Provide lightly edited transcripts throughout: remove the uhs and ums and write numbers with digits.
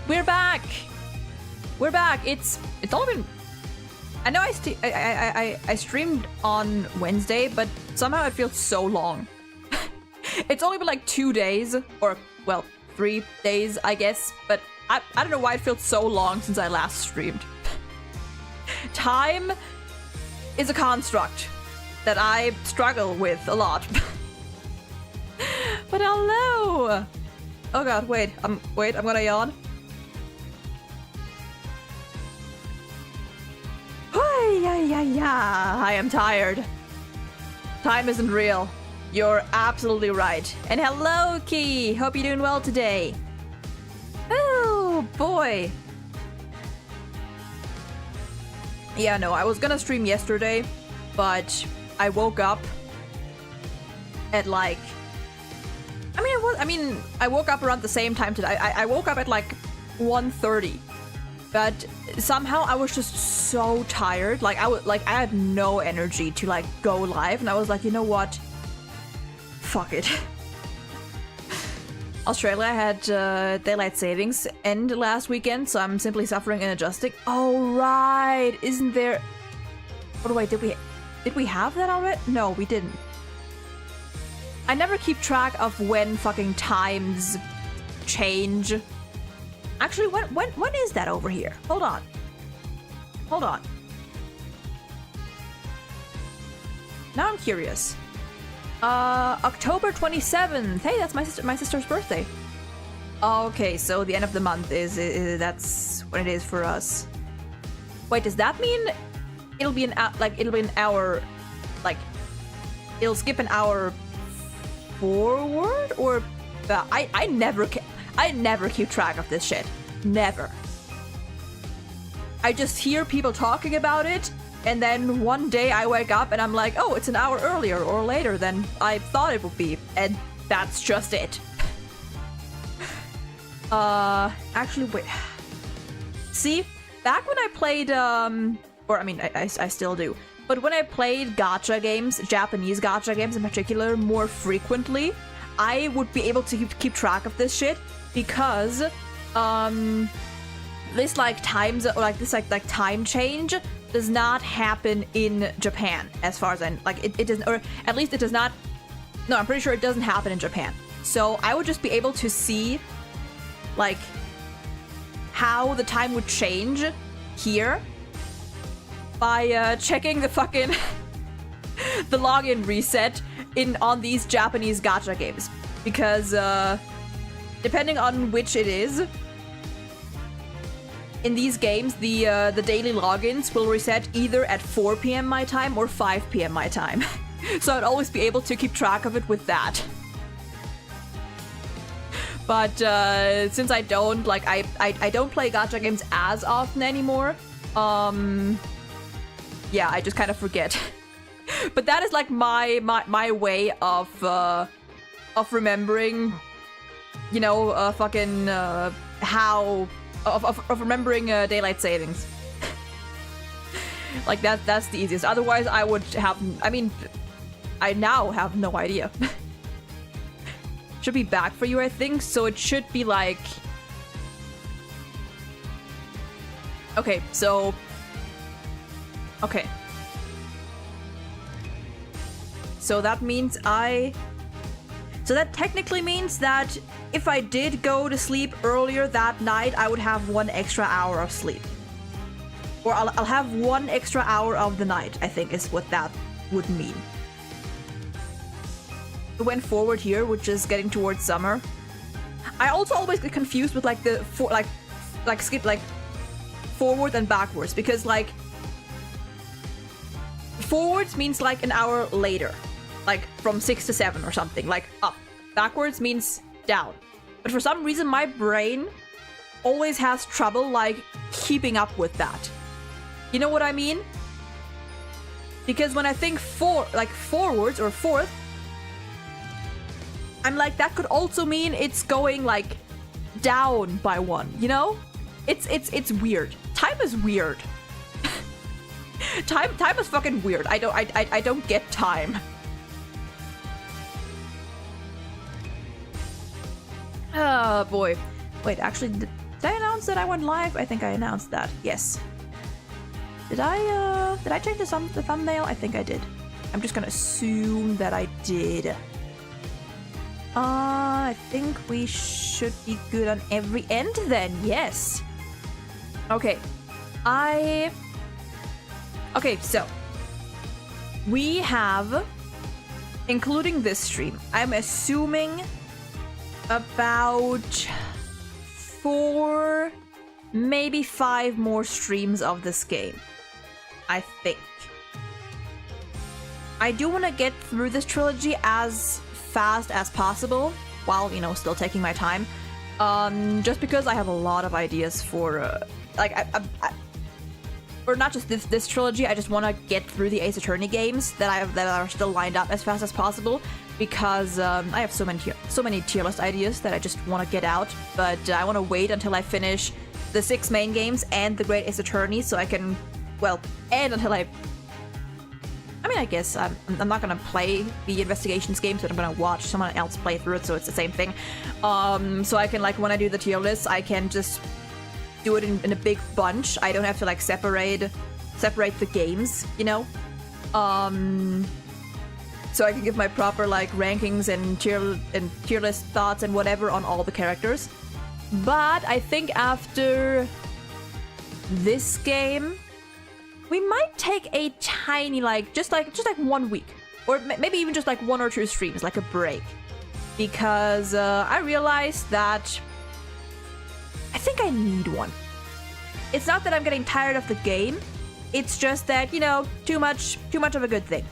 We're back! We're back! It's only been... I know I streamed on Wednesday, but somehow it feels so long. It's only been like 2 days, or, well, 3 days, I guess, but I don't know why it feels so long since I last streamed. Time is a construct that I struggle with a lot. But hello! Oh god, wait, I'm gonna yawn. I am tired. Time isn't real. You're absolutely right. And hello, Key! Hope you're doing well today. Oh, boy. Yeah, no, I was gonna stream yesterday, but I woke up at like... I woke up around the same time today. I woke up at like 1:30, but somehow I was just so tired. Like I had no energy to like go live, and I was like, you know what? Fuck it. Australia had daylight savings end last weekend, so I'm simply suffering and adjusting. Oh right, isn't there? Oh wait, did we have that already? No, we didn't. I never keep track of when fucking times change. Actually, when is that over here? Hold on. Hold on. Now I'm curious. October 27th. Hey, that's my sister's birthday. Okay, so the end of the month is that's when it is for us. Wait, does that mean it'll be an hour, like it'll skip an hour forward, or I never keep track of this shit. Never. I just hear people talking about it, and then one day I wake up and I'm like, oh, it's an hour earlier or later than I thought it would be, and that's just it. Actually, wait. See, back when I played, I still do, but when I played gacha games, Japanese gacha games in particular, more frequently, I would be able to keep track of this shit because, this like times, or like this like time change does not happen in Japan, as far as I, like it doesn't, or at least it does not, no, I'm pretty sure it doesn't happen in Japan. So I would just be able to see, like, how the time would change here by checking the fucking the login reset on these Japanese gacha games, because depending on which it is, in these games the daily logins will reset either at 4 p.m. my time or 5 p.m. my time. So I'd always be able to keep track of it with that. But since I don't, like, I don't play gacha games as often anymore, yeah, I just kind of forget. But that is like my way of remembering, you know, fucking how of remembering daylight savings. Like that's the easiest. Otherwise, I would have. I mean, I now have no idea. Should be back for you, I think. So it should be like. Okay, so. Okay. So that means So that technically means that if I did go to sleep earlier that night, I would have 1 extra hour of sleep. Or I'll have 1 extra hour of the night, I think is what that would mean. We went forward here, which is getting towards summer. I also always get confused with like the skip like forward and backwards, because like forwards means like an hour later, like from 6 to 7 or something, like up. Backwards means down. But for some reason my brain always has trouble like keeping up with that. You know what I mean? Because when I think forwards or forth, I'm like, that could also mean it's going like down by 1, you know? It's weird. Time is weird. Time is fucking weird. I don't get time. Oh boy. Wait, actually, did I announce announce that I went live? I think I announced that. Yes. Did I change the thumbnail? I think I did. I'm just gonna assume that I did. I think we should be good on every end then. Yes. Okay. Okay, so we have, including this stream, I'm assuming about 4, maybe 5 more streams of this game. I think. I do want to get through this trilogy as fast as possible, while, you know, still taking my time. Just because I have a lot of ideas for, or not just this trilogy. I just want to get through the Ace Attorney games that are still lined up as fast as possible, because I have so many tier list ideas that I just want to get out. But I want to wait until I finish the 6 main games and the Great Ace Attorney, so I can, well, and until I mean, I guess I'm not gonna play the investigations games, but I'm gonna watch someone else play through it, so it's the same thing. So I can, like, when I do the tier list, I can just do it in a big bunch. I don't have to, like, separate the games, you know? So I can give my proper, like, rankings and tier list thoughts and whatever on all the characters. But I think after this game, we might take a tiny, just like 1 week, or maybe even just like 1 or 2 streams, like a break, because I realized that I think I need one. It's not that I'm getting tired of the game; it's just that, you know, too much of a good thing.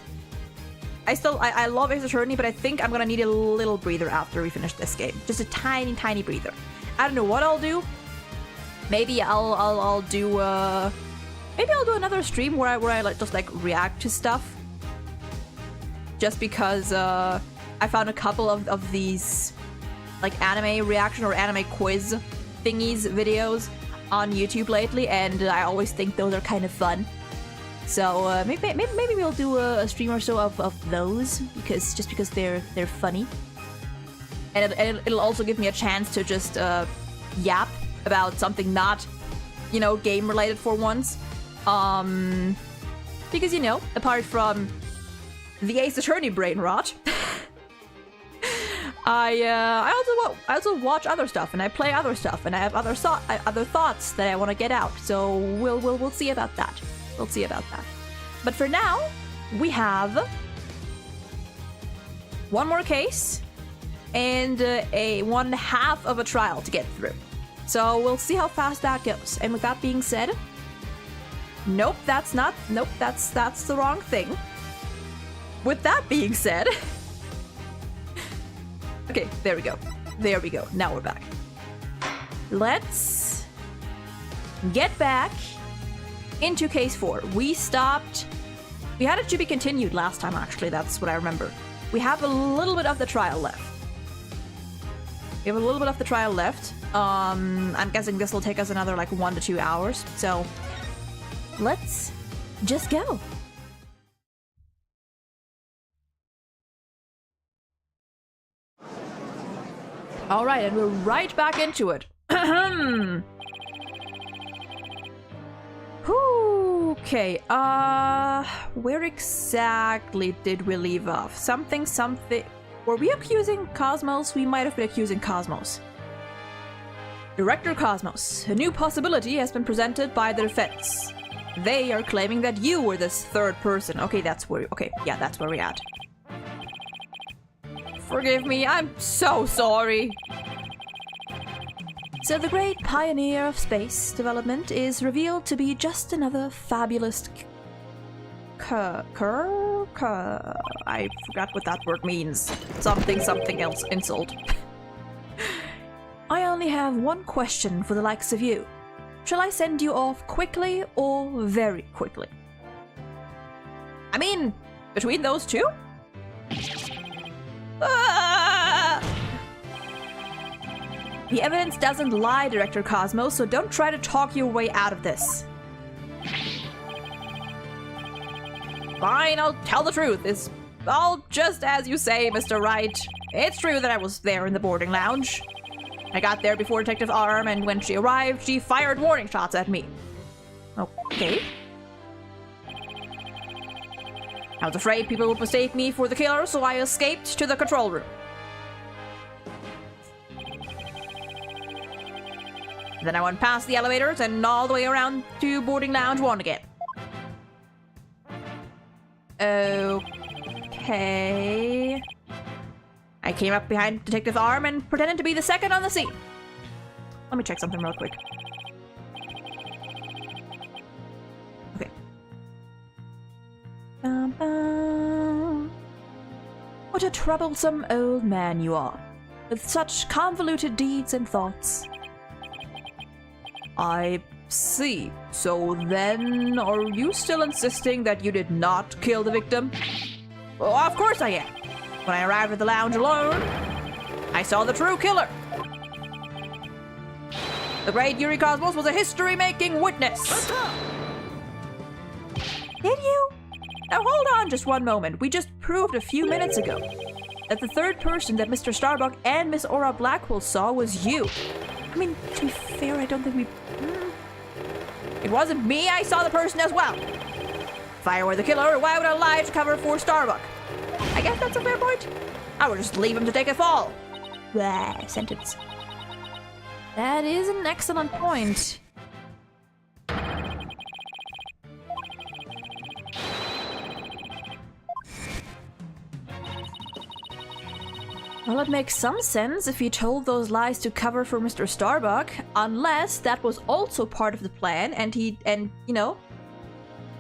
I love Ace Attorney, but I think I'm gonna need a little breather after we finish this game, just a tiny breather. I don't know what I'll do. Maybe I'll do maybe I'll do another stream where I like just like react to stuff. Just because I found a couple of these like anime reaction or anime quiz thingies videos on YouTube lately, and I always think those are kind of fun. So maybe we'll do a stream or so of those, because they're funny, and it'll also give me a chance to just yap about something not, you know, game related for once. Because, you know, apart from the Ace Attorney brain rot, I also watch other stuff, and I play other stuff, and I have other thoughts that I want to get out. So we'll see about that. We'll see about that. But for now, we have 1 more case and a 1/2 of a trial to get through. So we'll see how fast that goes. And with that being said, nope, that's the wrong thing. With that being said, okay, there we go. Now we're back. Let's get back into case 4. We had it to be continued last time, actually. That's what I remember. We have a little bit of the trial left. I'm guessing this will take us another like 1 to 2 hours. So let's just go. All right, and we're right back into it. Okay, where exactly did we leave off? Something. Were we accusing Cosmos? We might have been accusing Cosmos. Director Cosmos, a new possibility has been presented by the defense. They are claiming that you were this 3rd person. Okay, that's where we're at. Forgive me, I'm so sorry. So the great pioneer of space development is revealed to be just another fabulous I forgot what that word means. Something else insult. I only have 1 question for the likes of you. Shall I send you off quickly or very quickly? I mean, between those 2? The evidence doesn't lie, Director Cosmos, so don't try to talk your way out of this. Fine, I'll tell the truth. It's all just as you say, Mr. Wright. It's true that I was there in the boarding lounge. I got there before Detective Arm, and when she arrived, she fired warning shots at me. Okay. I was afraid people would mistake me for the killer, so I escaped to the control room. Then I went past the elevators and all the way around to boarding lounge 1 again. Okay. I came up behind Detective Arm and pretended to be the second on the scene. Let me check something real quick. Okay. What a troublesome old man you are, with such convoluted deeds and thoughts. I see. So then, are you still insisting that you did not kill the victim? Well, of course I am. When I arrived at the lounge alone, I saw the true killer. The great Yuri Cosmos was a history-making witness. Did you? Now hold on just one moment. We just proved a few minutes ago that the third person that Mr. Starbuck and Miss Aura Blackwell saw was you. I mean, to be fair, I don't think we... It wasn't me, I saw the person as well. If I were the killer, why would I lie to cover for Starbuck? I guess that's a fair point. I would just leave him to take a fall. Blah, sentence. That is an excellent point. Well, it makes some sense if he told those lies to cover for Mr. Starbuck, unless that was also part of the plan, and he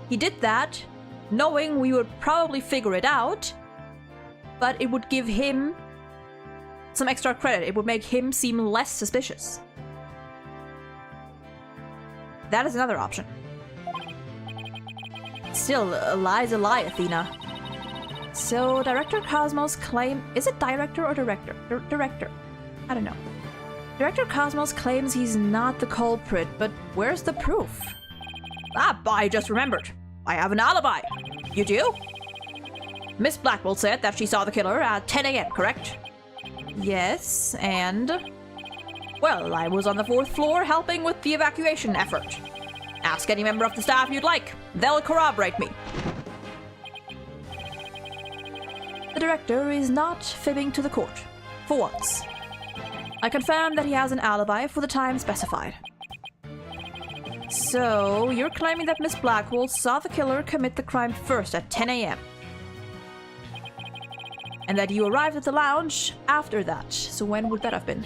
did that knowing we would probably figure it out, but it would give him some extra credit. It would make him seem less suspicious. That is another option. Still, a lie's a lie, Athena. So, Director Cosmos claim... Is it director or director? Director. I don't know. Director Cosmos claims he's not the culprit, but where's the proof? Ah, I just remembered. I have an alibi. You do? Miss Blackwell said that she saw the killer at 10 a.m., correct? Yes, and... Well, I was on the 4th floor helping with the evacuation effort. Ask any member of the staff you'd like. They'll corroborate me. The director is not fibbing to the court. For once. I confirm that he has an alibi for the time specified. So, you're claiming that Miss Blackwell saw the killer commit the crime first at 10 a.m. And that you arrived at the lounge after that. So when would that have been?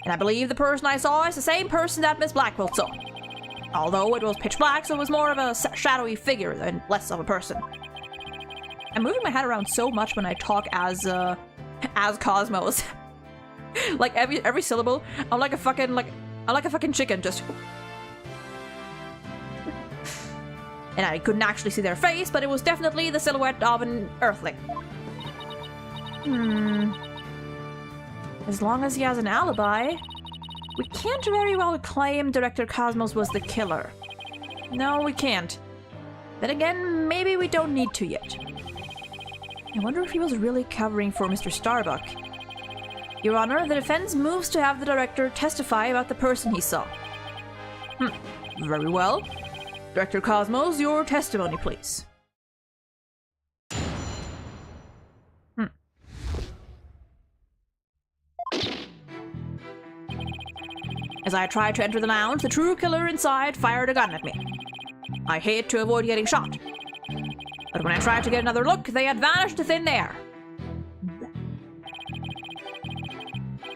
And I believe the person I saw is the same person that Miss Blackwell saw. Although it was pitch black, so it was more of a shadowy figure and less of a person. I'm moving my head around so much when I talk as Cosmos. Like every syllable, I'm like a fucking chicken, just. And I couldn't actually see their face, but it was definitely the silhouette of an Earthling. As long as he has an alibi, we can't very well claim Director Cosmos was the killer. No, we can't. Then again, maybe we don't need to yet. I wonder if he was really covering for Mr. Starbuck. Your Honor, the defense moves to have the director testify about the person he saw. Very well. Director Cosmos, your testimony, please. As I tried to enter the lounge, the true killer inside fired a gun at me. I hid to avoid getting shot. But when I tried to get another look, they had vanished to thin air.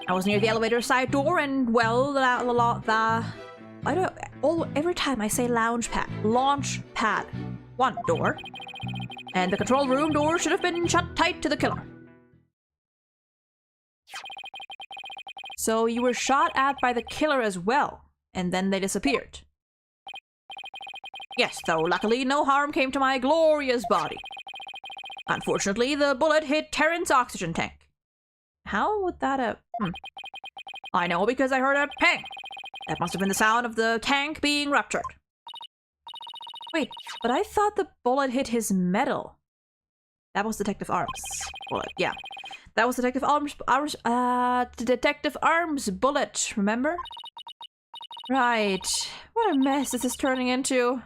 I was near the elevator side door, and well, every time I say launch pad, one door, and the control room door should have been shut tight to the killer. So you were shot at by the killer as well, and then they disappeared. Yes, though luckily no harm came to my glorious body. Unfortunately, the bullet hit Terran's oxygen tank. How would that have... I know because I heard a pang. That must have been the sound of the tank being ruptured. Wait, but I thought the bullet hit his metal. That was Detective Arms. Bullet, yeah. That was Detective Detective Arms bullet, remember? Right. What a mess this is turning into.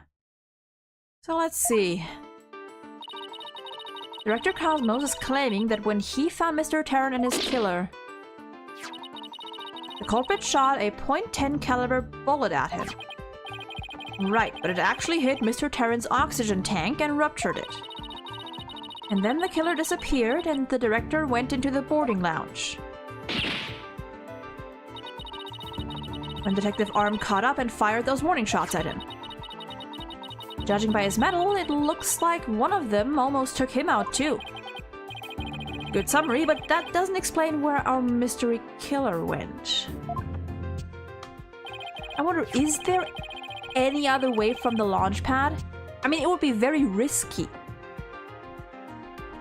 So let's see. Director Cosmos is claiming that when he found Mr. Terran and his killer, the culprit shot a .10 caliber bullet at him. Right, but it actually hit Mr. Terran's oxygen tank and ruptured it. And then the killer disappeared and the director went into the boarding lounge. When Detective Arm caught up and fired those warning shots at him. Judging by his medal, it looks like one of them almost took him out too. Good summary, but that doesn't explain where our mystery killer went. I wonder, is there any other way from the launch pad? I mean, it would be very risky.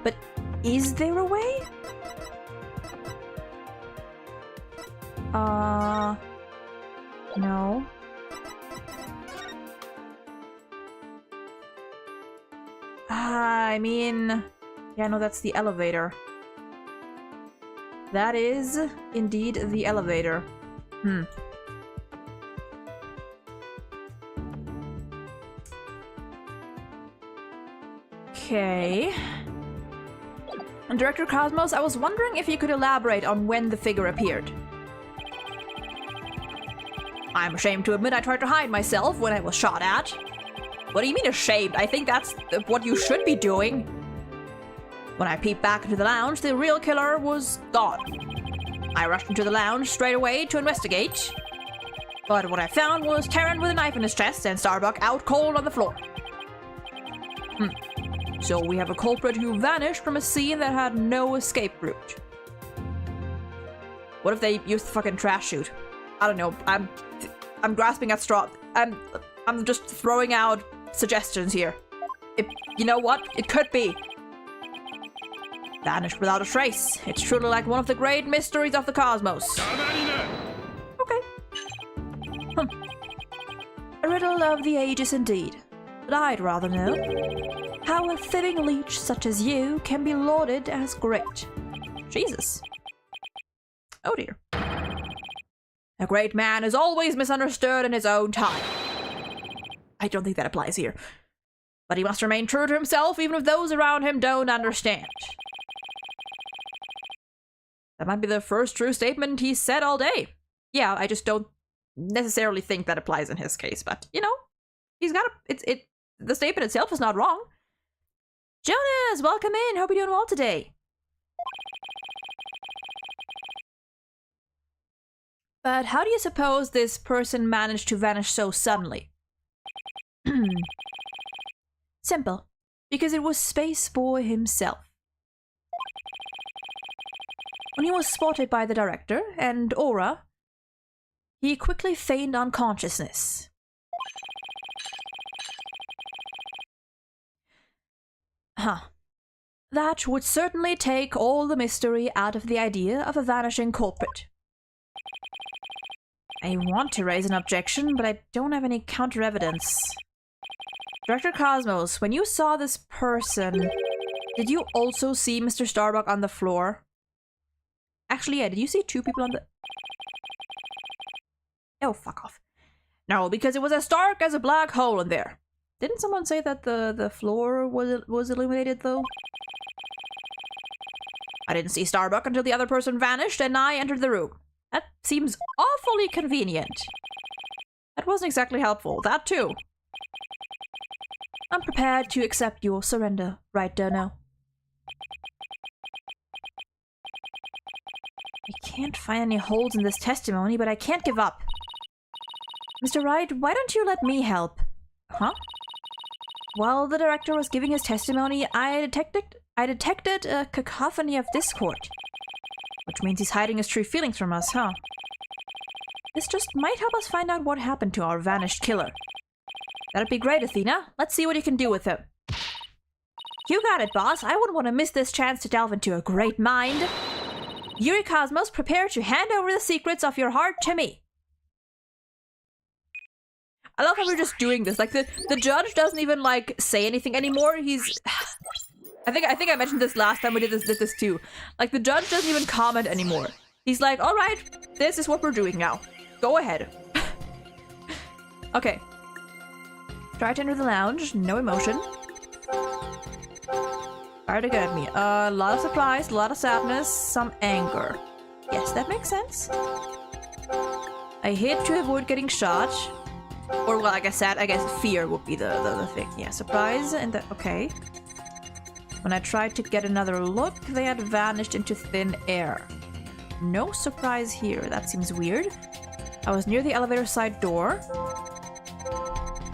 But is there a way? No. I mean, yeah, no, that's the elevator. That is indeed the elevator. Okay. And Director Cosmos, I was wondering if you could elaborate on when the figure appeared. I'm ashamed to admit I tried to hide myself when I was shot at. What do you mean ashamed? I think that's what you should be doing. When I peeped back into the lounge, the real killer was gone. I rushed into the lounge straight away to investigate. But what I found was Terran with a knife in his chest and Starbuck out cold on the floor. So we have a culprit who vanished from a scene that had no escape route. What if they used the fucking trash chute? I don't know. I'm grasping at straw. I'm just throwing out suggestions here. You know what? It could be. Vanished without a trace. It's truly like one of the great mysteries of the cosmos. Okay. A riddle of the ages indeed. But I'd rather know how a thieving leech such as you can be lauded as great. Jesus. Oh dear. A great man is always misunderstood in his own time. I don't think that applies here. But he must remain true to himself even if those around him don't understand. That might be the first true statement he's said all day. Yeah, I just don't necessarily think that applies in his case, but, you know, he's got the statement itself is not wrong. Jonas, welcome in. Hope you're doing well today. But how do you suppose this person managed to vanish so suddenly? Simple. Because it was Space Boy himself. When he was spotted by the director and Aura, he quickly feigned unconsciousness. That would certainly take all the mystery out of the idea of a vanishing culprit. I want to raise an objection, but I don't have any counter-evidence. Director Cosmos, when you saw this person, did you also see Mr. Starbuck on the floor? Actually, yeah, did you see two people on the... Oh, fuck off. No, because it was as dark as a black hole in there. Didn't someone say that the floor was illuminated, though? I didn't see Starbuck until the other person vanished and I entered the room. That seems awfully convenient. That wasn't exactly helpful. That too. I'm prepared to accept your surrender, right, Dono? I can't find any holes in this testimony, but I can't give up. Mr. Wright, why don't you let me help? Huh? While the director was giving his testimony, I detected a cacophony of discord. Which means he's hiding his true feelings from us, huh? This just might help us find out what happened to our vanished killer. That'd be great, Athena. Let's see what you can do with him. You got it, boss. I wouldn't want to miss this chance to delve into a great mind. Yuri Cosmos, prepare to hand over the secrets of your heart to me. I love how we're just doing this. Like, the judge doesn't even, like, say anything anymore. He's... I think I mentioned this last time we did this too. Like, the judge doesn't even comment anymore. He's like, all right, this is what we're doing now. Go ahead. Okay. Try to enter the lounge. No emotion. Try to get at me. A lot of surprise, a lot of sadness, some anger. Yes, that makes sense. I hid to avoid getting shot. Or, well, like I said, I guess fear would be the thing. Yeah, surprise and the... Okay. When I tried to get another look, they had vanished into thin air. No surprise here. That seems weird. I was near the elevator side door.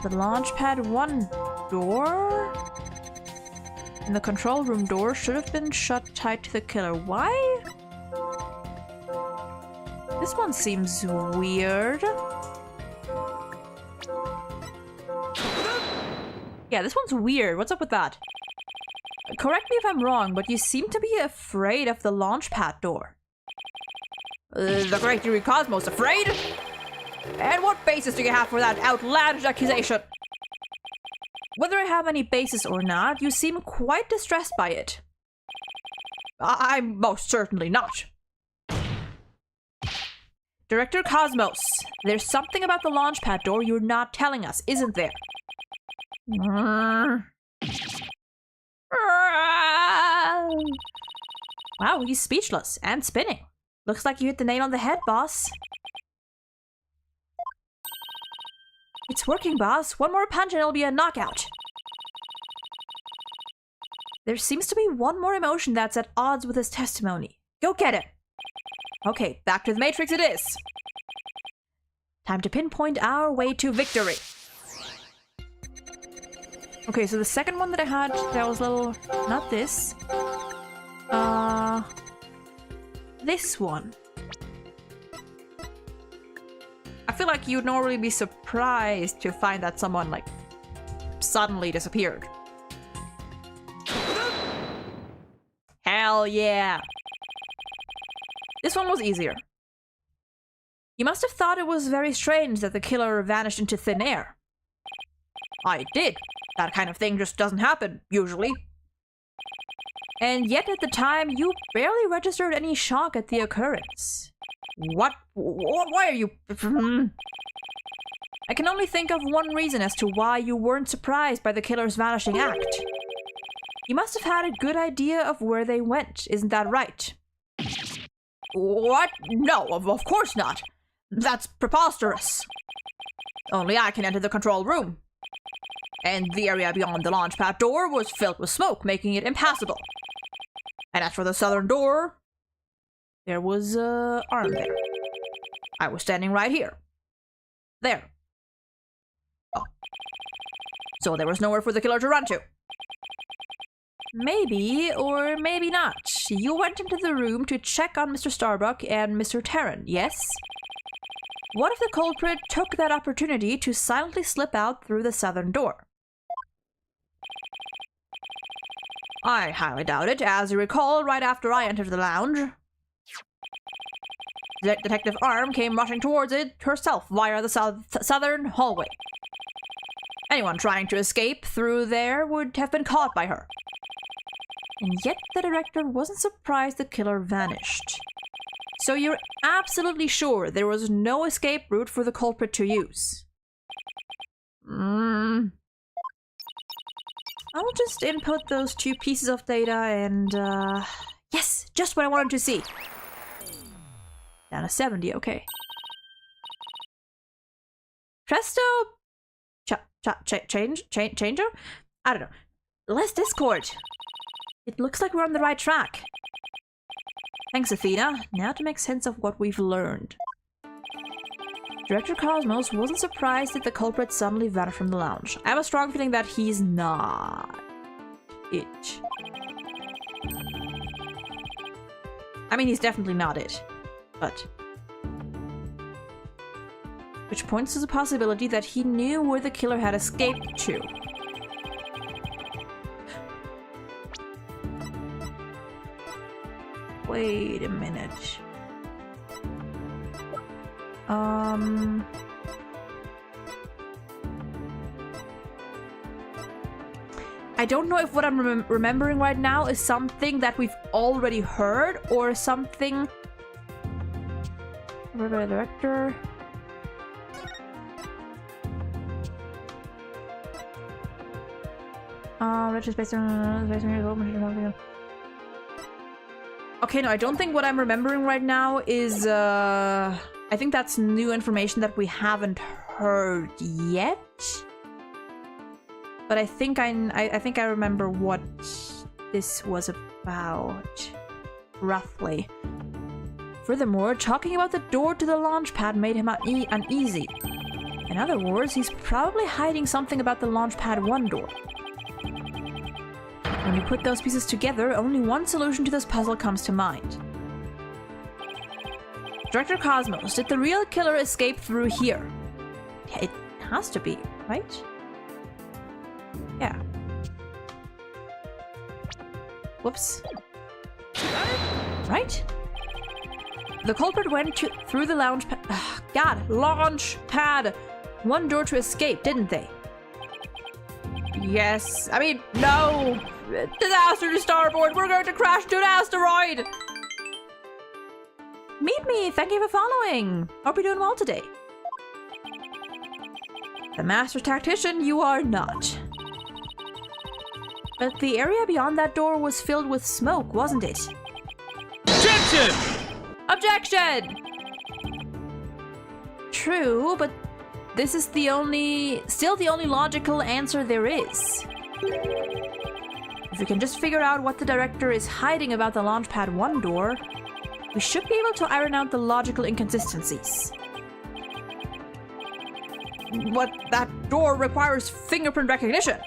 The launch pad 1 door? And the control room door should have been shut tight to the killer. Why? This one seems weird. Yeah, this one's weird. What's up with that? Correct me if I'm wrong, but you seem to be afraid of the launch pad door. The Great Yuri Cosmos afraid? And what basis do you have for that outlandish accusation? Whether I have any basis or not, you seem quite distressed by it. I'm most certainly not. Director Cosmos, there's something about the launch pad door you're not telling us, isn't there? Wow, he's speechless and spinning. Looks like you hit the nail on the head, boss. It's working, boss. One more punch and it'll be a knockout. There seems to be one more emotion that's at odds with his testimony. Go get it. Okay, back to the Matrix it is. Time to pinpoint our way to victory. Okay, so the second one that I had, that was a little... Not this. This one. I feel like you'd normally be surprised to find that someone, like, suddenly disappeared. Hell yeah! This one was easier. You must have thought it was very strange that the killer vanished into thin air. I did. That kind of thing just doesn't happen, usually. And yet at the time, you barely registered any shock at the occurrence. What? Why are you... I can only think of one reason as to why you weren't surprised by the killer's vanishing act. You must have had a good idea of where they went, isn't that right? What? No, of course not. That's preposterous. Only I can enter the control room. And the area beyond the launch pad door was filled with smoke, making it impassable. And as for the southern door, there was an arm there. I was standing right here. There. Oh. So there was nowhere for the killer to run to. Maybe, or maybe not. You went into the room to check on Mr. Starbuck and Mr. Terran, yes? What if the culprit took that opportunity to silently slip out through the southern door? I highly doubt it. As you recall, right after I entered the lounge, Detective Arm came rushing towards it herself via the southern hallway. Anyone trying to escape through there would have been caught by her. And yet the director wasn't surprised the killer vanished. So you're absolutely sure there was no escape route for the culprit to use? I'll just input those 2 pieces of data and, yes! Just what I wanted to see! Down to 70, okay. Presto! Changer? I don't know. Less Discord! It looks like we're on the right track. Thanks, Athena. Now to make sense of what we've learned. Director Cosmos wasn't surprised that the culprit suddenly vanished from the lounge. I have a strong feeling that he's not it. I mean, he's definitely not it, but... Which points to the possibility that he knew where the killer had escaped to. Wait a minute. I don't know if what I'm remembering right now is something that we've already heard or something... Director... Rich based on... Okay, no, I don't think what I'm remembering right now is, I think that's new information that we haven't heard yet. But I think I remember what this was about, roughly. Furthermore, talking about the door to the launch pad made him uneasy. In other words, he's probably hiding something about the launch pad 1 door. When you put those pieces together, only one solution to this puzzle comes to mind. Director Cosmos, did the real killer escape through here? It has to be, right? Yeah. Whoops. Right? The culprit went through the launch pad. God, launch pad! 1 door to escape, didn't they? Yes. I mean, no! Disaster to starboard! We're going to crash to an asteroid! Meet me! Thank you for following! Hope you're doing well today. The master tactician, you are not. But the area beyond that door was filled with smoke, wasn't it? Objection! Objection! True, but this is still the only logical answer there is. If we can just figure out what the director is hiding about the Launchpad 1 door, we should be able to iron out the logical inconsistencies. What? That door requires fingerprint recognition.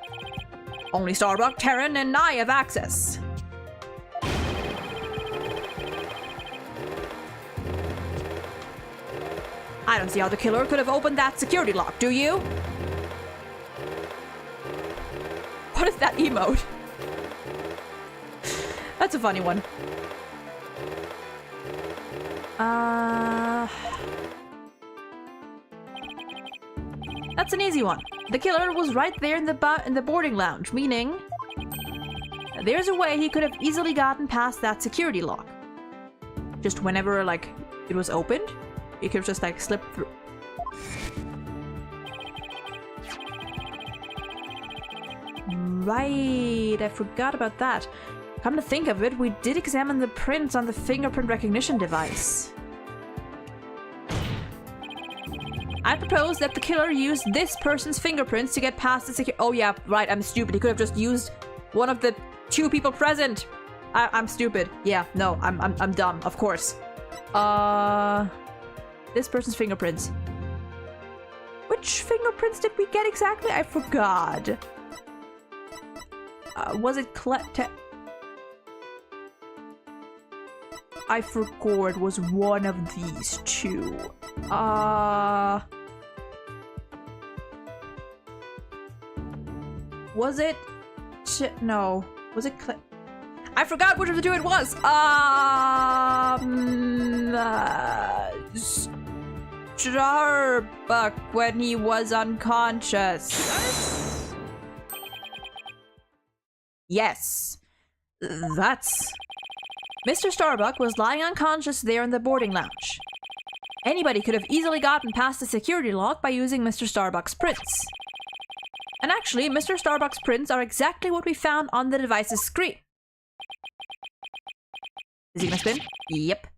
Only Starbuck, Terran, and I have access. I don't see how the killer could have opened that security lock, do you? What is that emote? That's a funny one. That's an easy one. The killer was right there in the boarding lounge, meaning there's a way he could have easily gotten past that security lock. Just whenever, like, it was opened, he could have just, like, slipped through. Right, I forgot about that. Come to think of it, we did examine the prints on the fingerprint recognition device. I propose that the killer used this person's fingerprints to get past the security. Oh yeah, right, I'm stupid. He could have just used one of the 2 people present. I'm stupid. Yeah, no, I'm dumb, of course. This person's fingerprints. Which fingerprints did we get exactly? I forgot. Was it I forgot it was one of these 2. Was it? No. Was it I forgot which of the 2 it was. Starbuck when he was unconscious. Yes. That's... Mr. Starbuck was lying unconscious there in the boarding lounge. Anybody could have easily gotten past the security lock by using Mr. Starbuck's prints. And actually, Mr. Starbuck's prints are exactly what we found on the device's screen. Is he gonna spin? Yep.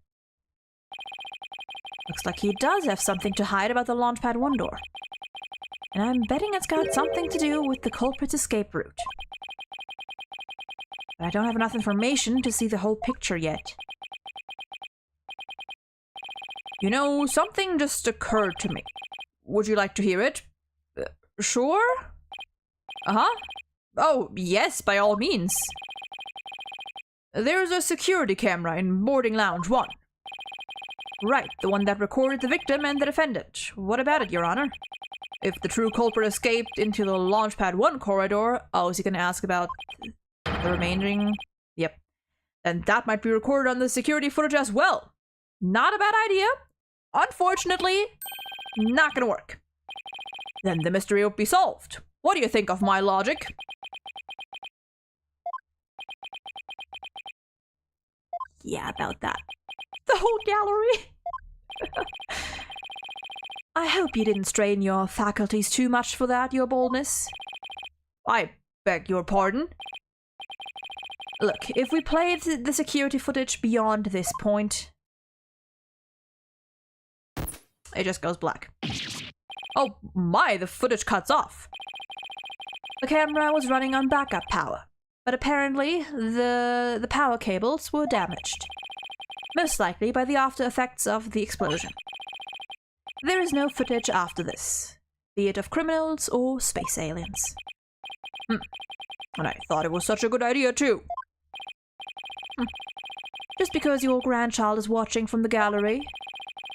Looks like he does have something to hide about the Launchpad 1 door. And I'm betting it's got something to do with the culprit's escape route. But I don't have enough information to see the whole picture yet. You know, something just occurred to me. Would you like to hear it? Sure? Uh-huh. Oh, yes, by all means. There's a security camera in boarding lounge 1. Right, the one that recorded the victim and the defendant. What about it, Your Honor? If the true culprit escaped into the Launchpad 1 corridor, oh, is he gonna ask about the remaining? Yep. And that might be recorded on the security footage as well. Not a bad idea. Unfortunately, not gonna work. Then the mystery will be solved. What do you think of my logic? Yeah, about that. The whole gallery. I hope you didn't strain your faculties too much for that, Your Boldness. I beg your pardon? Look, if we played the security footage beyond this point... It just goes black. Oh my, the footage cuts off. The camera was running on backup power, but apparently the power cables were damaged. Most likely by the after effects of the explosion. There is no footage after this, be it of criminals or space aliens. And I thought it was such a good idea too. Just because your grandchild is watching from the gallery,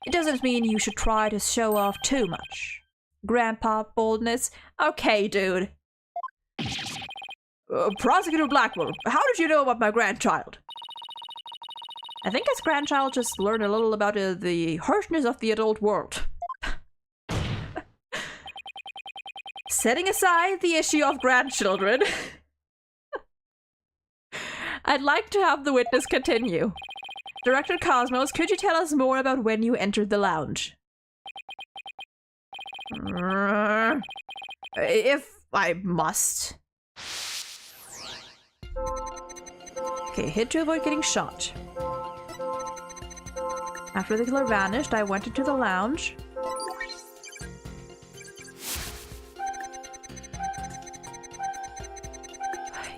it doesn't mean you should try to show off too much. Grandpa Boldness? Okay, dude. Prosecutor Blackwell, how did you know about my grandchild? I think his grandchild just learned a little about the harshness of the adult world. Setting aside the issue of grandchildren, I'd like to have the witness continue. Director Cosmos, could you tell us more about when you entered the lounge? If I must. Okay, hit to avoid getting shot. After the killer vanished, I went into the lounge.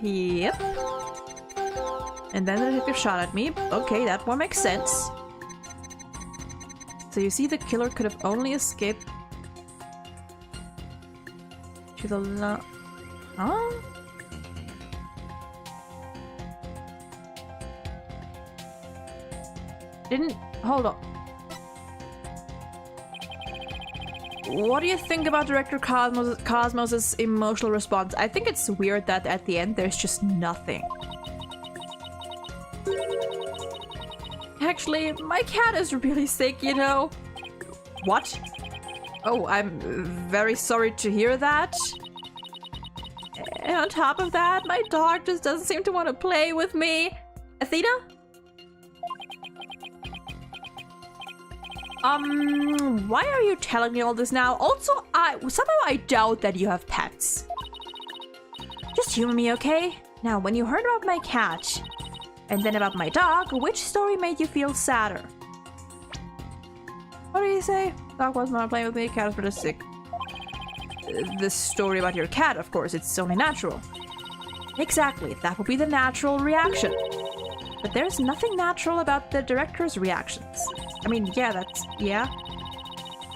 Yep. And then the detective shot at me. Okay, that one makes sense. So you see the killer could have only escaped to the Huh? Didn't... Hold on. What do you think about Director Cosmos's emotional response? I think it's weird that at the end there's just nothing. Actually, my cat is really sick, you know. What? Oh, I'm very sorry to hear that. And on top of that, my dog just doesn't seem to want to play with me. Athena? Why are you telling me all this now? Also, somehow I doubt that you have pets. Just humor me, okay? Now, when you heard about my cat, and then about my dog, which story made you feel sadder? What do you say? Dog was not playing with me, cat was pretty sick. The story about your cat, of course, it's only natural. Exactly, that would be the natural reaction. But there's nothing natural about the director's reactions. I mean, yeah.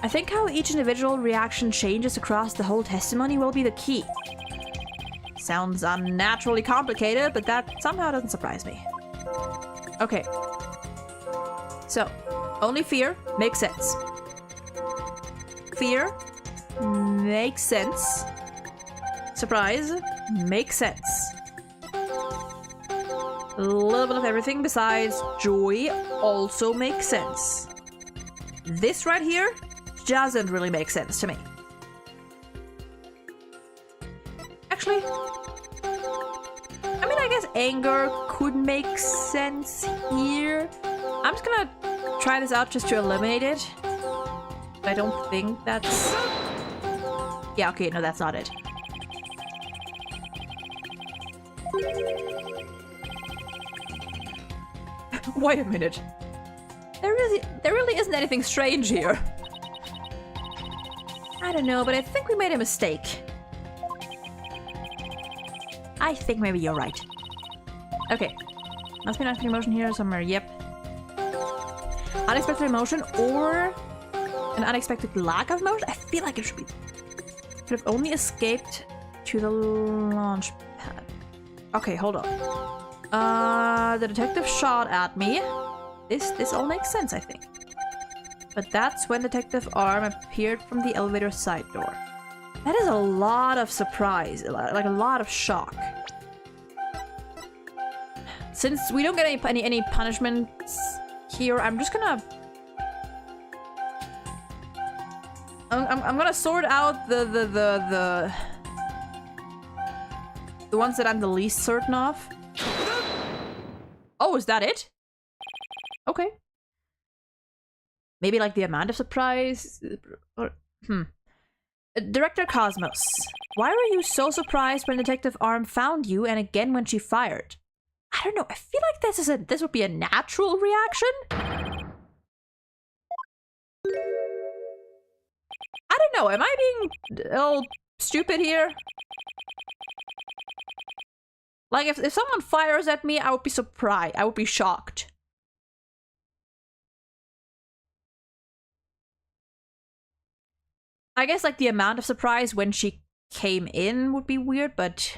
I think how each individual reaction changes across the whole testimony will be the key. Sounds unnaturally complicated, but that somehow doesn't surprise me. Okay. So, only fear makes sense. Fear makes sense. Surprise makes sense. A little bit of everything besides joy also makes sense. This right here doesn't really make sense to me. Actually, I mean, I guess anger could make sense here. I'm just gonna try this out just to eliminate it. I don't think that's... Yeah, okay, no, that's not it. Wait a minute. There really isn't anything strange here. I don't know, but I think we made a mistake. I think maybe you're right. Okay. Must be an unexpected emotion here somewhere. Yep. Unexpected emotion or an unexpected lack of emotion? I feel like it should be... Could have only escaped to the launch pad. Okay, hold on. The detective shot at me. This all makes sense, I think. But that's when Detective Arm appeared from the elevator side door. That is a lot of surprise, like a lot of shock. Since we don't get any punishments here, I'm just gonna... I'm gonna sort out the ones that I'm the least certain of. Oh, is that it? Okay. Maybe like the amount of surprise? Director Cosmos, why were you so surprised when Detective Arm found you and again when she fired? I don't know, I feel like this would be a natural reaction? I don't know, am I being a little stupid here? Like, if someone fires at me, I would be surprised. I would be shocked. I guess, like, the amount of surprise when she came in would be weird, but...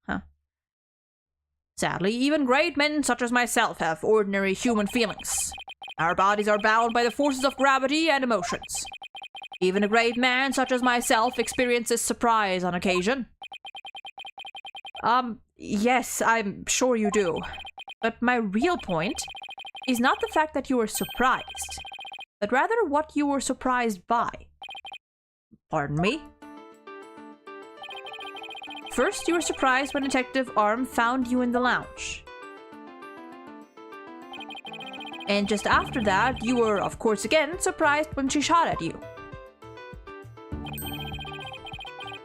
Huh. Sadly, even great men such as myself have ordinary human feelings. Our bodies are bound by the forces of gravity and emotions. Even a great man such as myself experiences surprise on occasion. Yes, I'm sure you do. But my real point is not the fact that you were surprised, but rather what you were surprised by. Pardon me? First, you were surprised when Detective Arm found you in the lounge. And just after that, you were, of course again, surprised when she shot at you.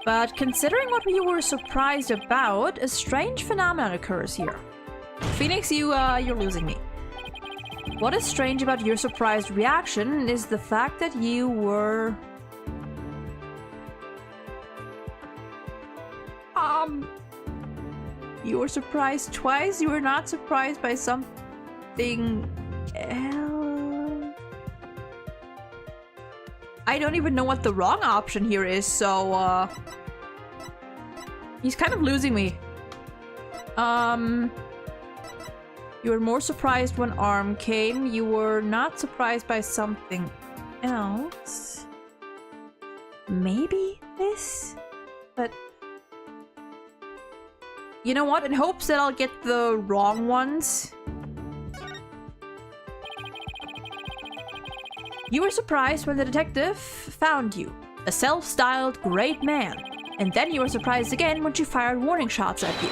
But considering what you were surprised about, a strange phenomenon occurs here. Phoenix, you're losing me. What is strange about your surprised reaction is the fact that you were... You were surprised twice? You were not surprised by something else? I don't even know what the wrong option here is, so, he's kind of losing me. You were more surprised when Arm came. You were not surprised by something else. Maybe this? But... You know what? In hopes that I'll get the wrong ones. You were surprised when the detective found you, a self-styled great man, and then you were surprised again when she fired warning shots at you.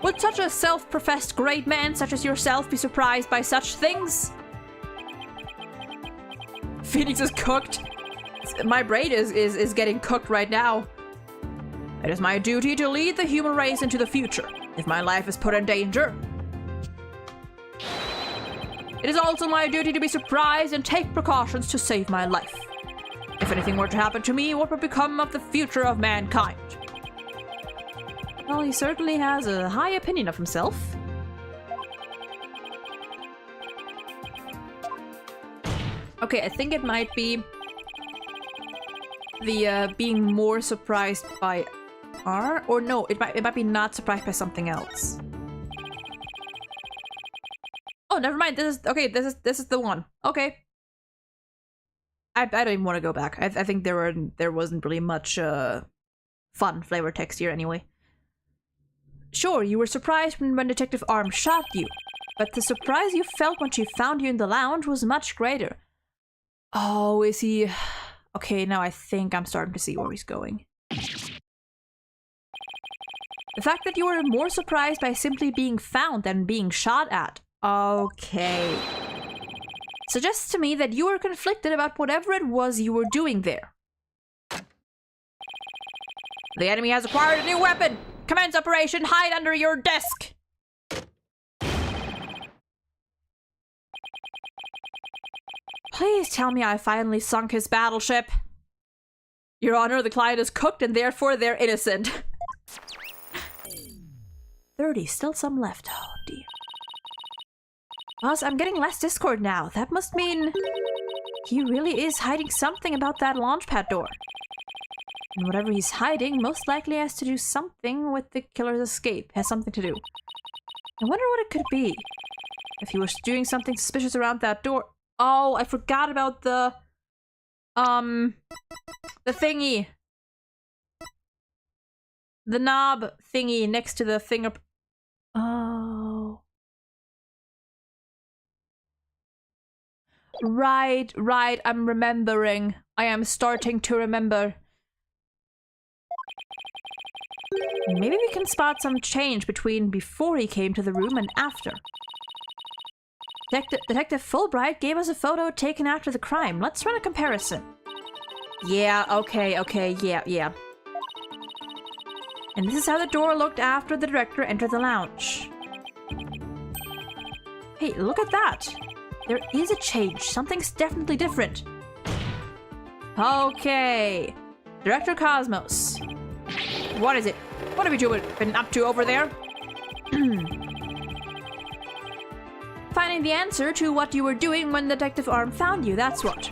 Would such a self-professed great man such as yourself be surprised by such things? Phoenix is cooked. My brain is getting cooked right now. It is my duty to lead the human race into the future, if my life is put in danger. It is also my duty to be surprised and take precautions to save my life. If anything were to happen to me, what would become of the future of mankind? Well, he certainly has a high opinion of himself. Okay, I think it might be the being more surprised by R, or no, it might be not surprised by something else. Oh, never mind. This is the one. Okay. I don't even want to go back. I think there wasn't really much fun flavor text here anyway. Sure, you were surprised when Detective Arm shot you, but the surprise you felt when she found you in the lounge was much greater. Oh, is he... Okay, now I think I'm starting to see where he's going. The fact that you were more surprised by simply being found than being shot at. Okay. Suggests to me that you were conflicted about whatever it was you were doing there. The enemy has acquired a new weapon! Commence operation, hide under your desk! Please tell me I finally sunk his battleship. Your Honor, the client is cooked and therefore they're innocent. 30, still some left. Oh dear. Boss, I'm getting less Discord now. That must mean he really is hiding something about that launchpad door. And whatever he's hiding most likely has to do something with the killer's escape. Has something to do. I wonder what it could be. If he was doing something suspicious around that door. Oh, I forgot about the thingy. The knob thingy next to the finger. Oh. Right, I'm remembering. I am starting to remember. Maybe we can spot some change between before he came to the room and after. Detective Fulbright gave us a photo taken after the crime. Let's run a comparison. Yeah, okay, yeah. And this is how the door looked after the director entered the lounge. Hey, look at that! There is a change. Something's definitely different. Okay. Director Cosmos. What is it? What have you been up to over there? Finding the answer to what you were doing when Detective Arm found you, that's what.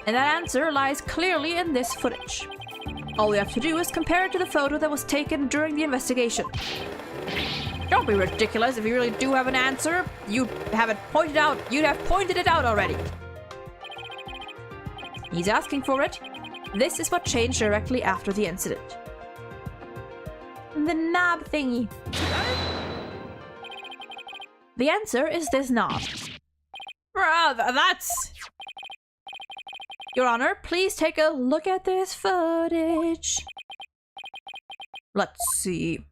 And that answer lies clearly in this footage. All we have to do is compare it to the photo that was taken during the investigation. Don't be ridiculous. If you really do have an answer, you'd have pointed it out already. He's asking for it. This is what changed directly after the incident. The knob thingy. The answer is this knob. That's... Your Honor, please take a look at this footage. Let's see.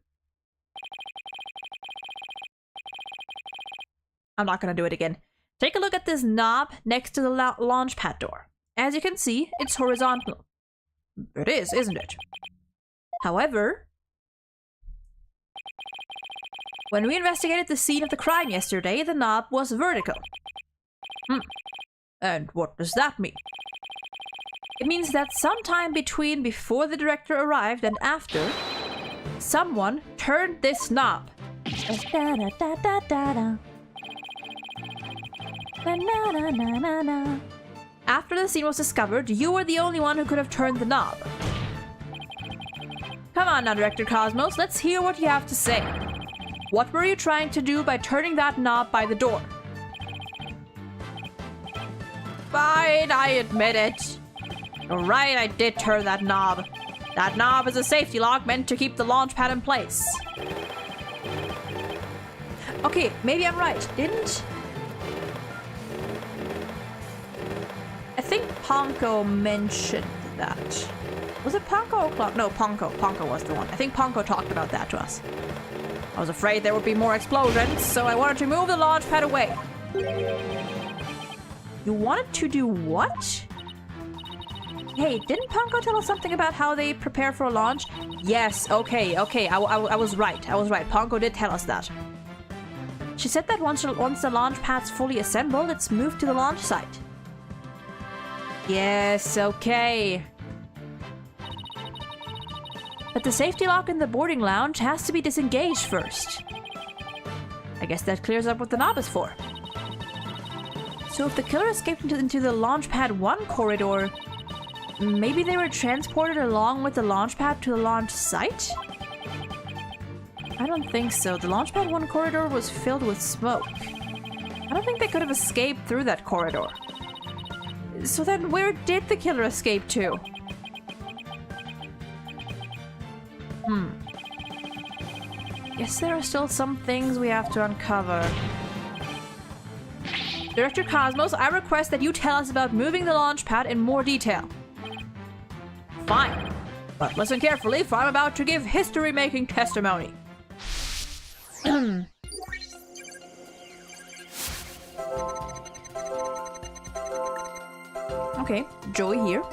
I'm not gonna do it again. Take a look at this knob next to the launch pad door. As you can see, it's horizontal. It is, isn't it? However, when we investigated the scene of the crime yesterday, the knob was vertical. And what does that mean? It means that sometime between before the director arrived and after, someone turned this knob. After the scene was discovered, you were the only one who could have turned the knob. Come on now, Director Cosmos, let's hear what you have to say. What were you trying to do by turning that knob by the door? Fine, I admit it. You're right, I did turn that knob. That knob is a safety lock meant to keep the launch pad in place. Okay, maybe I'm right. Didn't... I think Ponko mentioned that. Was it Ponko or Clark? No, Ponko. Ponko was the one. I think Ponko talked about that to us. I was afraid there would be more explosions, so I wanted to move the launch pad away. You wanted to do what? Hey, didn't Ponko tell us something about how they prepare for a launch? Yes, okay. I was right. Ponko did tell us that. She said that once the launch pad's fully assembled, it's moved to the launch site. Yes, okay. But the safety lock in the boarding lounge has to be disengaged first. I guess that clears up what the knob is for. So if the killer escaped into the Launchpad 1 corridor, maybe they were transported along with the Launchpad to the launch site? I don't think so. The Launchpad 1 corridor was filled with smoke. I don't think they could have escaped through that corridor. So then where did the killer escape to? Guess there are still some things we have to uncover. Director Cosmos, I request that you tell us about moving the launch pad in more detail. Fine, but listen carefully, for I'm about to give history-making testimony. Okay, Joey here.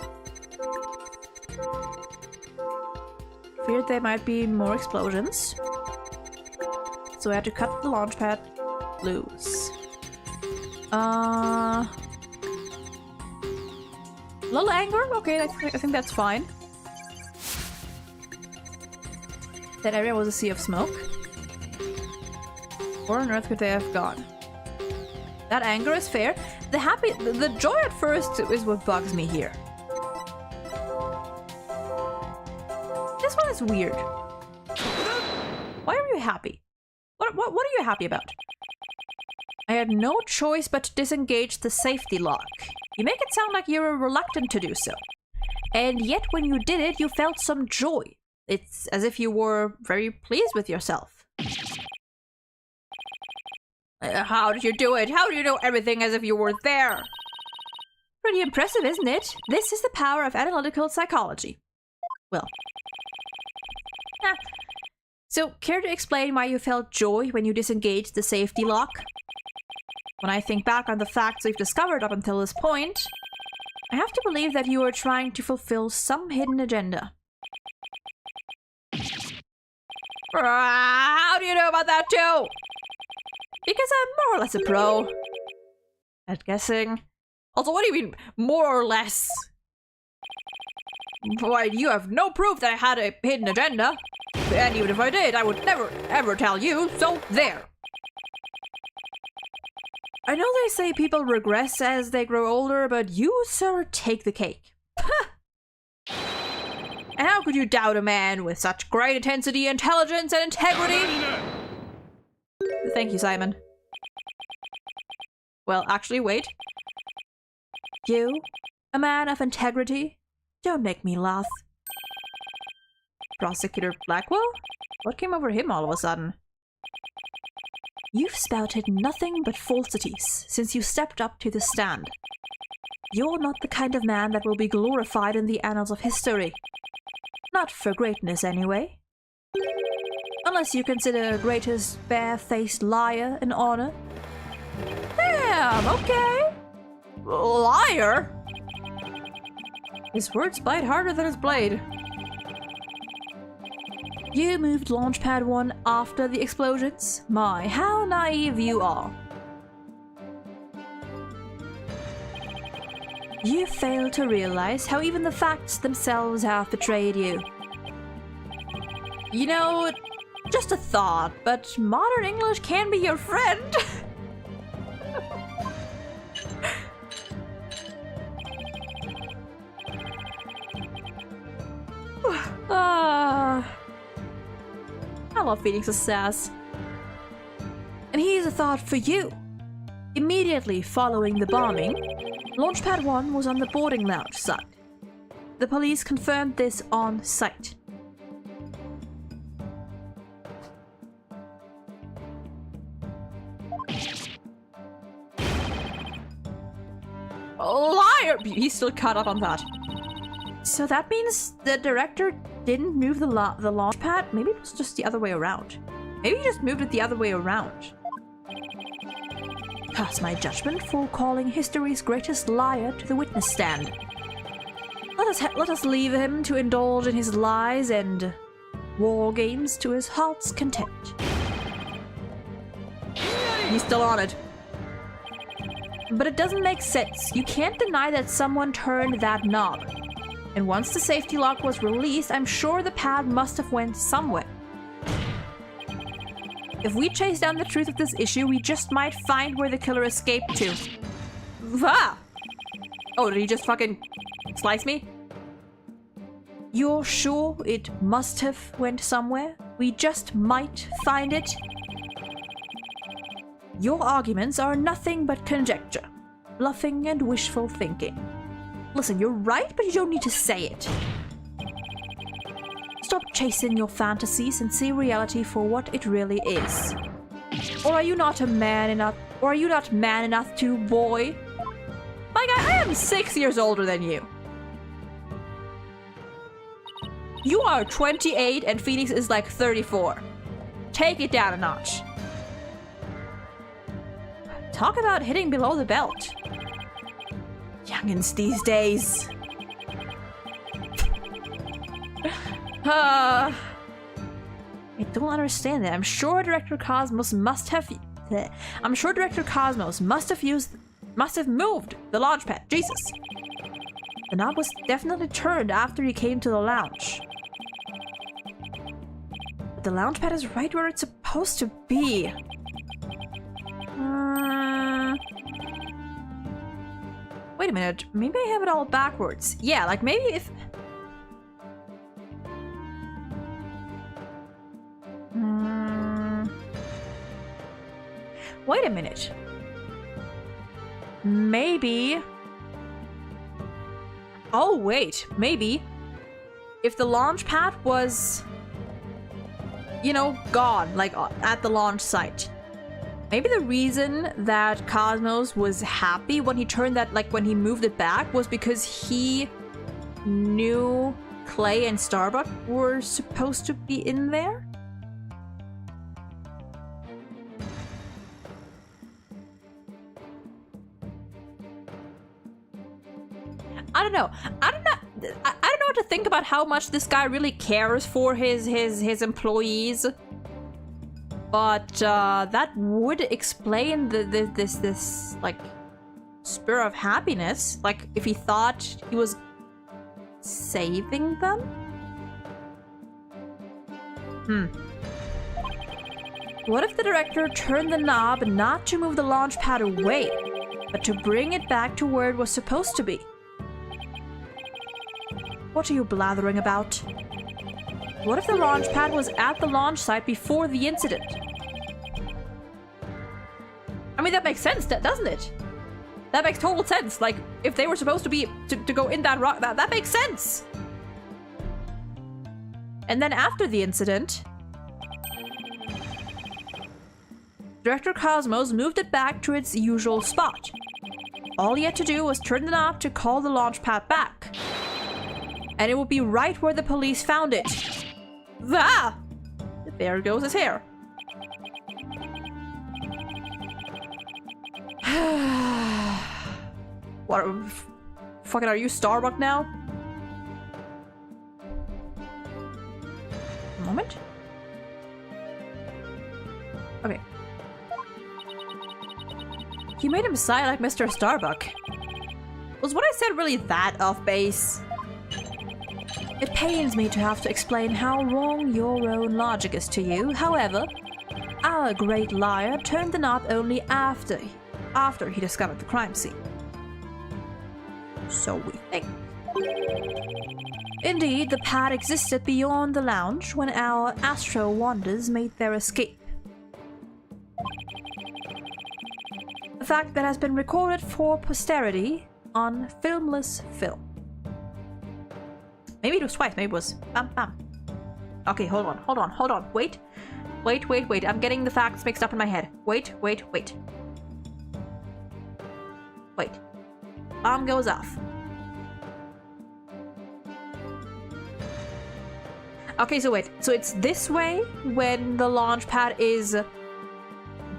Feared there might be more explosions, so I had to cut the launch pad loose. Little anger? Okay, I think that's fine. That area was a sea of smoke. Where on earth could they have gone? That anger is fair. The joy at first is what bugs me here. This one is weird. Why are you happy? What are you happy about? I had no choice but to disengage the safety lock. You make it sound like you were reluctant to do so. And yet when you did it, you felt some joy. It's as if you were very pleased with yourself. How did you do it? How do you know everything as if you were there? Pretty impressive, isn't it? This is the power of analytical psychology. Well. So, care to explain why you felt joy when you disengaged the safety lock? When I think back on the facts we've discovered up until this point, I have to believe that you are trying to fulfill some hidden agenda. How do you know about that too? Because I'm more or less a pro at guessing. Also, what do you mean, more or less? Why, you have no proof that I had a hidden agenda. And even if I did, I would never, ever tell you, so there. I know they say people regress as they grow older, but you, sir, take the cake. And how could you doubt a man with such great intensity, intelligence, and integrity? Thank you, Simon. Well, actually, wait. You, a man of integrity? Don't make me laugh. Prosecutor Blackwell? What came over him all of a sudden? You've spouted nothing but falsities since you stepped up to the stand. You're not the kind of man that will be glorified in the annals of history. Not for greatness, anyway. Unless you consider greatest bare-faced liar an honor. Damn, okay. Liar? His words bite harder than his blade. You moved Launchpad 1 after the explosions? My, how naive you are. You fail to realize how even the facts themselves have betrayed you. You know, just a thought, but modern English can be your friend. I love Phoenix's sass. And here's a thought for you. Immediately following the bombing, Launchpad 1 was on the boarding lounge side. The police confirmed this on site. Liar! He's still caught up on that. So that means the director didn't move the launch pad? Maybe it was just the other way around. Maybe he just moved it the other way around. Pass my judgment for calling history's greatest liar to the witness stand. Let us leave him to indulge in his lies and war games to his heart's content. He's still on it. But it doesn't make sense. You can't deny that someone turned that knob. And once the safety lock was released, I'm sure the pad must have went somewhere. If we chase down the truth of this issue, we just might find where the killer escaped to. Ah! Oh, did he just fucking slice me? You're sure it must have went somewhere? We just might find it? Your arguments are nothing but conjecture, bluffing and wishful thinking. Listen, you're right, but you don't need to say it. Stop chasing your fantasies and see reality for what it really is. Or are you not man enough to, boy? My guy, I am 6 years older than you. You are 28 and Phoenix is like 34. Take it down a notch. Talk about hitting below the belt. Youngins these days. I don't understand that. I'm sure Director Cosmos must have moved the launch pad. Jesus. The knob was definitely turned after he came to the lounge. But the lounge pad is right where it's supposed to be. Wait a minute, maybe I have it all backwards. Yeah, like maybe if... Wait a minute. Maybe... Oh, wait, maybe. If the launch pad was, you know, gone, like at the launch site. Maybe the reason that Cosmos was happy when he turned that, like when he moved it back, was because he knew Clay and Starbuck were supposed to be in there? I don't know. I don't know what to think about how much this guy really cares for his employees. But that would explain this like spur of happiness. Like if he thought he was saving them. What if the director turned the knob not to move the launch pad away, but to bring it back to where it was supposed to be? What are you blathering about? What if the launch pad was at the launch site before the incident? I mean, that makes sense, doesn't it? That makes total sense. Like, if they were supposed to be to go in that rock, that makes sense. And then after the incident, Director Cosmos moved it back to its usual spot. All he had to do was turn the knob to call the launch pad back. And it would be right where the police found it. Ah! There goes his hair. What? Fucking, are you Starbuck now? A moment. Okay. You made him sigh like Mr. Starbuck. Was what I said really that off base? It pains me to have to explain how wrong your own logic is to you. However, our great liar turned the knob only after he discovered the crime scene. So we think. Indeed, the pad existed beyond the lounge when our Astro Wonders made their escape. A fact that has been recorded for posterity on filmless film. Maybe it was twice, maybe it was bam bam. Okay, hold on. Wait. I'm getting the facts mixed up in my head. Wait. Bomb goes off. Okay, so wait. So it's this way when the launch pad is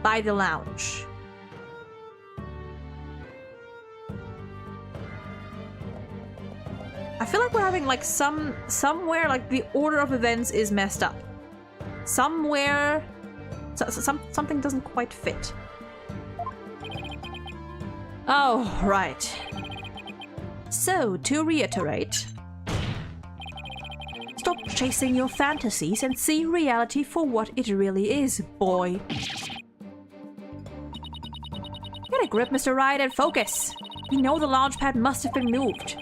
by the lounge. I feel like we're having like somewhere like the order of events is messed up. Somewhere something doesn't quite fit. Oh, right. So, to reiterate, stop chasing your fantasies and see reality for what it really is, boy. Get a grip, Mr. Wright, and focus. We know the launch pad must have been moved.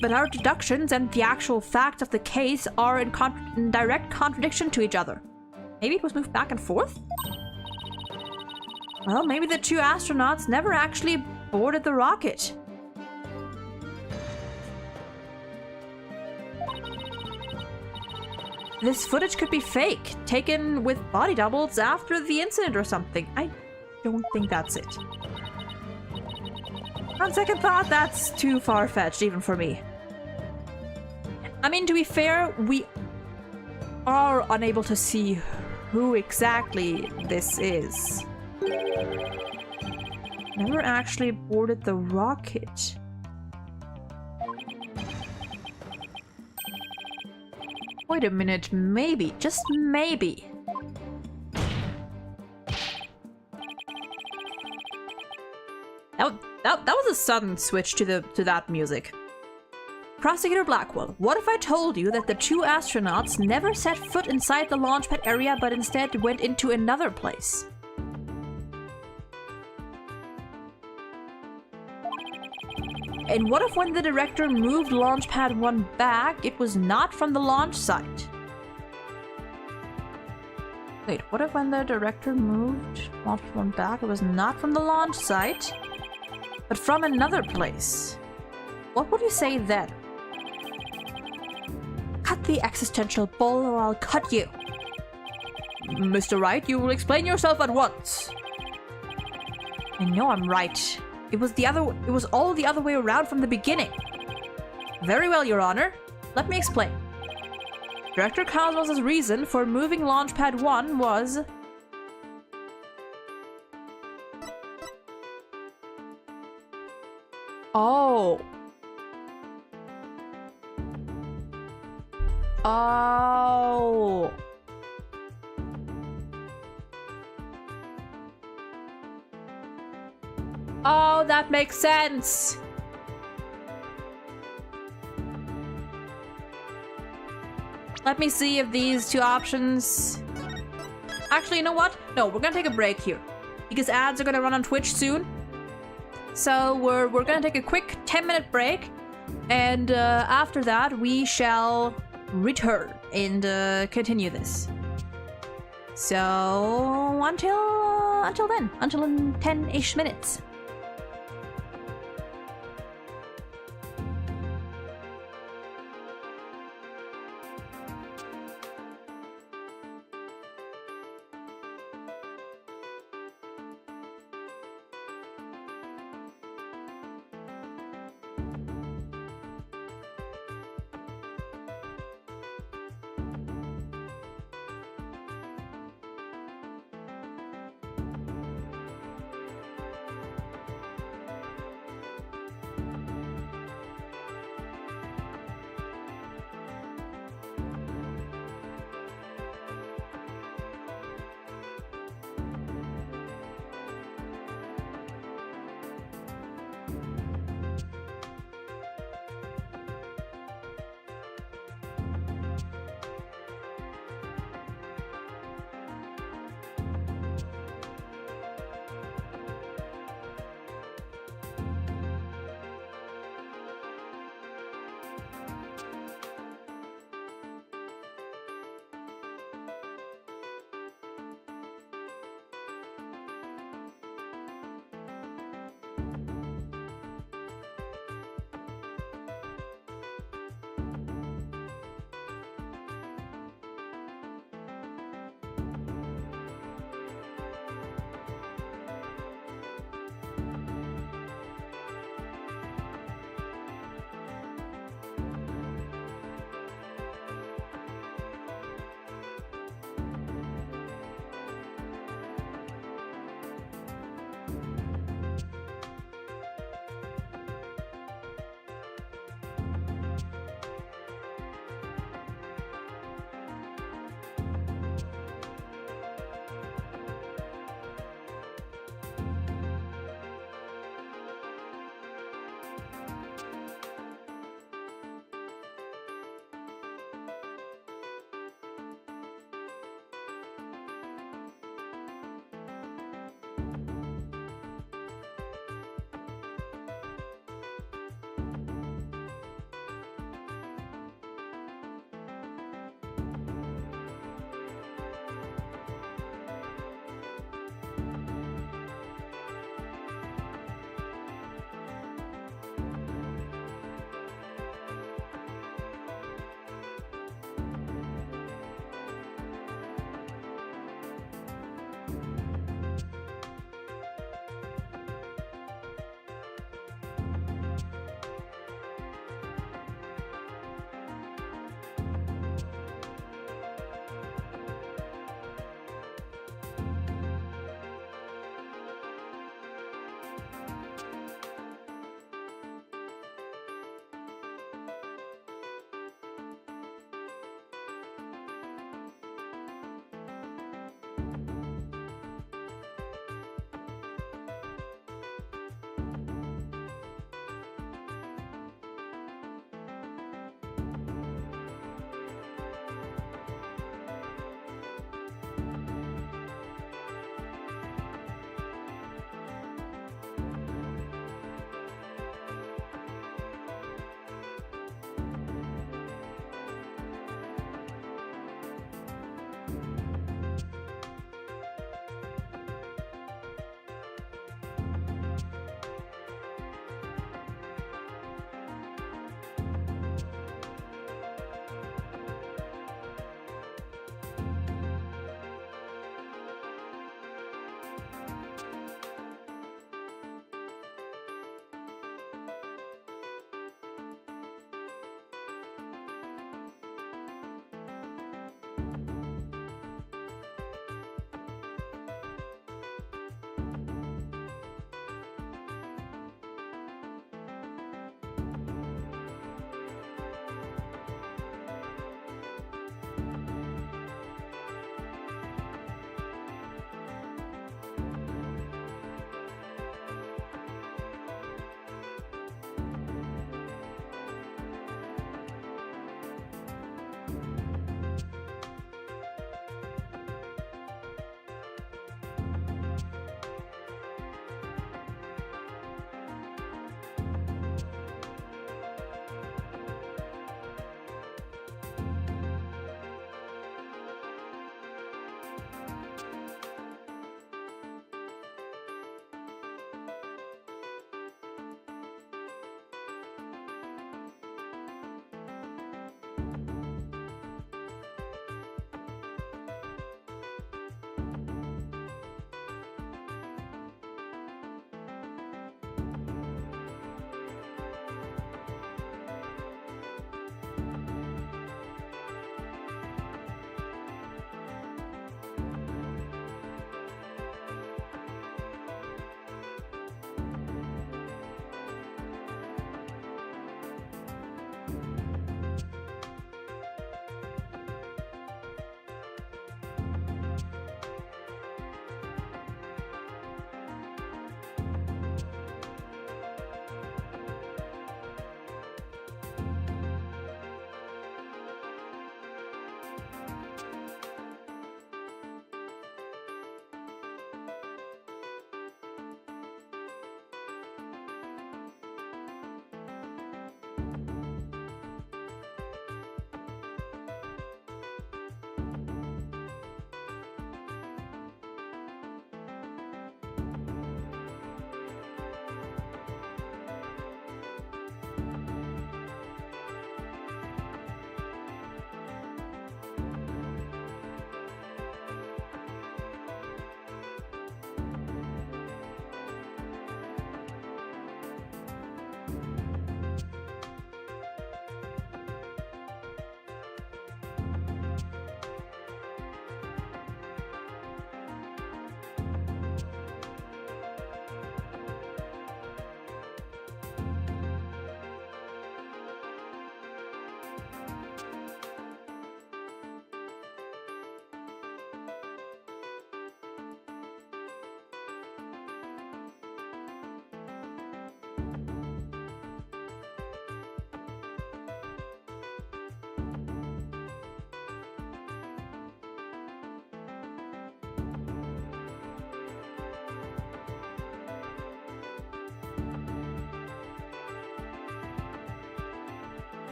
But our deductions and the actual facts of the case are in direct contradiction to each other. Maybe it was moved back and forth? Well, maybe the two astronauts never actually boarded the rocket. This footage could be fake, taken with body doubles after the incident or something. I don't think that's it. On second thought, that's too far-fetched even for me. I mean, to be fair, we are unable to see who exactly this is. Never actually boarded the rocket. Wait a minute, maybe, just maybe. That was a sudden switch to that music. Prosecutor Blackwell, what if I told you that the two astronauts never set foot inside the launchpad area but instead went into another place? And what if when the director moved Launchpad 1 back, it was not from the launch site? Wait, what if when the director moved Launchpad 1 back, it was not from the launch site, but from another place? What would you say then? Cut the existential bull or I'll cut you. Mr. Wright, you will explain yourself at once. I know I'm right. It was all the other way around from the beginning. Very well, Your Honor. Let me explain. Director Cosmos' reason for moving Launchpad 1 was... Oh. Oh. Oh, that makes sense. Let me see if these two options... Actually, you know what? No, we're gonna take a break here. Because ads are gonna run on Twitch soon. So we're gonna take a quick 10-minute break. And after that, we shall return and continue this. So until then, until in 10-ish minutes.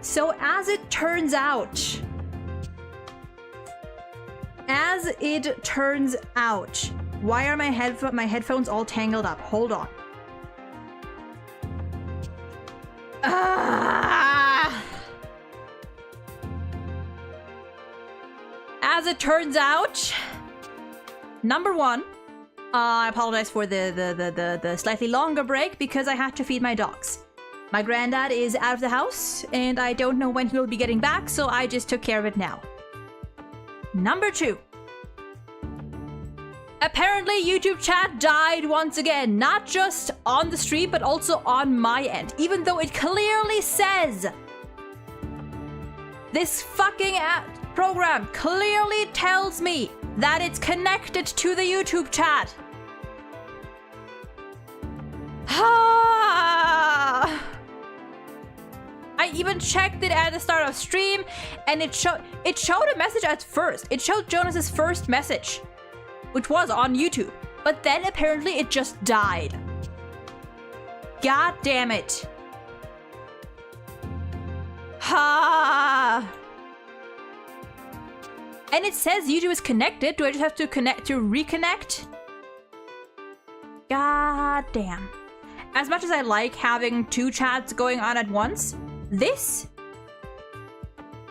So as it turns out, why are my headphones all tangled up? Hold on. As it turns out, number one, I apologize for the slightly longer break because I had to feed my dogs. My granddad is out of the house and I don't know when he will be getting back, so I just took care of it now. Number two. Apparently YouTube chat died once again, not just on the stream, but also on my end, even though it clearly says, this fucking program clearly tells me that it's connected to the YouTube chat. I even checked it at the start of stream and it showed a message at first. It showed Jonas's first message, which was on YouTube, but then apparently it just died. God damn it. And it says YouTube is connected. Do I just have to reconnect? God damn. As much as I like having two chats going on at once, this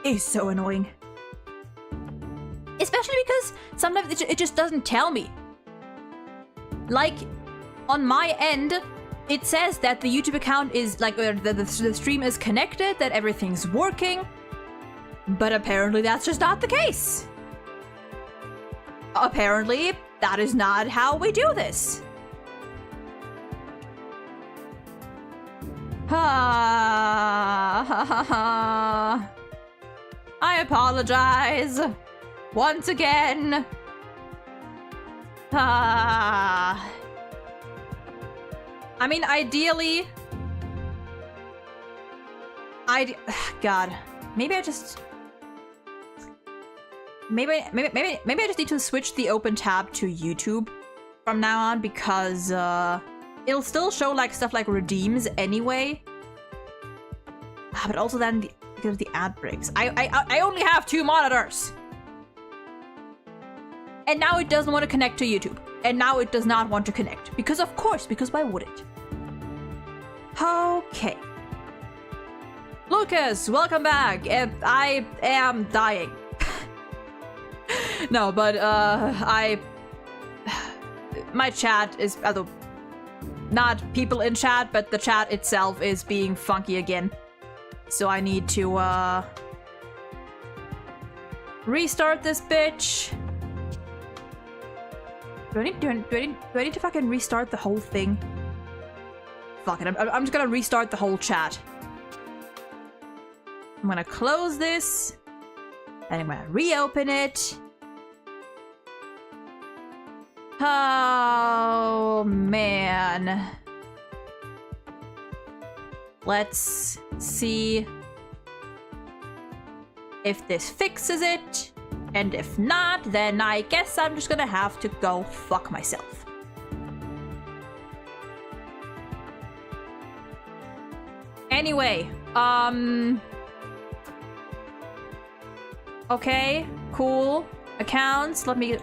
is so annoying. Especially because sometimes it just doesn't tell me. Like, on my end, it says that the YouTube account is, like, the stream is connected, that everything's working. But apparently that's just not the case. Apparently, that is not how we do this. I apologize. Once again. I mean, ideally... God. Maybe I just... Maybe I just need to switch the open tab to YouTube from now on, because it'll still show like stuff like redeems anyway. But also then because of the ad breaks. I only have 2 monitors. And now it doesn't want to connect to YouTube. And now it does not want to connect. Because of course, because why would it? Okay. Lucas, welcome back. I am dying. No, but my chat is, although not people in chat, but the chat itself is being funky again. So I need to restart this bitch. Do I need to fucking restart the whole thing? Fuck it, I'm just gonna restart the whole chat. I'm gonna close this, and I'm gonna reopen it. Oh, man. Let's see if this fixes it. And if not, then I guess I'm just gonna have to go fuck myself. Anyway, okay, cool. Accounts, let me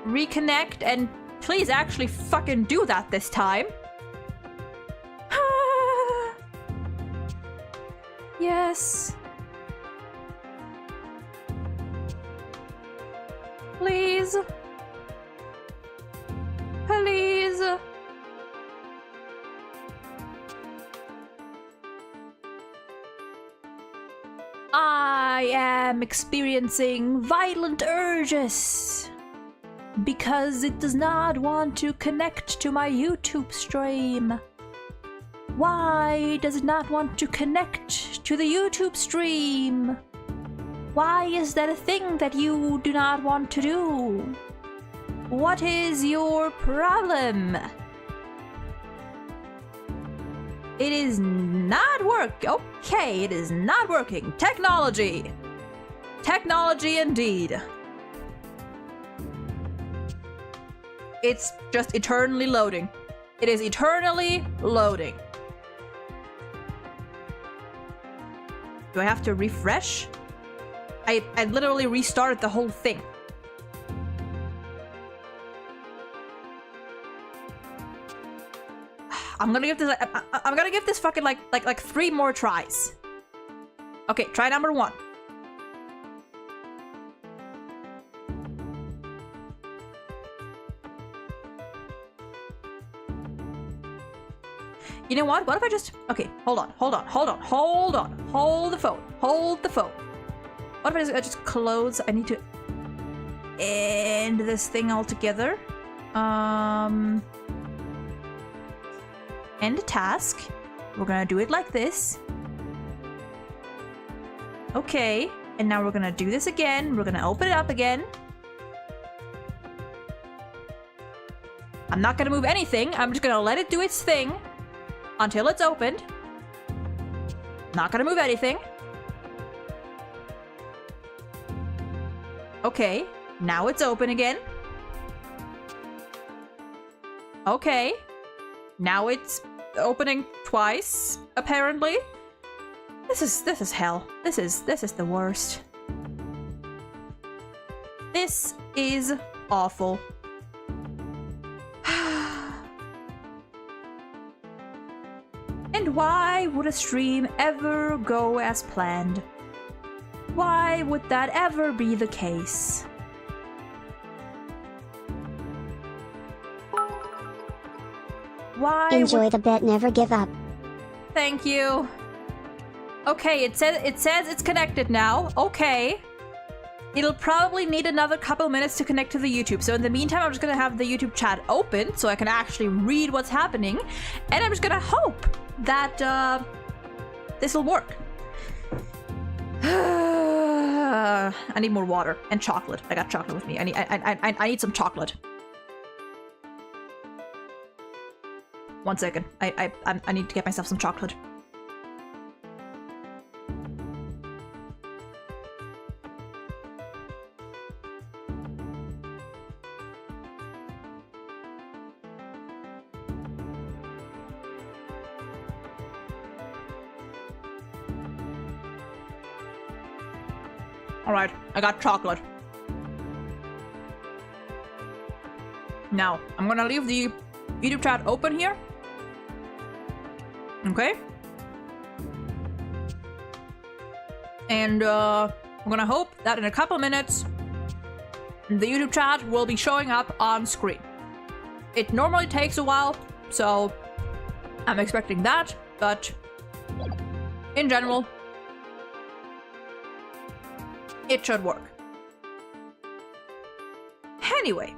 reconnect, and please actually fucking do that this time. Yes. Please. Please. I am experiencing violent urges because it does not want to connect to my YouTube stream. Why does it not want to connect to the YouTube stream? Why is that a thing that you do not want to do? What is your problem? It is not okay, it is not working. Technology. Technology indeed. It's just eternally loading. It is eternally loading. Do I have to refresh? I literally restarted the whole thing. I'm gonna give this. I'm gonna give this fucking like 3 more tries. Okay, try number 1. You know what? What if I just... Okay, hold on. Hold the phone. What if I just close... I need to end this thing altogether. End a task. We're gonna do it like this. Okay, and now we're gonna do this again. We're gonna open it up again. I'm not gonna move anything. I'm just gonna let it do its thing until it's opened. Not gonna move anything. Okay, now it's open again. Okay, now it's opening twice, apparently. This is hell. This is the worst. This is awful. And why would a stream ever go as planned? Why would that ever be the case? Why Enjoy the bit, never give up. Thank you. Okay, it says it's connected now. Okay. It'll probably need another couple minutes to connect to the YouTube. So in the meantime, I'm just gonna have the YouTube chat open so I can actually read what's happening. And I'm just gonna hope that this will work. I need more water and chocolate. I got chocolate with me. I need some chocolate. 1 second. I need to get myself some chocolate. Alright, I got chocolate. Now, I'm gonna leave the YouTube chat open here. Okay? And I'm gonna hope that in a couple minutes, the YouTube chat will be showing up on screen. It normally takes a while, so I'm expecting that, but in general, it should work. Anyway,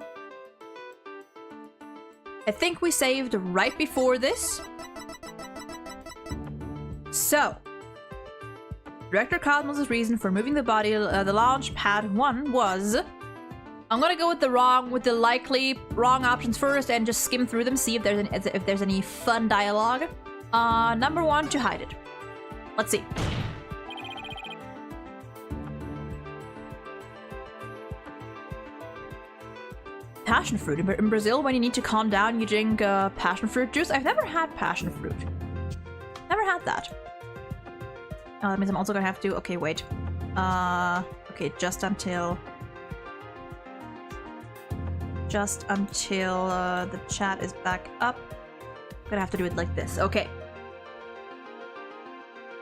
I think we saved right before this. So, Director Cosmos' reason for moving the body, the launch pad 1 was... I'm gonna go with the likely wrong options first and just skim through them, see if there's any fun dialogue. Number 1, to hide it. Let's see. Passion fruit. In Brazil, when you need to calm down, you drink passion fruit juice. I've never had passion fruit. Never had that. Oh, that means I'm also gonna have to... Okay, wait. Okay, just until the chat is back up. I'm gonna have to do it like this. Okay.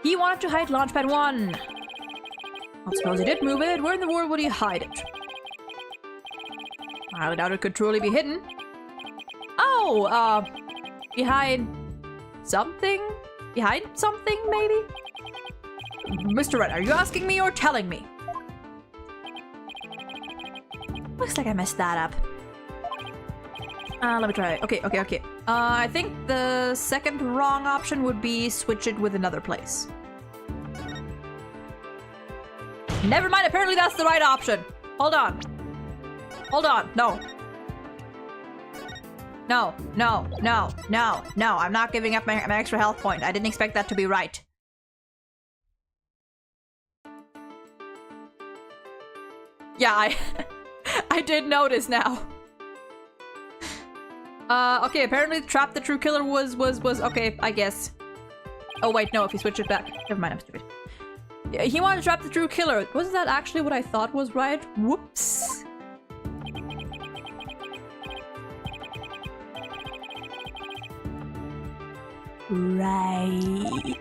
He wanted to hide Launchpad 1. Well, suppose he did move it. Where in the world would he hide it? I doubt it could truly be hidden. Oh, behind something? Behind something, maybe? Mr. Red, are you asking me or telling me? Looks like I messed that up. Let me try it. Okay. I think the second wrong option would be switch it with another place. Never mind, apparently that's the right option. Hold on. No. I'm not giving up my extra health point. I didn't expect that to be right. Yeah, I did notice now. Okay, apparently Trap the True Killer was okay, I guess. Oh wait, no, if you switch it back. Never mind, I'm stupid. He wanted to trap the true killer. Wasn't that actually what I thought was right? Whoops. Right.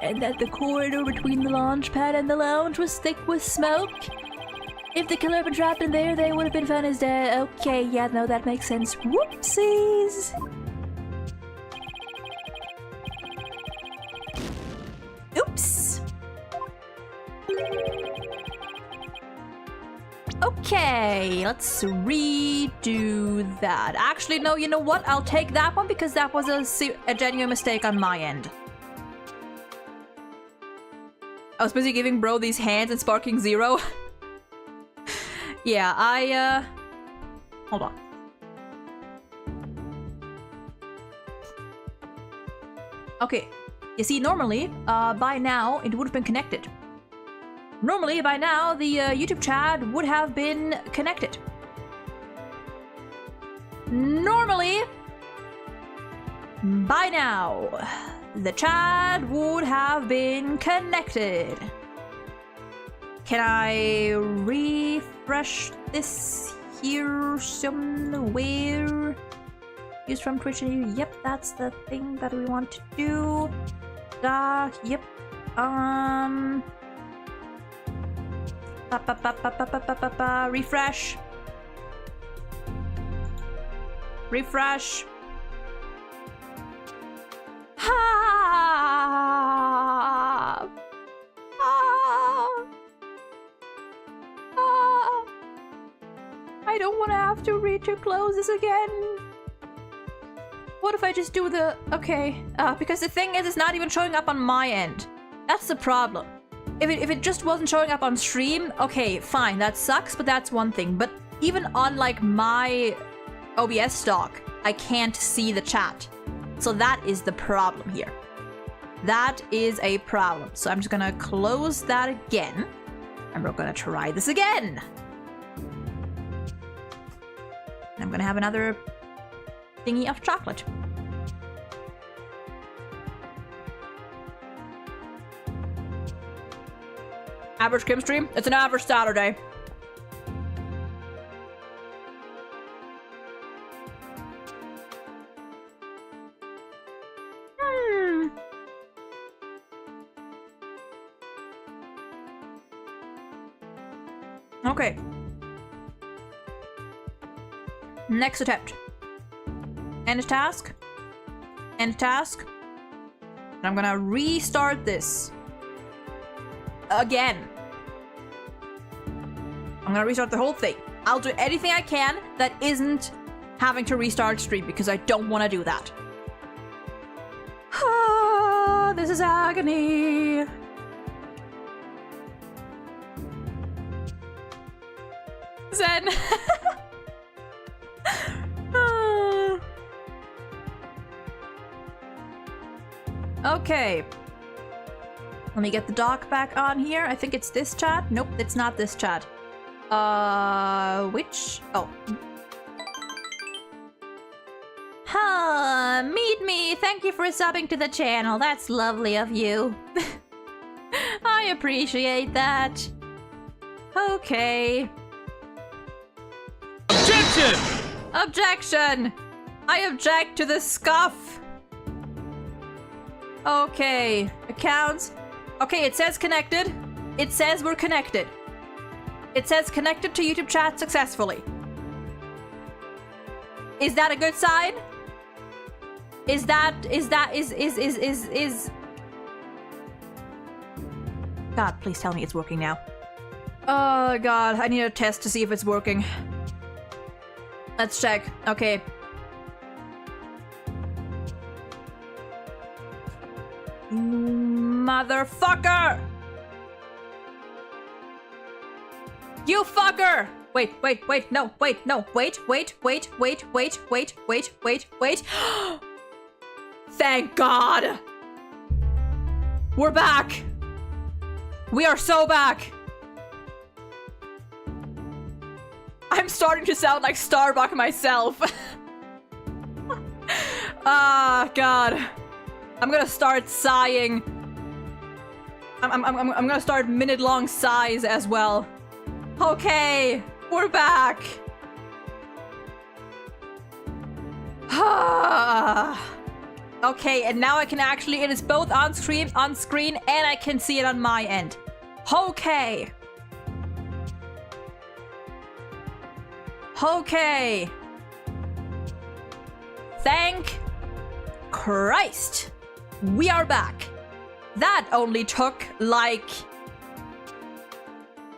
And that the corridor between the launch pad and the lounge was thick with smoke. If the killer had been trapped in there, they would have been found as dead. Okay, yeah, no, that makes sense. Whoopsies. Oops. Okay, let's redo that. Actually, no, you know what? I'll take that one because that was a genuine mistake on my end. I was busy giving bro these hands and sparking 0. Yeah, hold on. Okay, you see, normally, by now, it would have been connected. Normally, by now, the YouTube chat would have been connected. Normally, by now, the chat would have been connected. Can I refresh this here somewhere? Use from Twitch and yep, that's the thing that we want to do. Yep. Refresh. Refresh. I don't want to have to read to close this again. What if I just do the... Okay, because the thing is, it's not even showing up on my end. That's the problem. If it just wasn't showing up on stream, okay, fine, that sucks, but that's one thing. But even on, like, my OBS stock, I can't see the chat. So that is the problem here. That is a problem. So I'm just gonna close that again. And we're gonna try this again. I'm gonna have another thingy of chocolate. Average Kim stream? It's an average Saturday. Okay. Next attempt. End task. End task. And I'm gonna restart this. Again. I'm gonna restart the whole thing. I'll do anything I can that isn't having to restart stream because I don't want to do that. Ah, this is agony. Zen. Okay. Let me get the doc back on here. I think it's this chat. Nope, it's not this chat. Which? Oh. Huh, meet me. Thank you for subbing to the channel. That's lovely of you. I appreciate that. Okay. Objection! Objection! I object to the scuff. Okay, accounts. Okay, it says connected. It says we're connected. It says connected to YouTube chat successfully. Is that a good sign? Is God, please tell me it's working now. Oh God, I need a test to see if it's working. Let's check. Okay. Motherfucker! You fucker! Wait, no, wait. Thank God! We're back! We are so back! I'm starting to sound like Starbuck myself. Ah, God. I'm gonna start sighing. I'm gonna start minute-long sighs as well. Okay, we're back. Okay, and now I can actually, it is both on screen, and I can see it on my end. Okay. Okay. Thank Christ. We are back. That only took like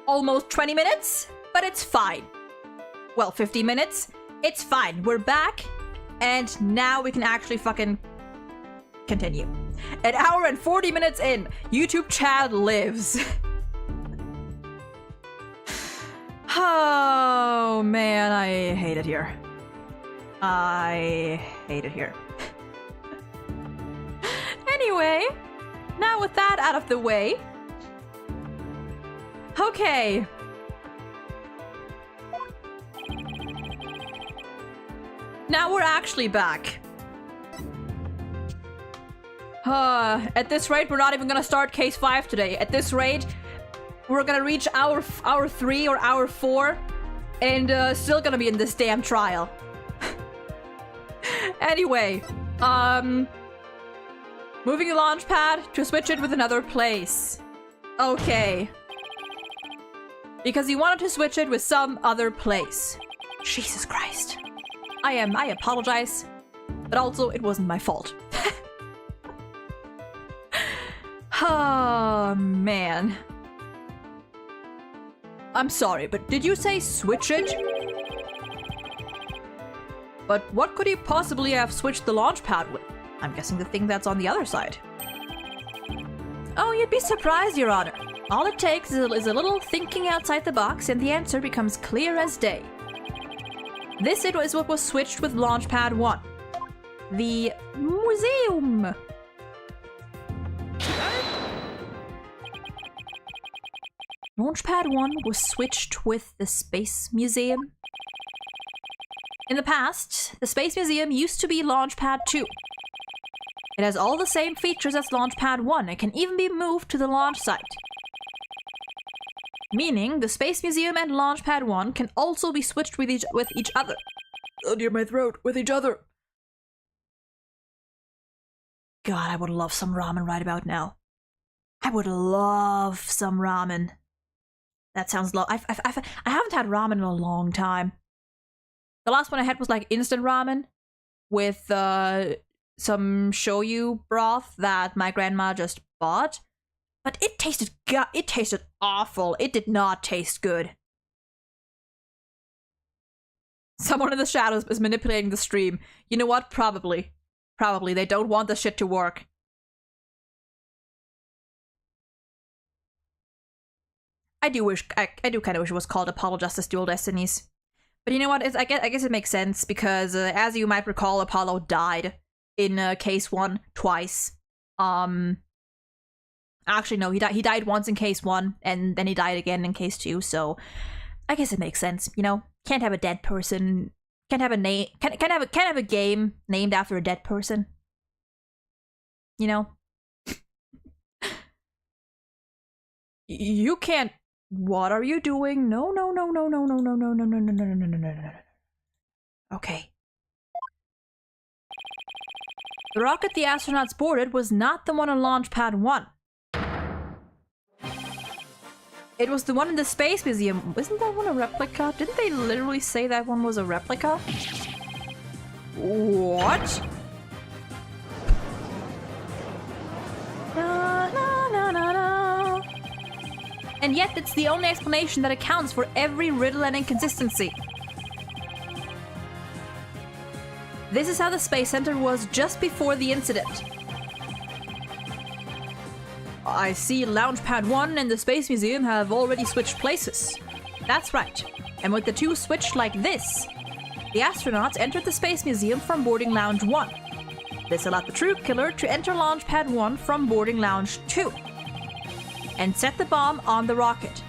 almost 20 minutes, but it's fine. Well, 50 minutes. It's fine. We're back, and now we can actually fucking continue. An hour and 40 minutes in, YouTube chat lives. Oh man, I hate it here. I hate it here. Anyway, now with that out of the way. Okay. Now we're actually back. At this rate, we're not even gonna start case 5 today. At this rate, we're gonna reach hour 3 or hour 4 and still gonna be in this damn trial. Anyway, moving the launch pad to switch it with another place. Okay. Because you wanted to switch it with some other place. Jesus Christ. I apologize, but also it wasn't my fault. Oh, man. I'm sorry, but did you say switch it? But what could he possibly have switched the launch pad with? I'm guessing the thing that's on the other side. Oh, you'd be surprised, Your Honor. All it takes is a little thinking outside the box and the answer becomes clear as day. This is what was switched with Launchpad 1. The museum. Launchpad 1 was switched with the Space Museum. In the past, the Space Museum used to be Launchpad 2. It has all the same features as Launchpad 1 and can even be moved to the launch site. Meaning, the Space Museum and Launchpad 1 can also be switched with each other. Oh dear, my throat. With each other. God, I would love some ramen right about now. I would love some ramen. That sounds low. I haven't had ramen in a long time. The last one I had was like instant ramen with some shoyu broth that my grandma just bought. But it tasted awful. It did not taste good. Someone in the shadows is manipulating the stream. You know what? Probably. Probably. They don't want the shit to work. I do kind of wish it was called Apollo Justice Dual Destinies. But you know what? I guess it makes sense because, as you might recall, Apollo died in case 1 twice. Actually, no, he died once in case 1, and then he died again in case 2. So, I guess it makes sense. You know, can't have a dead person. Can't have a can't have a game named after a dead person. You know, you can't. What are you doing? No. Okay. The rocket the astronauts boarded was not the one on Launchpad 1. It was the one in the Space Museum. Isn't that one a replica? Didn't they literally say that one was a replica? What? No. And yet it's the only explanation that accounts for every riddle and inconsistency. This is how the Space Center was just before the incident. I see Launchpad 1 and the Space Museum have already switched places. That's right. And with the two switched like this, the astronauts entered the Space Museum from boarding lounge 1. This allowed the troop killer to enter Launchpad 1 from boarding lounge 2 and set the bomb on the rocket.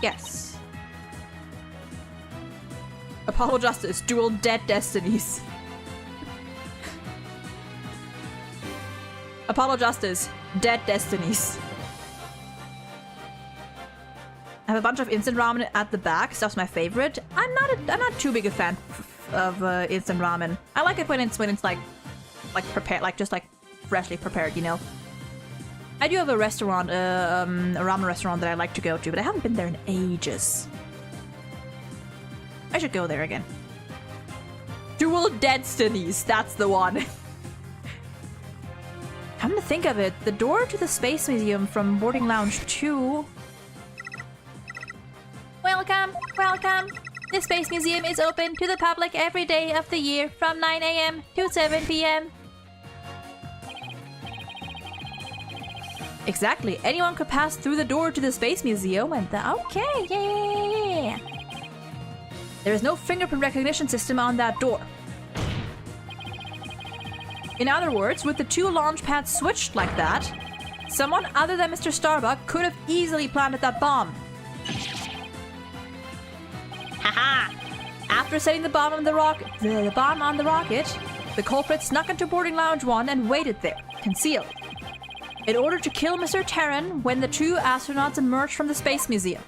Yes. Apollo Justice, dual dead destinies. Apollo Justice. Dead Destinies. I have a bunch of instant ramen at the back. Stuff's my favorite. I'm not too big a fan of instant ramen. I like it when it's like prepared, like just like freshly prepared, you know. I do have a restaurant, a ramen restaurant that I like to go to, but I haven't been there in ages. I should go there again. Dual Destinies, that's the one. Come to think of it, the door to the Space Museum from Boarding Lounge 2... Welcome, welcome. The Space Museum is open to the public every day of the year from 9 a.m. to 7 p.m. Exactly, anyone could pass through the door to the Space Museum and okay, yeah. There is no fingerprint recognition system on that door. In other words, with the two launch pads switched like that, someone other than Mr. Starbuck could have easily planted that bomb. Haha! After setting the bomb on the rocket, the culprit snuck into Boarding Lounge 1 and waited there, concealed, in order to kill Mr. Terran when the two astronauts emerged from the Space Museum.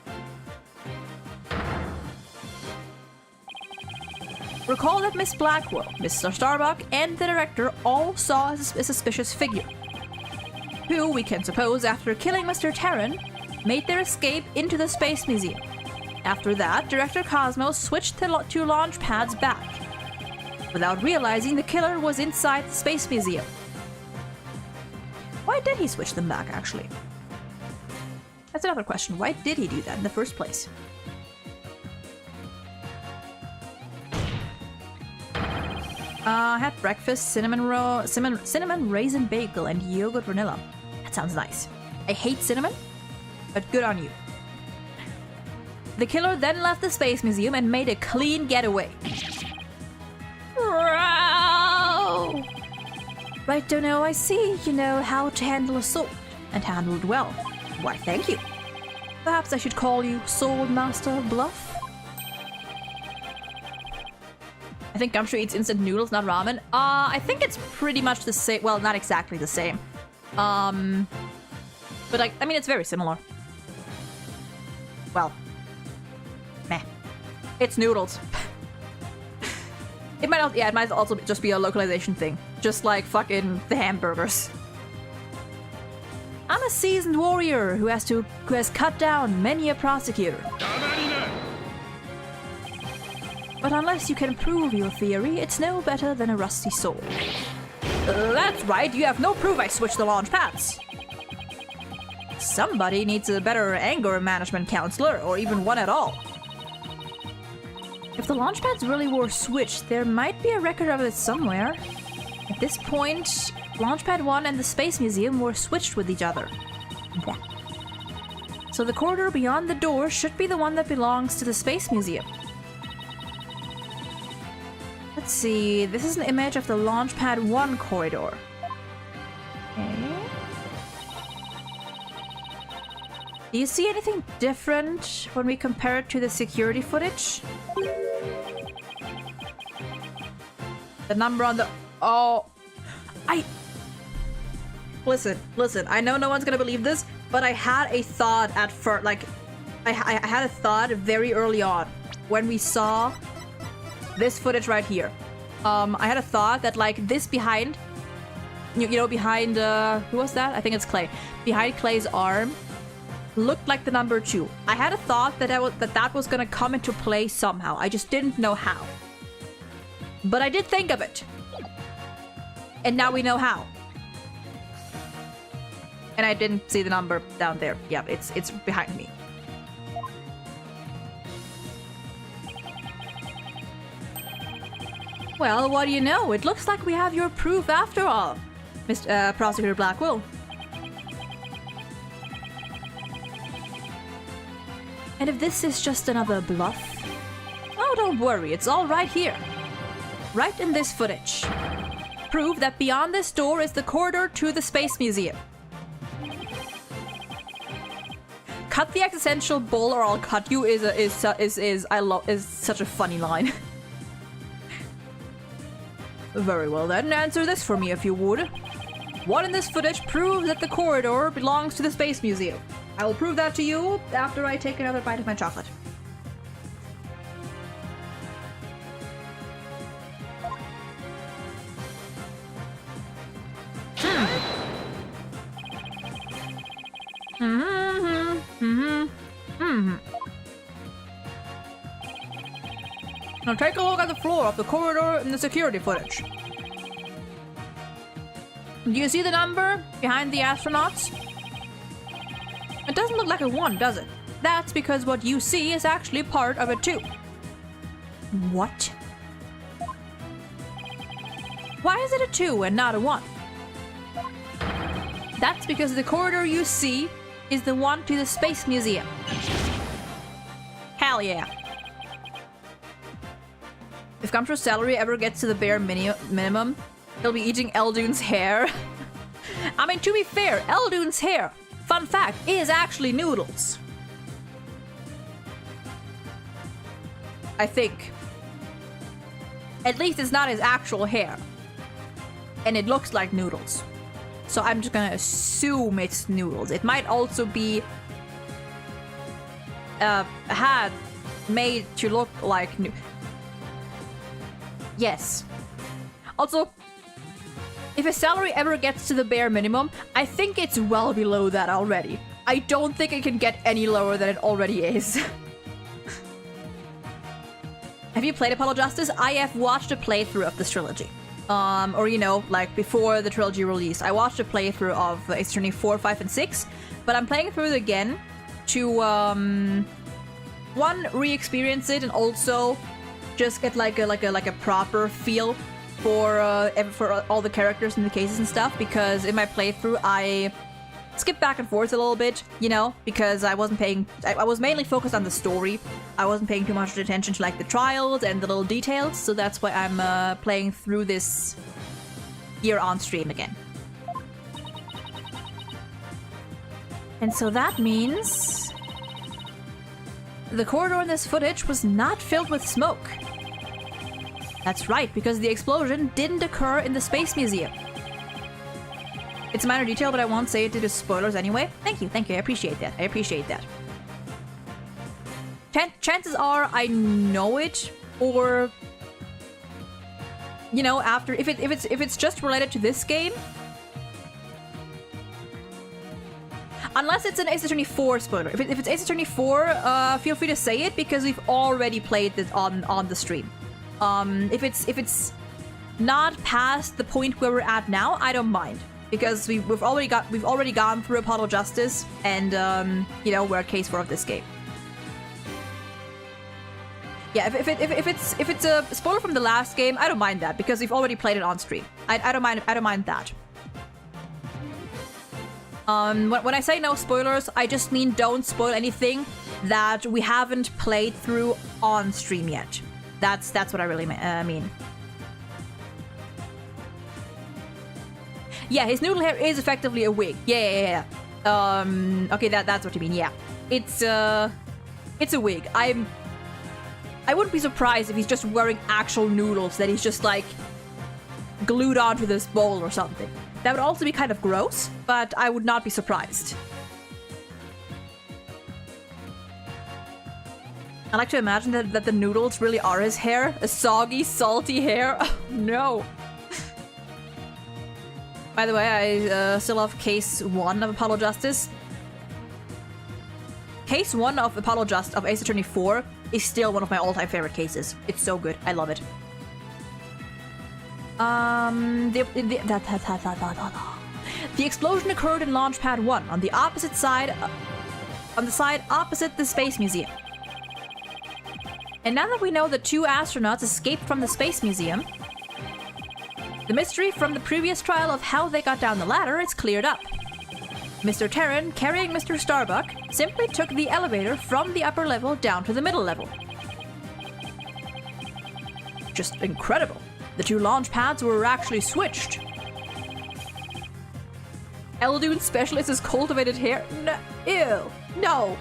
Recall that Miss Blackwell, Mr. Starbuck, and the director all saw a suspicious figure, who, we can suppose, after killing Mr. Terran, made their escape into the Space Museum. After that, Director Cosmos switched the two launch pads back, without realizing the killer was inside the Space Museum. Why did he switch them back, actually? That's another question. Why did he do that in the first place? I had breakfast, cinnamon raisin bagel, and yogurt vanilla. That sounds nice. I hate cinnamon, but good on you. The killer then left the Space Museum and made a clean getaway. Right, Dono, I see you know how to handle a sword, and handle it well. Why, thank you. Perhaps I should call you Sword Master Bluff? I think Gumshoe eats instant noodles, not ramen. I think it's pretty much the same. Well, not exactly the same. But I mean, it's very similar. Well, meh. It's noodles. It might also just be a localization thing. Just like fucking the hamburgers. I'm a seasoned warrior who has cut down many a prosecutor. But unless you can prove your theory, it's no better than a rusty sword. That's right, you have no proof I switched the launch pads. Somebody needs a better anger management counselor, or even one at all. If the launch pads really were switched, there might be a record of it somewhere. At this point, Launchpad 1 and the Space Museum were switched with each other. Yeah. So the corridor beyond the door should be the one that belongs to the Space Museum. Let's see, this is an image of the Launchpad 1 corridor. Okay. Do you see anything different when we compare it to the security footage? The number on the... Oh... Listen, I know no one's gonna believe this, but I had a thought at first, like... I had a thought very early on, when we saw this footage right here. I had a thought that, like, this behind... You know, behind, who was that? I think it's Clay. Behind Clay's arm, looked like the number 2. I had a thought that that was gonna come into play somehow. I just didn't know how. But I did think of it. And now we know how. And I didn't see the number down there. Yeah, it's behind me. Well, what do you know? It looks like we have your proof after all, Mr. Prosecutor Blackwell. And if this is just another bluff? Oh, don't worry, it's all right here. Right in this footage. Prove that beyond this door is the corridor to the Space Museum. Cut the existential bull or I'll cut you is such a funny line. Very well then, answer this for me if you would. What in this footage proves that the corridor belongs to the Space Museum? I will prove that to you after I take another bite of my chocolate. Now take a look at the floor of the corridor in the security footage. Do you see the number behind the astronauts? It doesn't look like a 1, does it? That's because what you see is actually part of a 2. What? Why is it a 2 and not a 1? That's because the corridor you see is the one to the Space Museum. Hell yeah. If Gumshoe's salary ever gets to the bare minimum, he'll be eating Eldune's hair. I mean, to be fair, Eldune's hair, fun fact, is actually noodles. I think. At least it's not his actual hair. And it looks like noodles. So I'm just gonna assume it's noodles. It might also be a hat made to look like Yes. Also, if his salary ever gets to the bare minimum, I think it's well below that already. I don't think it can get any lower than it already is. Have you played Apollo Justice? I have watched a playthrough of this trilogy. Or, you know, like before the trilogy released. I watched a playthrough of Ace Attorney 4, 5, and 6. But I'm playing through it again to, one, re-experience it, and also just get like a proper feel for all the characters and the cases and stuff, because in my playthrough I skipped back and forth a little bit, you know, because I was mainly focused on the story. I wasn't paying too much attention to like the trials and the little details, so that's why I'm playing through this here on stream again. And so that means the corridor in this footage was not filled with smoke. That's right, because the explosion didn't occur in the Space Museum. It's a minor detail, but I won't say it due to spoilers anyway. Thank you, I appreciate that. Chances are I know it, or you know, after if it's just related to this game. Unless it's an Ace Attorney 4 spoiler. If it's Ace Attorney 4, feel free to say it, because we've already played this on the stream. If it's not past the point where we're at now, I don't mind, because we've already gone through Apollo Justice, and you know, we're at case 4 of this game. Yeah, if it's a spoiler from the last game, I don't mind that, because we've already played it on stream. I don't mind that. When I say no spoilers, I just mean don't spoil anything that we haven't played through on stream yet. That's what I really mean. Yeah, his noodle hair is effectively a wig. Yeah. Okay, that's what you mean. Yeah, it's a wig. I wouldn't be surprised if he's just wearing actual noodles that he's just like glued onto this bowl or something. That would also be kind of gross, but I would not be surprised. I like to imagine that the noodles really are his hair. A soggy, salty hair. Oh, no. By the way, I still have case 1 of Apollo Justice. Case 1 of of Ace Attorney 4 is still one of my all-time favorite cases. It's so good. I love it. The explosion occurred in Launchpad 1 on the side opposite the Space Museum. And now that we know the 2 astronauts escaped from the Space Museum, the mystery from the previous trial of how they got down the ladder is cleared up. Mr. Terran, carrying Mr. Starbuck, simply took the elevator from the upper level down to the middle level. Just incredible. The 2 launch pads were actually switched. Eldune's specialist is cultivated hair. No, ew, no.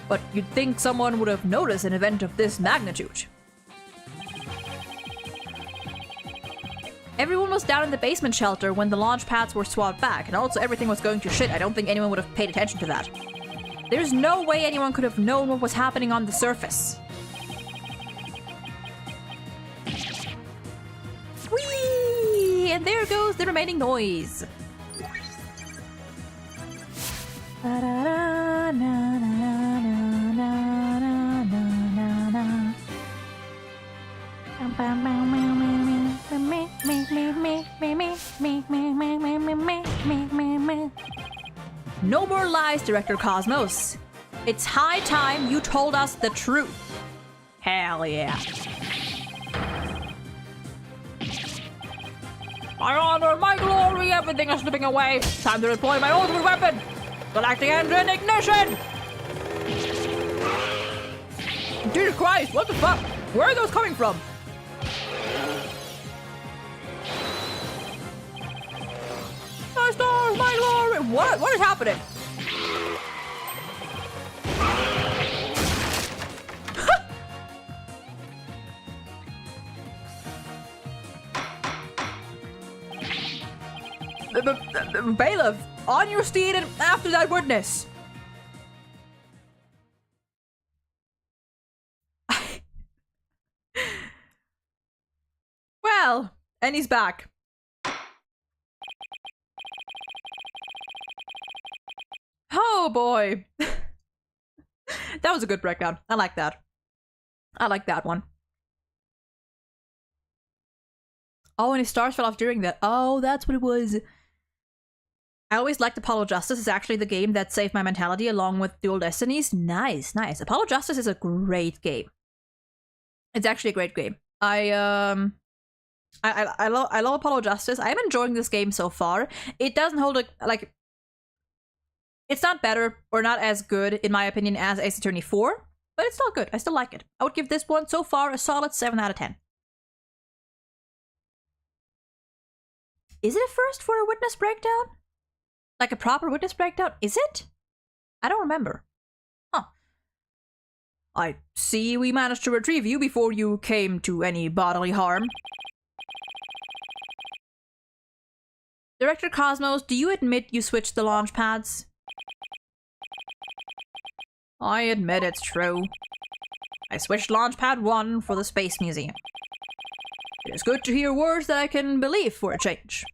But you'd think someone would have noticed an event of this magnitude. Everyone was down in the basement shelter when the launch pads were swapped back, and also everything was going to shit. I don't think anyone would have paid attention to that. There's no way anyone could have known what was happening on the surface. Whee! And there goes the remaining noise. No more lies, Director Cosmos. It's high time you told us the truth. Hell yeah. My honor, my glory, everything is slipping away. Time to deploy my ultimate weapon. Galactic engine ignition! Jesus Christ, what the fuck? Where are those coming from? My stars, my glory! What is happening? Bailiff, on your steed and after that witness. Well, and he's back. Oh boy. That was a good breakdown. I like that. I like that one. Oh, and his stars fell off during that. Oh, that's what it was. I always liked Apollo Justice. It's actually the game that saved my mentality along with Dual Destinies. Nice, nice. Apollo Justice is a great game. It's actually a great game. I love Apollo Justice. I'm enjoying this game so far. It doesn't hold like it's not better or not as good in my opinion as Ace Attorney 4, but it's still good. I still like it. I would give this one so far a solid 7 out of 10. Is it a first for a witness breakdown? Like a proper witness breakdown? Is it? I don't remember. Huh. I see we managed to retrieve you before you came to any bodily harm. Director Cosmos, do you admit you switched the launch pads? I admit it's true. I switched launch pad 1 for the Space Museum. It is good to hear words that I can believe for a change.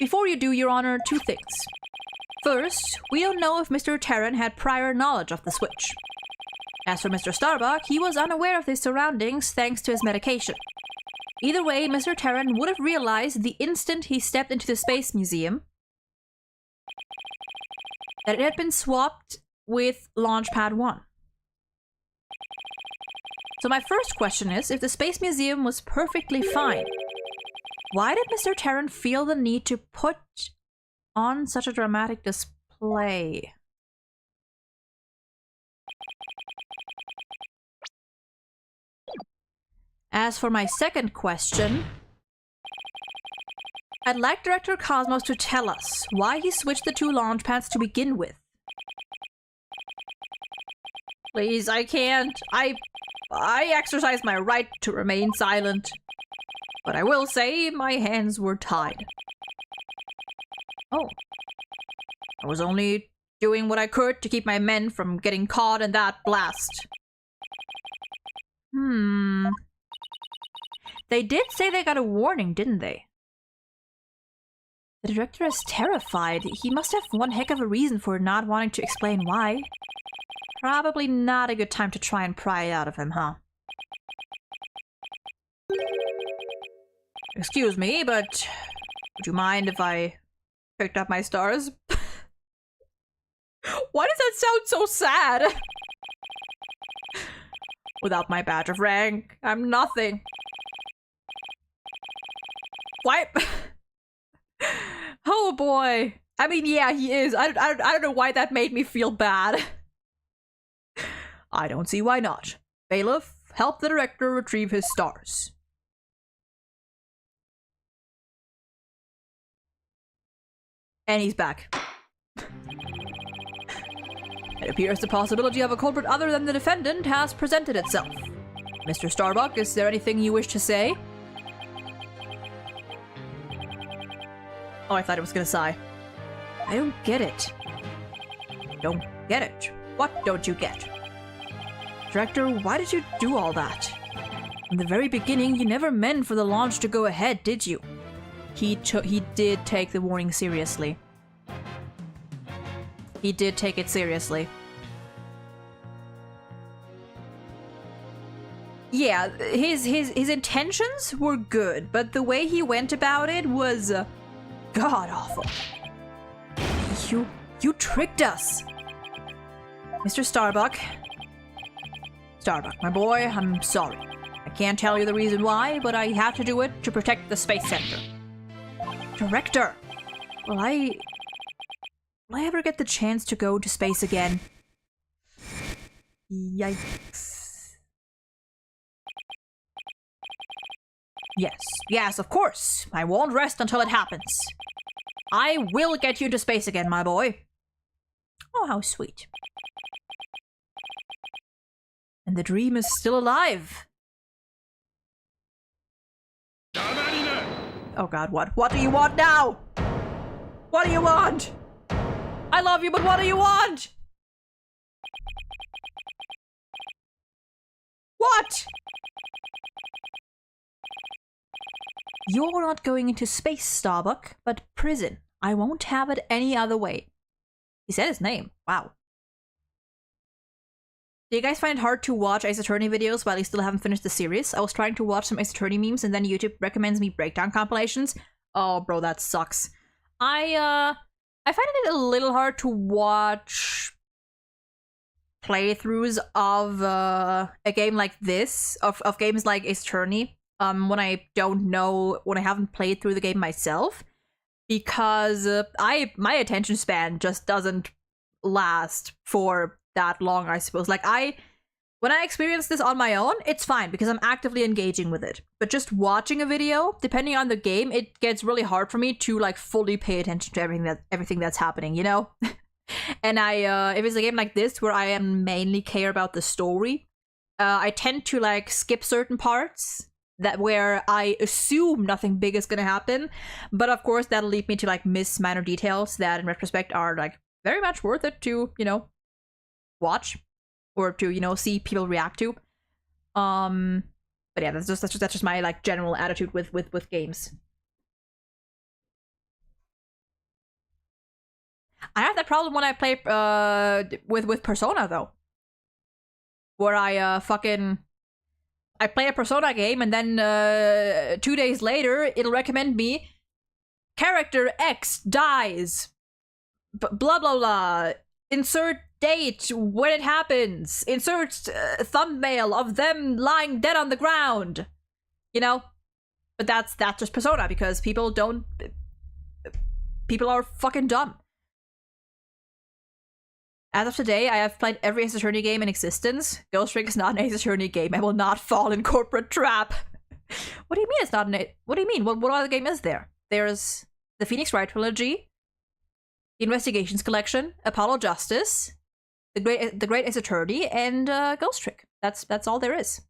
Before you do, Your Honor, 2 things. First, we don't know if Mr. Terran had prior knowledge of the switch. As for Mr. Starbuck, he was unaware of his surroundings thanks to his medication. Either way, Mr. Terran would have realized the instant he stepped into the Space Museum that it had been swapped with Launchpad 1. So my first question is, if the Space Museum was perfectly fine, why did Mr. Terran feel the need to put on such a dramatic display? As for my second question, I'd like Director Cosmos to tell us why he switched the 2 launch pads to begin with. Please, I can't. I exercise my right to remain silent. But I will say my hands were tied. Oh. I was only doing what I could to keep my men from getting caught in that blast. They did say they got a warning, didn't they? The director is terrified. He must have one heck of a reason for not wanting to explain why. Probably not a good time to try and pry it out of him, huh? Excuse me, but would you mind if I picked up my stars? Why does that sound so sad? Without my badge of rank, I'm nothing. Why? Oh boy. I mean, yeah, he is. I don't know why that made me feel bad. I don't see why not. Bailiff, help the director retrieve his stars. And he's back. It appears the possibility of a culprit other than the defendant has presented itself. Mr. Starbuck, is there anything you wish to say? Oh, I thought it was gonna sigh. I don't get it. Don't get it. What don't you get? Director, why did you do all that? In the very beginning, you never meant for the launch to go ahead, did you? He did take the warning seriously. He did take it seriously. Yeah, his intentions were good, but the way he went about it was god-awful. You tricked us. Mr. Starbuck. Starbuck, my boy, I'm sorry. I can't tell you the reason why, but I have to do it to protect the Space Center. Director! Will I ever get the chance to go to space again? Yikes. Yes, of course. I won't rest until it happens. I will get you to space again, my boy. Oh, how sweet. And the dream is still alive. Oh god, what? What do you want now? What do you want? I love you, but what do you want? What? You're not going into space, Starbuck, but prison. I won't have it any other way. He said his name. Wow. Do you guys find it hard to watch Ace Attorney videos while you still haven't finished the series? I was trying to watch some Ace Attorney memes and then YouTube recommends me breakdown compilations. Oh, bro, that sucks. I find it a little hard to watch playthroughs of a game like this, of games like Ace Attorney, when I haven't played through the game myself, because my attention span just doesn't last for that long, I suppose. Like, when I experience this on my own, it's fine because I'm actively engaging with it. But just watching a video, depending on the game, it gets really hard for me to like fully pay attention to everything that's happening, you know? And if it's a game like this where I mainly care about the story, I tend to like skip certain parts where I assume nothing big is gonna happen. But of course, that'll lead me to like miss minor details that in retrospect are like very much worth it to, you know, watch or to, you know, see people react to. But yeah, that's just my like general attitude with games. I have that problem when I play with Persona though, where I play a Persona game and then 2 days later it'll recommend me character X dies, blah blah blah. Insert date when it happens. Insert thumbnail of them lying dead on the ground. You know? But that's just Persona because people are fucking dumb. As of today, I have played every Ace Attorney game in existence. Ghost Trick is not an Ace Attorney game. I will not fall in corporate trap. What do you mean it's not an What do you mean? What other game is there? There's the Phoenix Wright trilogy, the Investigations Collection, Apollo Justice, the Great Ace Attorney, and Ghost Trick. That's all there is.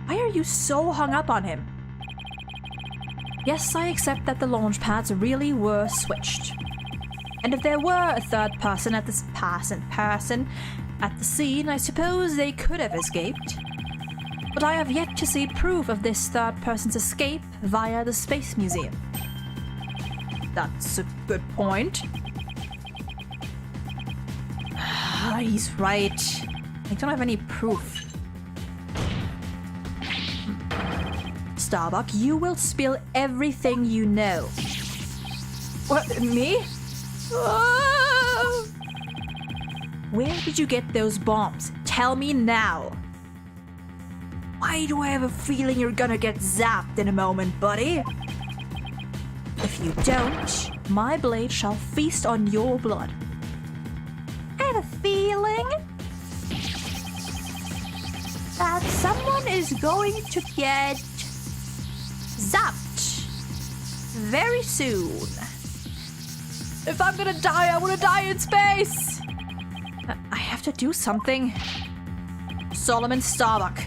Why are you so hung up on him? Yes, I accept that the launch pads really were switched. And if there were a third person at the scene, I suppose they could have escaped. But I have yet to see proof of this third person's escape via the Space Museum. That's a good point. He's right. I don't have any proof. Starbuck, you will spill everything you know. What, me? Oh! Where did you get those bombs? Tell me now. Why do I have a feeling you're gonna get zapped in a moment, buddy? If you don't, my blade shall feast on your blood. I have a feeling that someone is going to get zapped very soon. If I'm gonna die, I wanna die in space! to do something. Solomon Starbuck.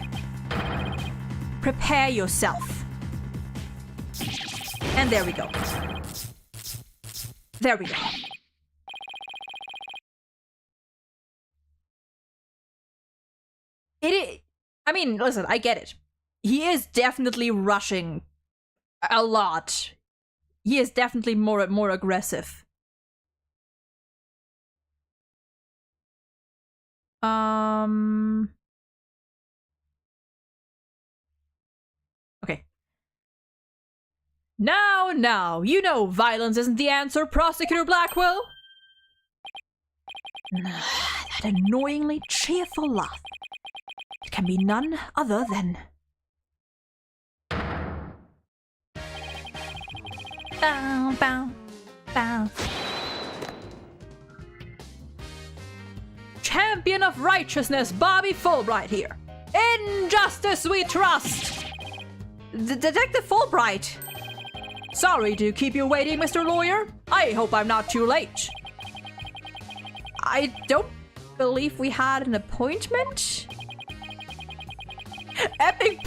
Prepare yourself. And there we go. There we go. I mean, listen, I get it. He is definitely rushing a lot. He is definitely more aggressive. Okay. Now, you know violence isn't the answer, Prosecutor Blackwell. That annoyingly cheerful laugh. It can be none other than... Bow, bow, bow. Champion of righteousness, Bobby Fulbright here. In justice we trust. Detective Fulbright. Sorry to keep you waiting, Mr. Lawyer. I hope I'm not too late. I don't believe we had an appointment. Epic.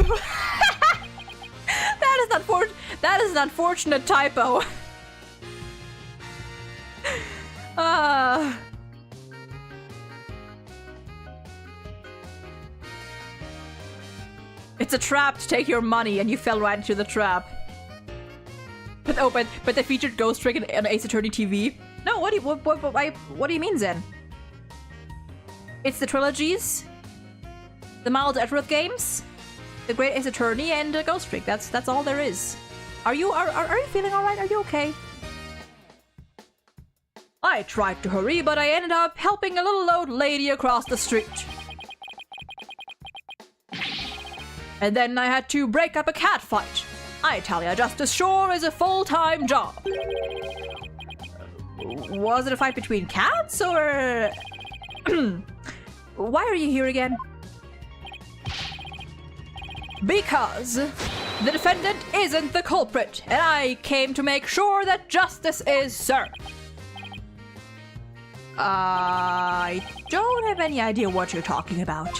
That is an unfortunate typo. It's a trap to take your money, and you fell right into the trap. But they featured Ghost Trick on Ace Attorney TV. No, what do you mean, Zen? It's the trilogies, the Miles Edgeworth games, the Great Ace Attorney, and Ghost Trick. That's all there is. Are you feeling all right? Are you okay? I tried to hurry, but I ended up helping a little old lady across the street. And then I had to break up a cat fight. I tell ya, justice sure is a full-time job. Was it a fight between cats, or... Why are you here again? Because the defendant isn't the culprit, and I came to make sure that justice is served. I don't have any idea what you're talking about.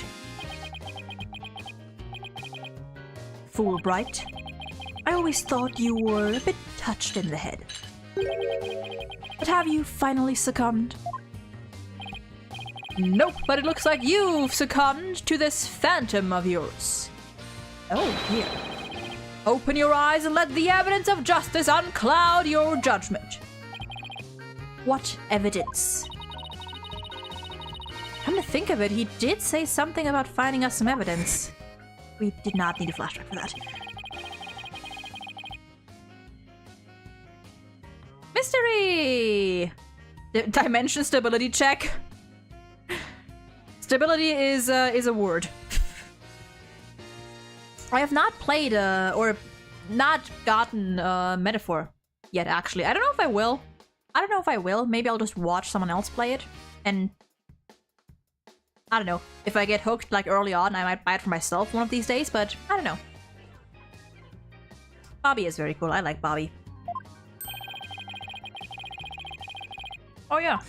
Fulbright, I always thought you were a bit touched in the head. But have you finally succumbed? Nope, but it looks like you've succumbed to this phantom of yours. Oh dear. Open your eyes and let the evidence of justice uncloud your judgment. What evidence? Come to think of it, he did say something about finding us some evidence. We did not need a flashback for that. Mystery! Dimension stability check. Stability is a word. I have not played or not gotten metaphor yet, actually. I don't know if I will. Maybe I'll just watch someone else play it, and I don't know. If I get hooked like early on, I might buy it for myself one of these days, but I don't know. Bobby is very cool. I like Bobby. Oh yeah.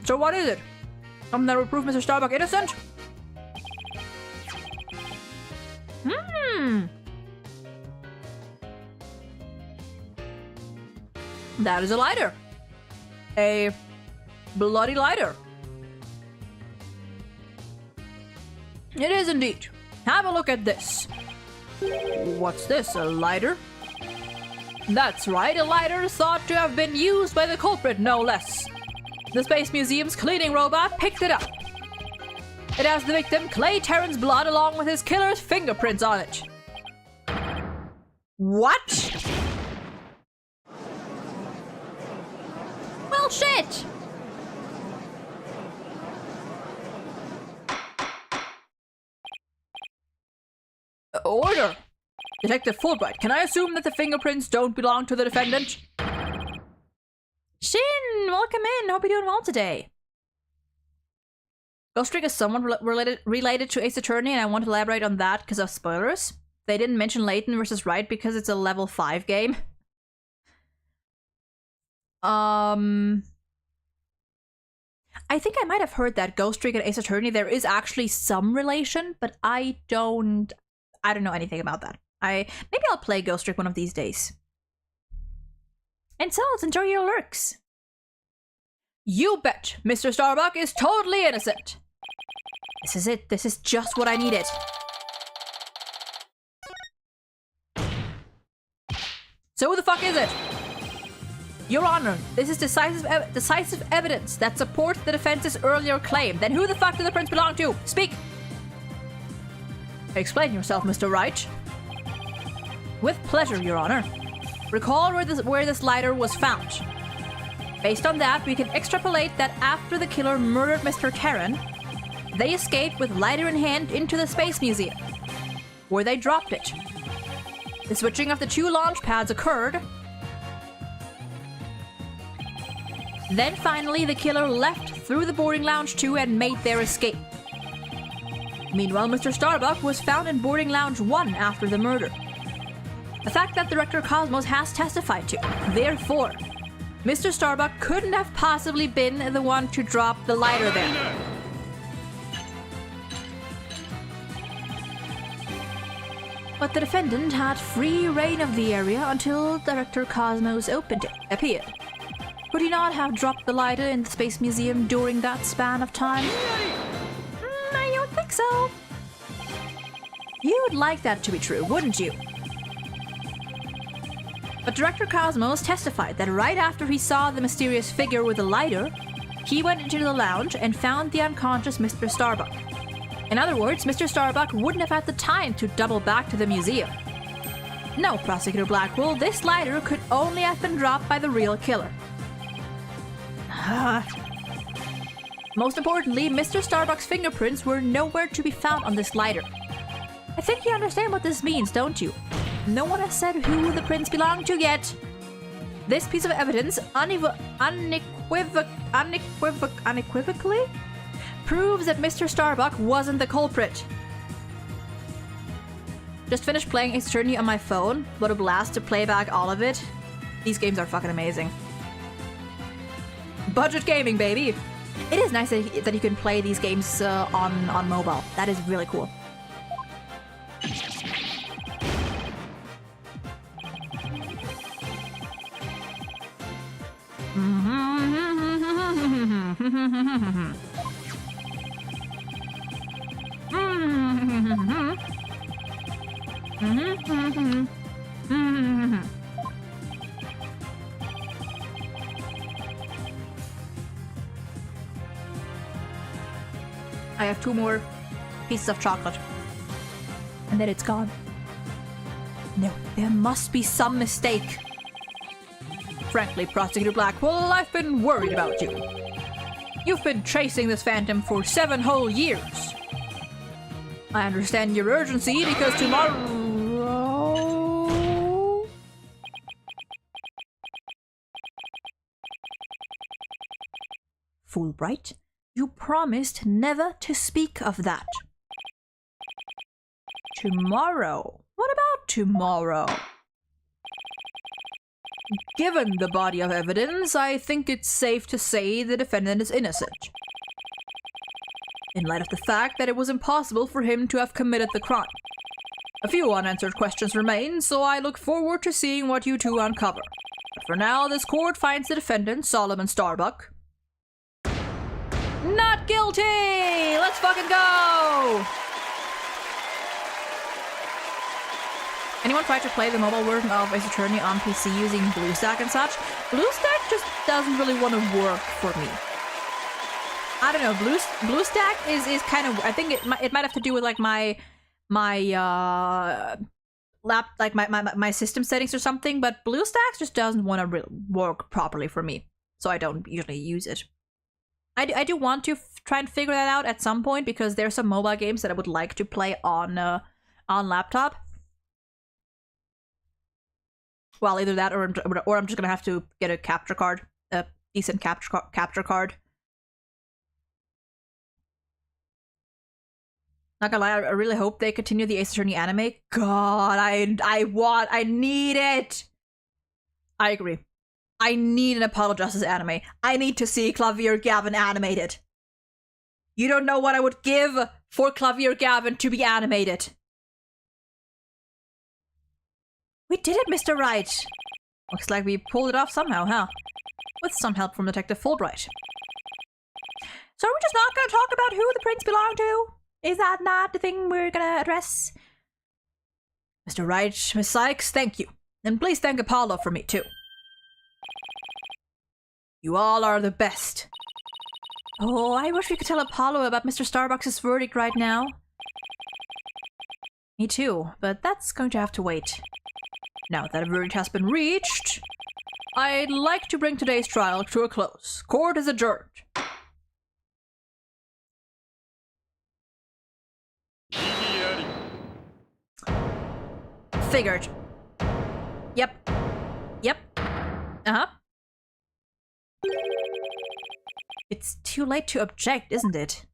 So what is it? Something that will prove Mr. Starbuck innocent? That is a lighter. A bloody lighter. It is indeed. Have a look at this. What's this, a lighter? That's right, a lighter thought to have been used by the culprit, no less. The Space Museum's cleaning robot picked it up. It has the victim Clay Terran's blood along with his killer's fingerprints on it. What? Well, shit! Order! Detective Fulbright, can I assume that the fingerprints don't belong to the defendant? Shin, welcome in. Hope you're doing well today. Ghost Trick is somewhat related to Ace Attorney, and I want to elaborate on that because of spoilers. They didn't mention Layton versus Wright because it's a level 5 game. I think I might have heard that Ghost Trick and Ace Attorney, there is actually some relation, but I don't know anything about that. Maybe I'll play Ghost Trick one of these days. And so, let's enjoy your lurks. You bet Mr. Starbuck is totally innocent. This is it. This is just what I needed. So who the fuck is it? Your Honor, this is decisive evidence that supports the defense's earlier claim. Then who the fuck do the prints belong to? Speak! Explain yourself, Mr. Wright. With pleasure, Your Honor. Recall where this lighter was found. Based on that, we can extrapolate that after the killer murdered Mr. Terran, they escaped with lighter in hand into the Space Museum, where they dropped it. The switching of the 2 launch pads occurred. Then finally, the killer left through the boarding lounge 2 and made their escape. Meanwhile, Mr. Starbuck was found in boarding lounge 1 after the murder. A fact that Director Cosmos has testified to. Therefore, Mr. Starbuck couldn't have possibly been the one to drop the lighter there. But the defendant had free reign of the area until Director Cosmos appeared. Could he not have dropped the lighter in the Space Museum during that span of time? I don't think so. You'd like that to be true, wouldn't you? But Director Cosmos testified that right after he saw the mysterious figure with the lighter, he went into the lounge and found the unconscious Mr. Starbuck. In other words, Mr. Starbuck wouldn't have had the time to double back to the museum. No, Prosecutor Blackwell, this lighter could only have been dropped by the real killer. Most importantly, Mr. Starbuck's fingerprints were nowhere to be found on this lighter. I think you understand what this means, don't you? No one has said who the prints belong to yet. This piece of evidence unequivocally proves that Mr. Starbuck wasn't the culprit. Just finished playing Ace Attorney on my phone. What a blast to play back all of it. These games are fucking amazing. Budget gaming, baby! It is nice that you can play these games on mobile. That is really cool. I have 2 more pieces of chocolate. And then it's gone. No, there must be some mistake. Frankly, Prosecutor Blackwell, I've been worried about you. You've been chasing this phantom for 7 whole years. I understand your urgency because tomorrow... Fulbright, you promised never to speak of that. Tomorrow? What about tomorrow? Given the body of evidence, I think it's safe to say the defendant is innocent. In light of the fact that it was impossible for him to have committed the crime. A few unanswered questions remain, so I look forward to seeing what you two uncover. But for now, this court finds the defendant, Solomon Starbuck, not guilty! Let's fucking go! Anyone tried to play the mobile version of Ace Attorney on PC using BlueStack and such? BlueStack just doesn't really want to work for me. I don't know, BlueStack is kind of, I think it might have to do with like my system settings or something, but BlueStacks just doesn't want to work properly for me, so I don't usually use it. I do want to try and figure that out at some point because there's some mobile games that I would like to play on laptop. Well, either that or I'm just gonna have to get a capture card, a decent capture card. Not gonna lie, I really hope they continue the Ace Attorney anime. God, I need it! I agree. I need an Apollo Justice anime. I need to see Clavier Gavin animated. You don't know what I would give for Clavier Gavin to be animated. We did it, Mr. Wright. Looks like we pulled it off somehow, huh? With some help from Detective Fulbright. So are we just not gonna talk about who the prints belong to? Is that not the thing we're gonna address? Mr. Wright, Miss Sykes, thank you. And please thank Apollo for me, too. You all are the best. Oh, I wish we could tell Apollo about Mr. Starbucks' verdict right now. Me too, but that's going to have to wait. Now that a verdict has been reached, I'd like to bring today's trial to a close. Court is adjourned. Figured. Yep. Yep. Uh-huh. It's too late to object, isn't it?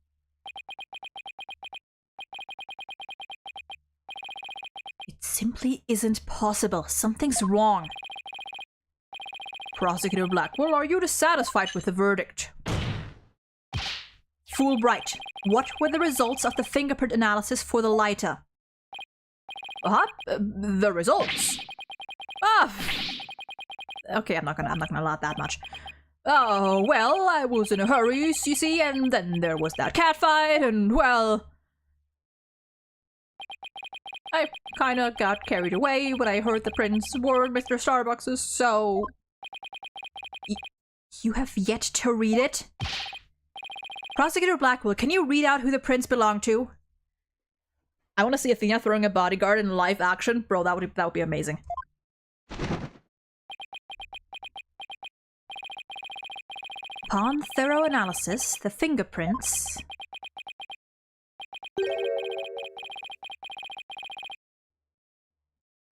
It simply isn't possible. Something's wrong. Prosecutor Blackwell, are you dissatisfied with the verdict? Fulbright, what were the results of the fingerprint analysis for the lighter? The results? Okay, I'm not gonna lie that much. Oh, well, I was in a hurry, you see, and then there was that catfight, and, well... I kinda got carried away when I heard the prints were Mr. Starbucks's, so... You have yet to read it? Prosecutor Blackwell, can you read out who the prints belong to? I want to see Athena throwing a bodyguard in live action. Bro, that would be amazing. Upon thorough analysis, the fingerprints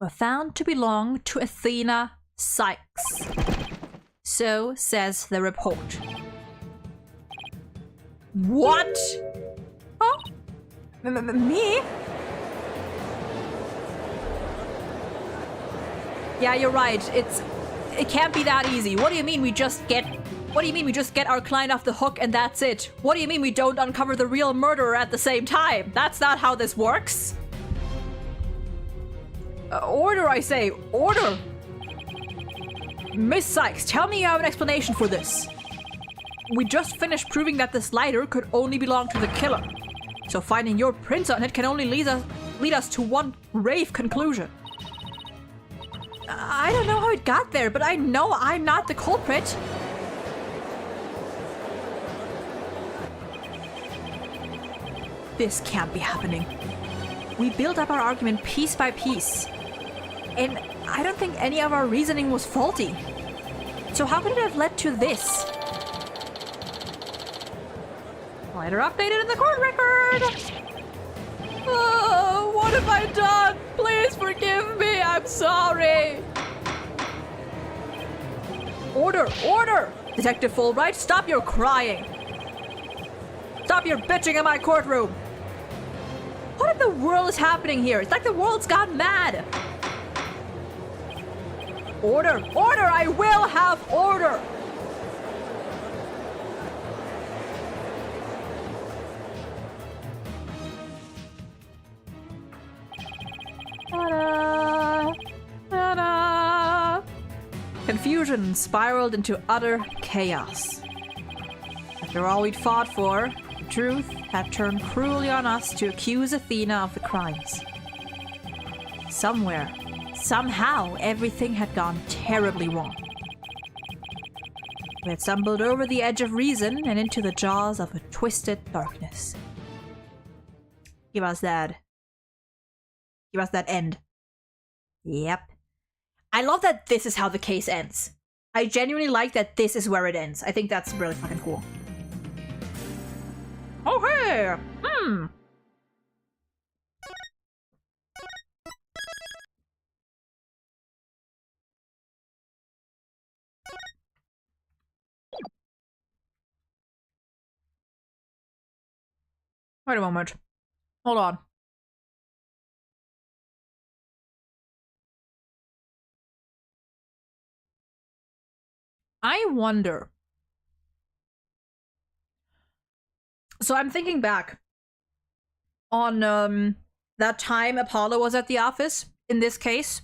were found to belong to Athena Sykes. So says the report. What? Oh? Me? Yeah, you're right. It can't be that easy. What do you mean we just get our client off the hook and that's it? What do you mean we don't uncover the real murderer at the same time? That's not how this works. Order, I say. Order! Miss Sykes, tell me you have an explanation for this. We just finished proving that this lighter could only belong to the killer. So finding your prints on it can only lead us to one grave conclusion. I don't know how it got there, but I know I'm not the culprit. This can't be happening. We built up our argument piece by piece. And I don't think any of our reasoning was faulty. So how could it have led to this? Later updated in the court record! Oh, what have I done? Please forgive me, I'm sorry! Order! Order! Detective Fulbright, stop your crying! Stop your bitching in my courtroom! What in the world is happening here? It's like the world's gone mad! Order! Order! I will have order! Ta-da! Ta-da! Confusion spiraled into utter chaos. After all we'd fought for, the truth had turned cruelly on us to accuse Athena of the crimes. Somewhere, somehow, everything had gone terribly wrong. We had stumbled over the edge of reason and into the jaws of a twisted darkness. Give us that. Give us that end. Yep. I love that this is how the case ends. I genuinely like that this is where it ends. I think that's really fucking cool. Oh, hey! Wait a moment. Hold on. I wonder. So I'm thinking back on that time Apollo was at the office in this case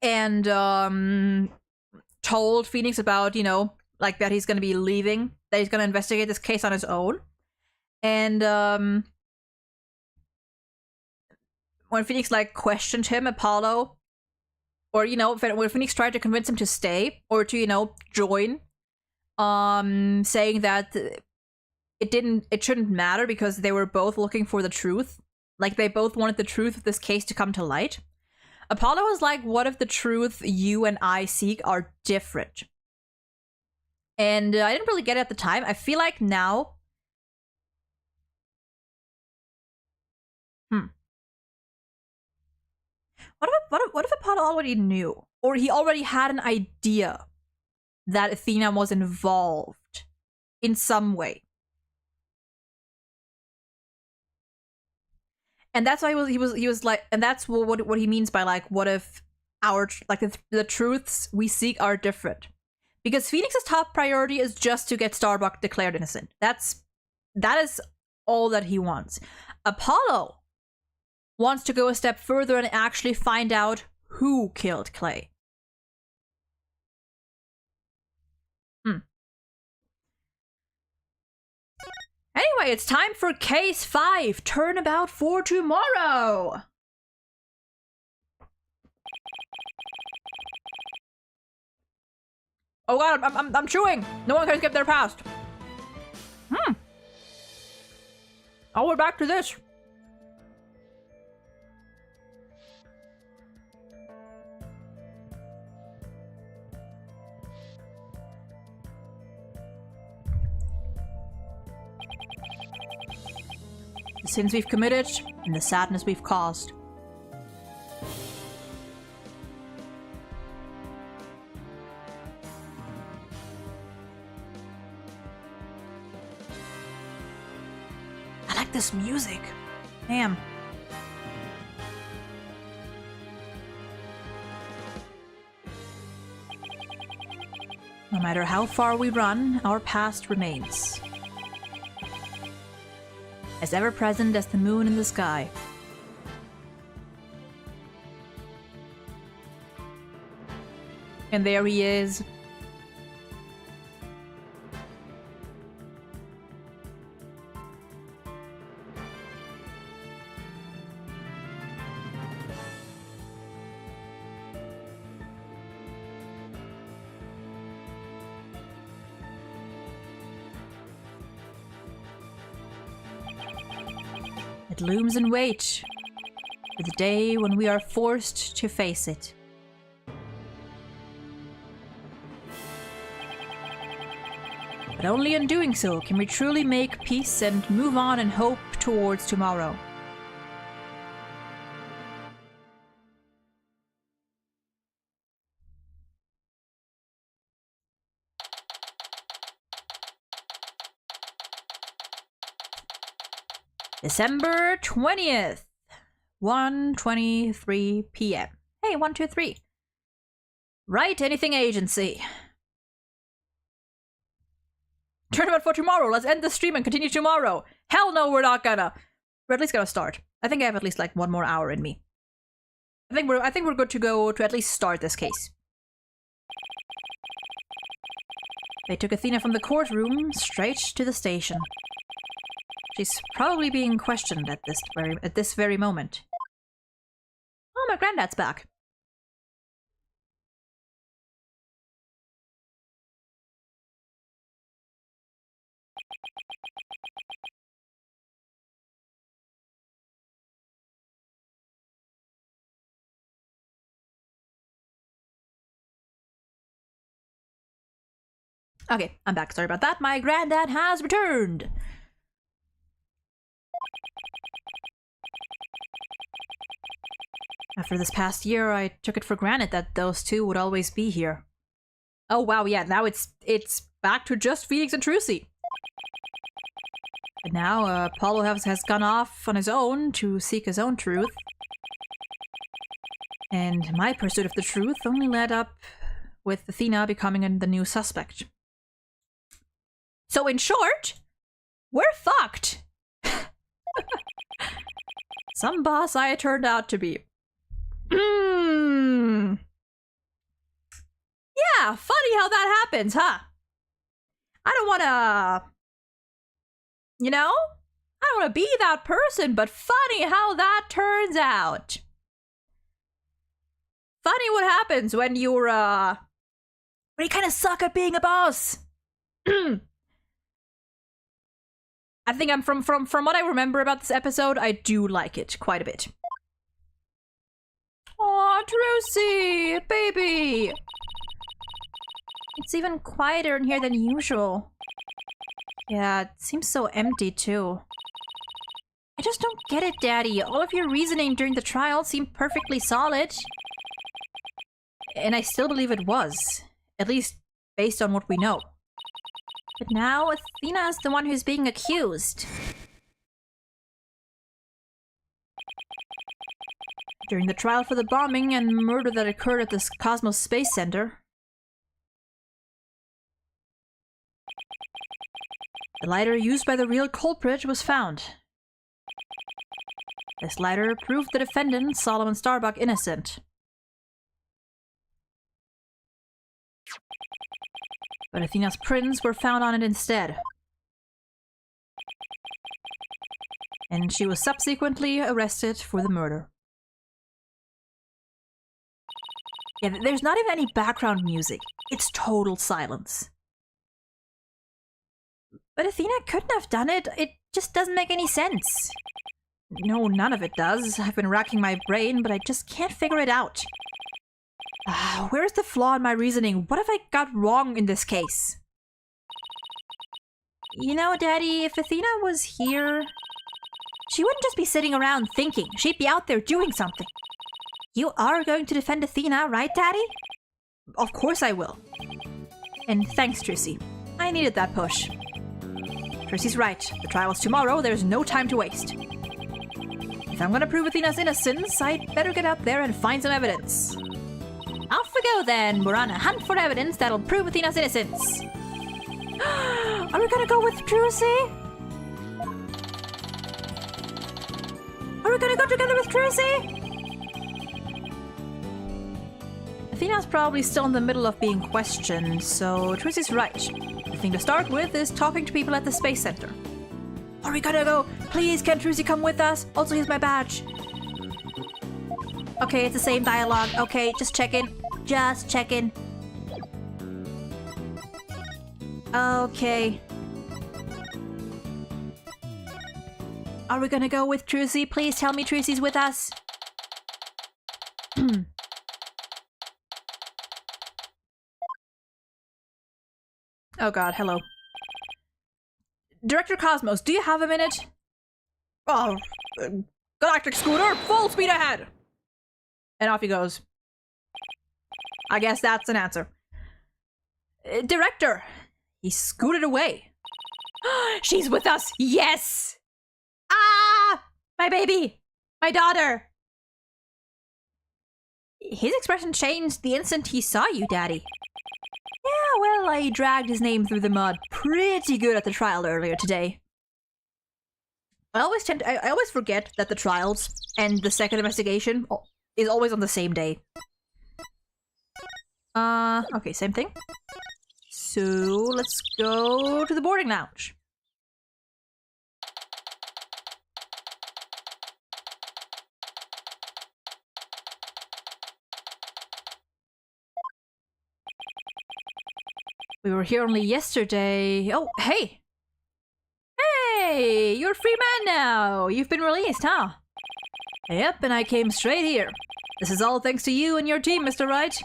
and told Phoenix about, you know, like that he's going to be leaving, that he's going to investigate this case on his own. And when Phoenix like questioned him, Apollo, or you know, when Phoenix tried to convince him to stay or to, you know, join, saying that it shouldn't matter because they were both looking for the truth. Like they both wanted the truth of this case to come to light. Apollo was like, what if the truth you and I seek are different? And I didn't really get it at the time. I feel like now... What if Apollo already knew? Or he already had an idea that Athena was involved in some way? And that's why he was like, and that's what he means by like, what if our like the truths we seek are different? Because Phoenix's top priority is just to get Starbuck declared innocent. That is all that he wants. Apollo wants to go a step further and actually find out who killed Clay. Anyway, it's time for Case 5, Turnabout for Tomorrow! Oh god, I'm chewing! No one can skip their past. Oh, we're back to this. The sins we've committed and the sadness we've caused. I like this music. Damn. No matter how far we run, our past remains. As ever present as the moon in the sky. And there he is. It looms in wait for the day when we are forced to face it. But only in doing so can we truly make peace and move on and hope towards tomorrow. December 20th, 1:23 p.m. Hey, 123. Right, anything agency. Tournament for tomorrow. Let's end the stream and continue tomorrow. Hell no, we're not gonna. We're at least gonna start. I think I have at least like 1 more hour in me. I think we're good to go to at least start this case. They took Athena from the courtroom straight to the station. She's probably being questioned at this very moment. Oh, my granddad's back. Okay, I'm back. Sorry about that. My granddad has returned. After this past year, I took it for granted that those two would always be here. Oh wow, yeah, now it's back to just Phoenix and Trucy. But now Apollo has gone off on his own to seek his own truth. And my pursuit of the truth only led up with Athena becoming the new suspect. So in short, we're fucked! Some boss I turned out to be. Yeah, funny how that happens, huh? I don't wanna... You know? I don't wanna be that person, but funny how that turns out. Funny what happens when you're, when you kind of suck at being a boss. I think I'm from what I remember about this episode, I do like it quite a bit. Aw, Trucy, baby. It's even quieter in here than usual. Yeah, it seems so empty too. I just don't get it, Daddy. All of your reasoning during the trial seemed perfectly solid. And I still believe it was. At least based on what we know. But now Athena is the one who's being accused. During the trial for the bombing and murder that occurred at the Cosmos Space Center, the lighter used by the real culprit was found. This lighter proved the defendant, Solomon Starbuck, innocent. But Athena's prints were found on it instead. And she was subsequently arrested for the murder. Yeah, there's not even any background music. It's total silence. But Athena couldn't have done it. It just doesn't make any sense. No, none of it does. I've been racking my brain, but I just can't figure it out. Where's the flaw in my reasoning? What have I got wrong in this case? You know, Daddy, if Athena was here, she wouldn't just be sitting around thinking. She'd be out there doing something. You are going to defend Athena, right, Daddy? Of course I will. And thanks, Trissy. I needed that push. Trissy's right. The trial is tomorrow. There's no time to waste. If I'm gonna prove Athena's innocence, I'd better get out there and find some evidence. Off we go then! We're on a hunt for evidence that'll prove Athena's innocence! Are we gonna go with Trucy? Are we gonna go together with Trucy? Athena's probably still in the middle of being questioned, so Trucy's right. The thing to start with is talking to people at the Space Center. Are we gonna go? Please, can Trucy come with us? Also, here's my badge. Okay, it's the same dialogue. Okay, just checking. Just checking. Okay. Are we gonna go with Trucy? Please tell me Trucy's with us. Oh god, hello. Director Cosmos, do you have a minute? Oh, galactic scooter, full speed ahead! And off he goes. I guess that's an answer. Director! He scooted away. She's with us! Yes! Ah! My baby! My daughter! His expression changed the instant he saw you, Daddy. Yeah, well, I dragged his name through the mud pretty good at the trial earlier today. I always forget that the trials and the second investigation is always on the same day. Okay, same thing. So, let's go to the boarding lounge. We were here only yesterday. Oh, hey! Hey! You're a free man now! You've been released, huh? Yep, and I came straight here. This is all thanks to you and your team, Mr. Wright.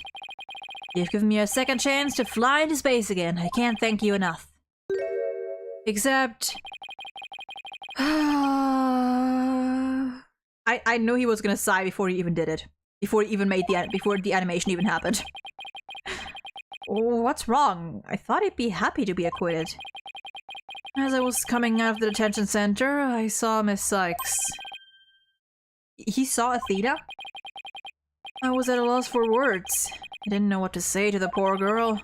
You've given me a second chance to fly into space again. I can't thank you enough. Except... I knew he was gonna sigh before he even did it. Before he even made before the animation even happened. What's wrong? I thought he'd be happy to be acquitted. As I was coming out of the detention center, I saw Miss Sykes. He saw Athena? I was at a loss for words. I didn't know what to say to the poor girl.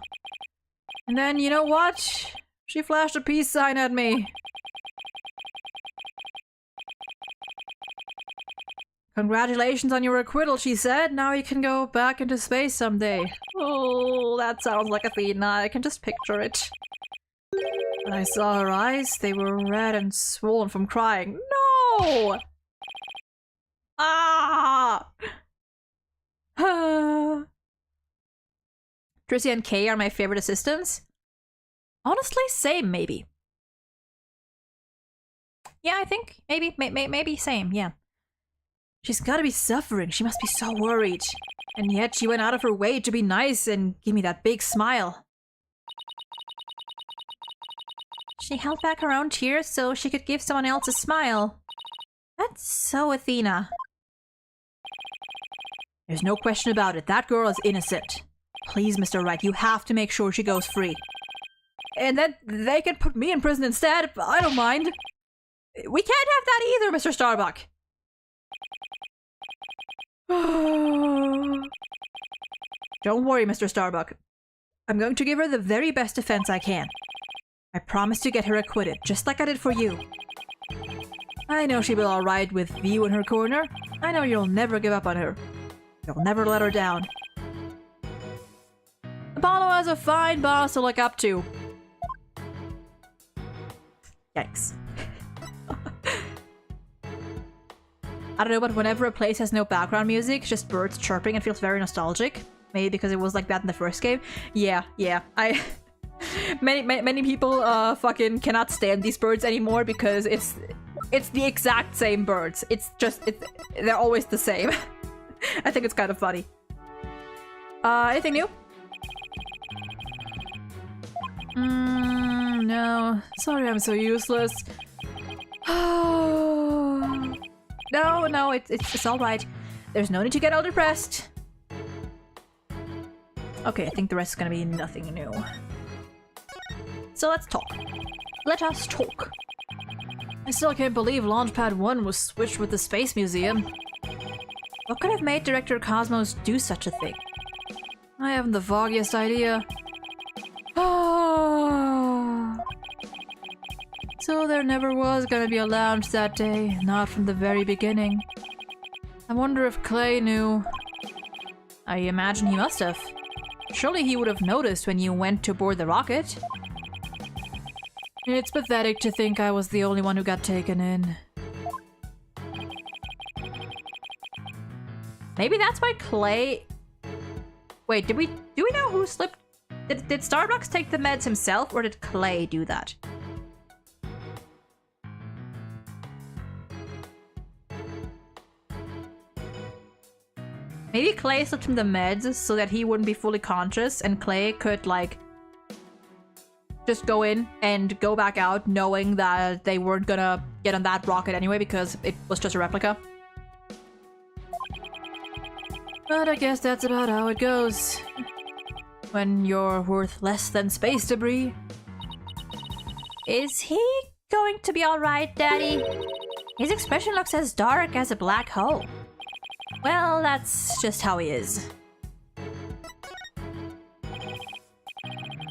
And then, you know what? She flashed a peace sign at me. Congratulations on your acquittal, she said. Now you can go back into space someday. Oh, that sounds like Athena. I can just picture it. When I saw her eyes, they were red and swollen from crying. No! Ah! Trissy and Kay are my favorite assistants. Honestly, same, maybe. Yeah, I think. Maybe same, yeah. She's gotta be suffering. She must be so worried. And yet she went out of her way to be nice and give me that big smile. She held back her own tears so she could give someone else a smile. That's so Athena. There's no question about it. That girl is innocent. Please, Mr. Wright, you have to make sure she goes free. And then they can put me in prison instead. I don't mind. We can't have that either, Mr. Starbuck. Don't worry, Mr. Starbuck. I'm going to give her the very best defense I can. I promise to get her acquitted, just like I did for you. I know she'll be alright with you in her corner. I know you'll never give up on her. You'll never let her down. Apollo has a fine boss to look up to. Yikes. I don't know, but whenever a place has no background music, just birds chirping, it feels very nostalgic. Maybe because it was like that in the first game. Yeah. Many people fucking cannot stand these birds anymore because it's the exact same birds. They're always the same. I think it's kind of funny. Anything new? No. Sorry I'm so useless. No, it's alright. There's no need to get all depressed. Okay, I think the rest is gonna be nothing new. So let's talk. Let us talk. I still can't believe Launchpad 1 was switched with the Space Museum. What could have made Director Cosmos do such a thing? I haven't the foggiest idea. So there never was gonna be a lounge that day, not from the very beginning. I wonder if Clay knew. I imagine he must have. Surely he would have noticed when you went to board the rocket. It's pathetic to think I was the only one who got taken in. Maybe that's why Clay... Wait, do we know who slipped? Did Starbucks take the meds himself, or did Clay do that? Maybe Clay slipped him the meds so that he wouldn't be fully conscious, and Clay could, like, just go in and go back out knowing that they weren't gonna get on that rocket anyway because it was just a replica. But I guess that's about how it goes. When you're worth less than space debris. Is he going to be alright, Daddy? His expression looks as dark as a black hole. Well, that's just how he is.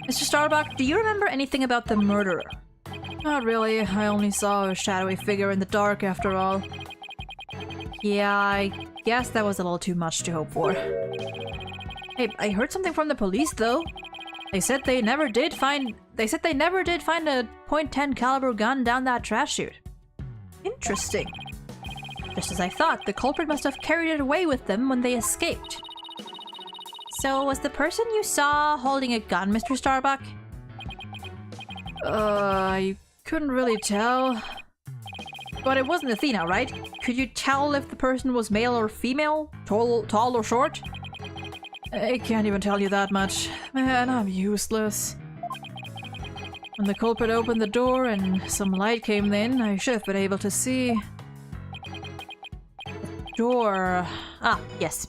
Mr. Starbuck, do you remember anything about the murderer? Not really. I only saw a shadowy figure in the dark after all. Yeah, I guess that was a little too much to hope for. Hey, I heard something from the police though. They said they never did find a .10 caliber gun down that trash chute. Interesting. Just as I thought, the culprit must have carried it away with them when they escaped. So, was the person you saw holding a gun, Mr. Starbuck? You couldn't really tell. But it wasn't Athena, right? Could you tell if the person was male or female? Tall or short? I can't even tell you that much. Man, I'm useless. When the culprit opened the door and some light came in, I should have been able to see... Door... Ah, yes.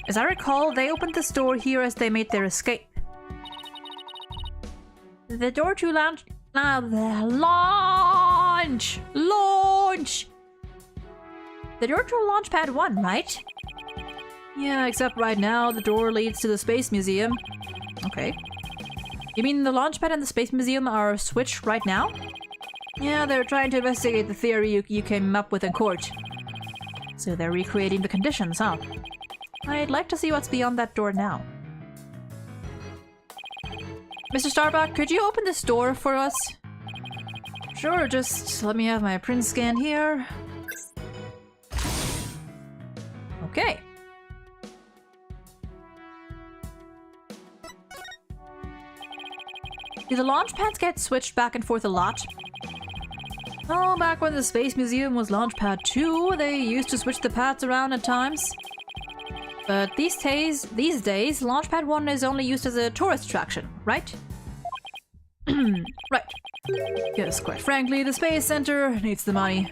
As I recall, they opened this door here as they made their escape. The door to launch... launch! Launch! The door to Launchpad 1, right? Yeah, except right now the door leads to the Space Museum. Okay. You mean the Launchpad and the Space Museum are switched right now? Yeah, they're trying to investigate the theory you came up with in court. So they're recreating the conditions, huh? I'd like to see what's beyond that door now. Mr. Starbuck, could you open this door for us? Sure, just let me have my print scan here. Okay. Do the launch pads get switched back and forth a lot? Oh, back when the Space Museum was Launchpad 2, they used to switch the pads around at times. But these days, Launchpad 1 is only used as a tourist attraction, right? Right. Yes, quite frankly, the Space Center needs the money.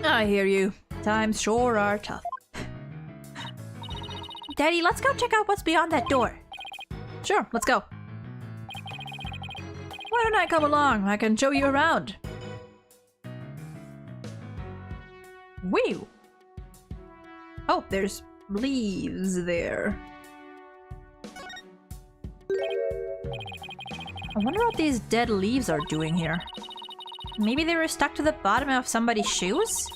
I hear you. Times sure are tough. Daddy, let's go check out what's beyond that door. Sure, let's go. Why don't I come along? I can show you around. Whew. Oh, there's leaves there. I wonder what these dead leaves are doing here. Maybe they were stuck to the bottom of somebody's shoes?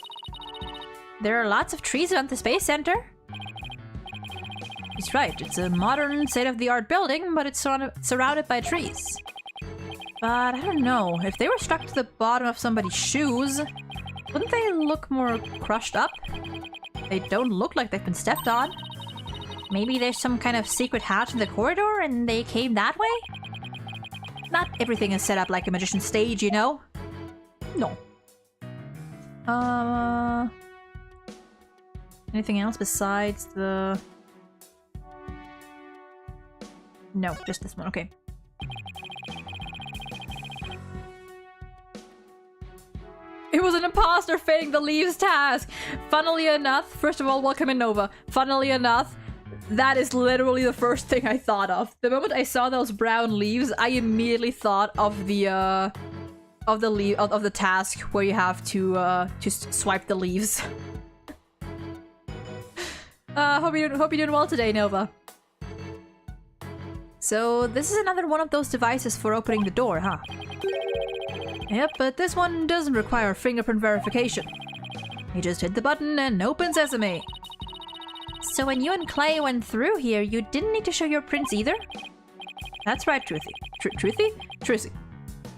There are lots of trees around the Space Center. He's right, it's a modern, state-of-the-art building, but it's surrounded by trees. But I don't know, if they were stuck to the bottom of somebody's shoes, wouldn't they look more crushed up? They don't look like they've been stepped on. Maybe there's some kind of secret hatch in the corridor and they came that way? Not everything is set up like a magician's stage, you know? No. Anything else besides the... No, just this one, okay. It was an imposter fitting the leaves task! Funnily enough, first of all, welcome in Nova. Funnily enough, that is literally the first thing I thought of. The moment I saw those brown leaves, I immediately thought of the task where you have to just swipe the leaves. Hope you're doing well today, Nova. So this is another one of those devices for opening the door, huh? Yep, but this one doesn't require fingerprint verification. You just hit the button and open sesame. So when you and Clay went through here, you didn't need to show your prints either? That's right, Truthy. Truthy.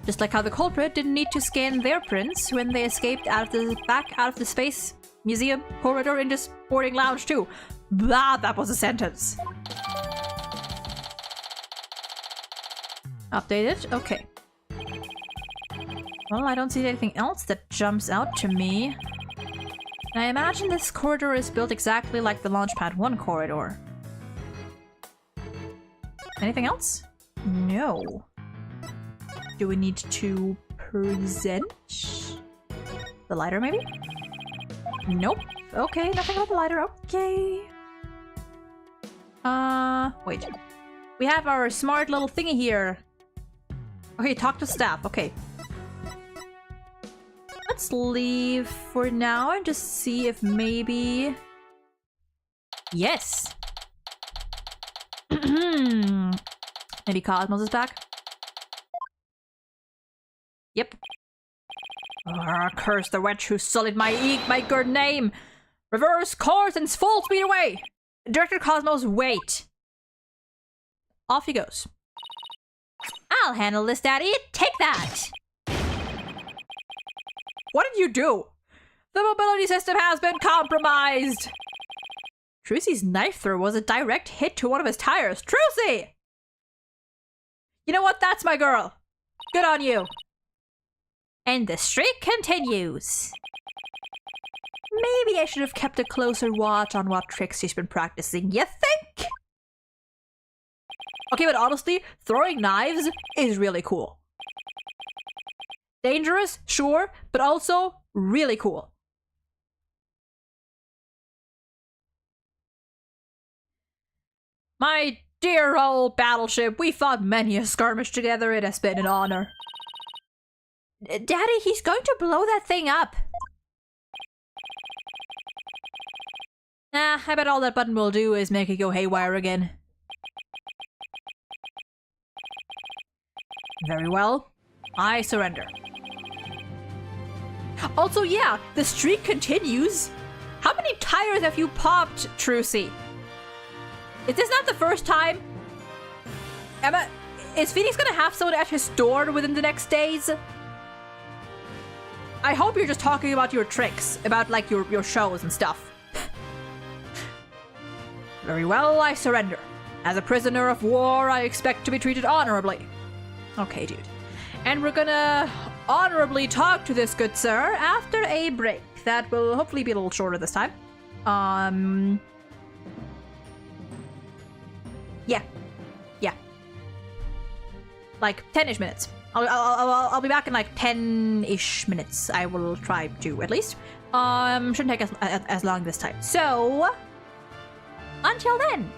Just like how the culprit didn't need to scan their prints when they escaped out of the Space Museum corridor into Sporting Lounge 2. Blah, that was a sentence. Updated? Okay. Well, I don't see anything else that jumps out to me. I imagine this corridor is built exactly like the Launchpad 1 corridor. Anything else? No. Do we need to present? The lighter, maybe? Nope. Okay, nothing about the lighter. Okay. Wait. We have our smart little thingy here. Okay, talk to staff. Okay. Let's leave for now and just see if maybe... Yes! Maybe Cosmos is back? Yep. Curse the wretch who sullied my good name! Reverse course and full speed away! Director Cosmos, wait! Off he goes. I'll handle this, Daddy! Take that! What did you do? The mobility system has been compromised! Trucy's knife throw was a direct hit to one of his tires. Trucy! You know what? That's my girl! Good on you! And the streak continues. Maybe I should have kept a closer watch on what tricks she's been practicing, you think? Okay, but honestly, throwing knives is really cool. Dangerous, sure, but also really cool. My Dear old battleship, we fought many a skirmish together. It has been an honor. Daddy, he's going to blow that thing up. I bet all that button will do is make it go haywire again. Very well. I surrender. Also, yeah, the streak continues. How many tires have you popped, Trucy? Is this not the first time? Emma, is Phoenix gonna have someone at his door within the next days? I hope you're just talking about your tricks, about like your shows and stuff. Very well, I surrender. As a prisoner of war, I expect to be treated honorably. Okay, dude. And we're gonna honorably talk to this good sir after a break. That will hopefully be a little shorter this time. Yeah. Like 10-ish minutes. I'll be back in like 10-ish minutes. I will try to, at least. Shouldn't take as long this time. So, until then.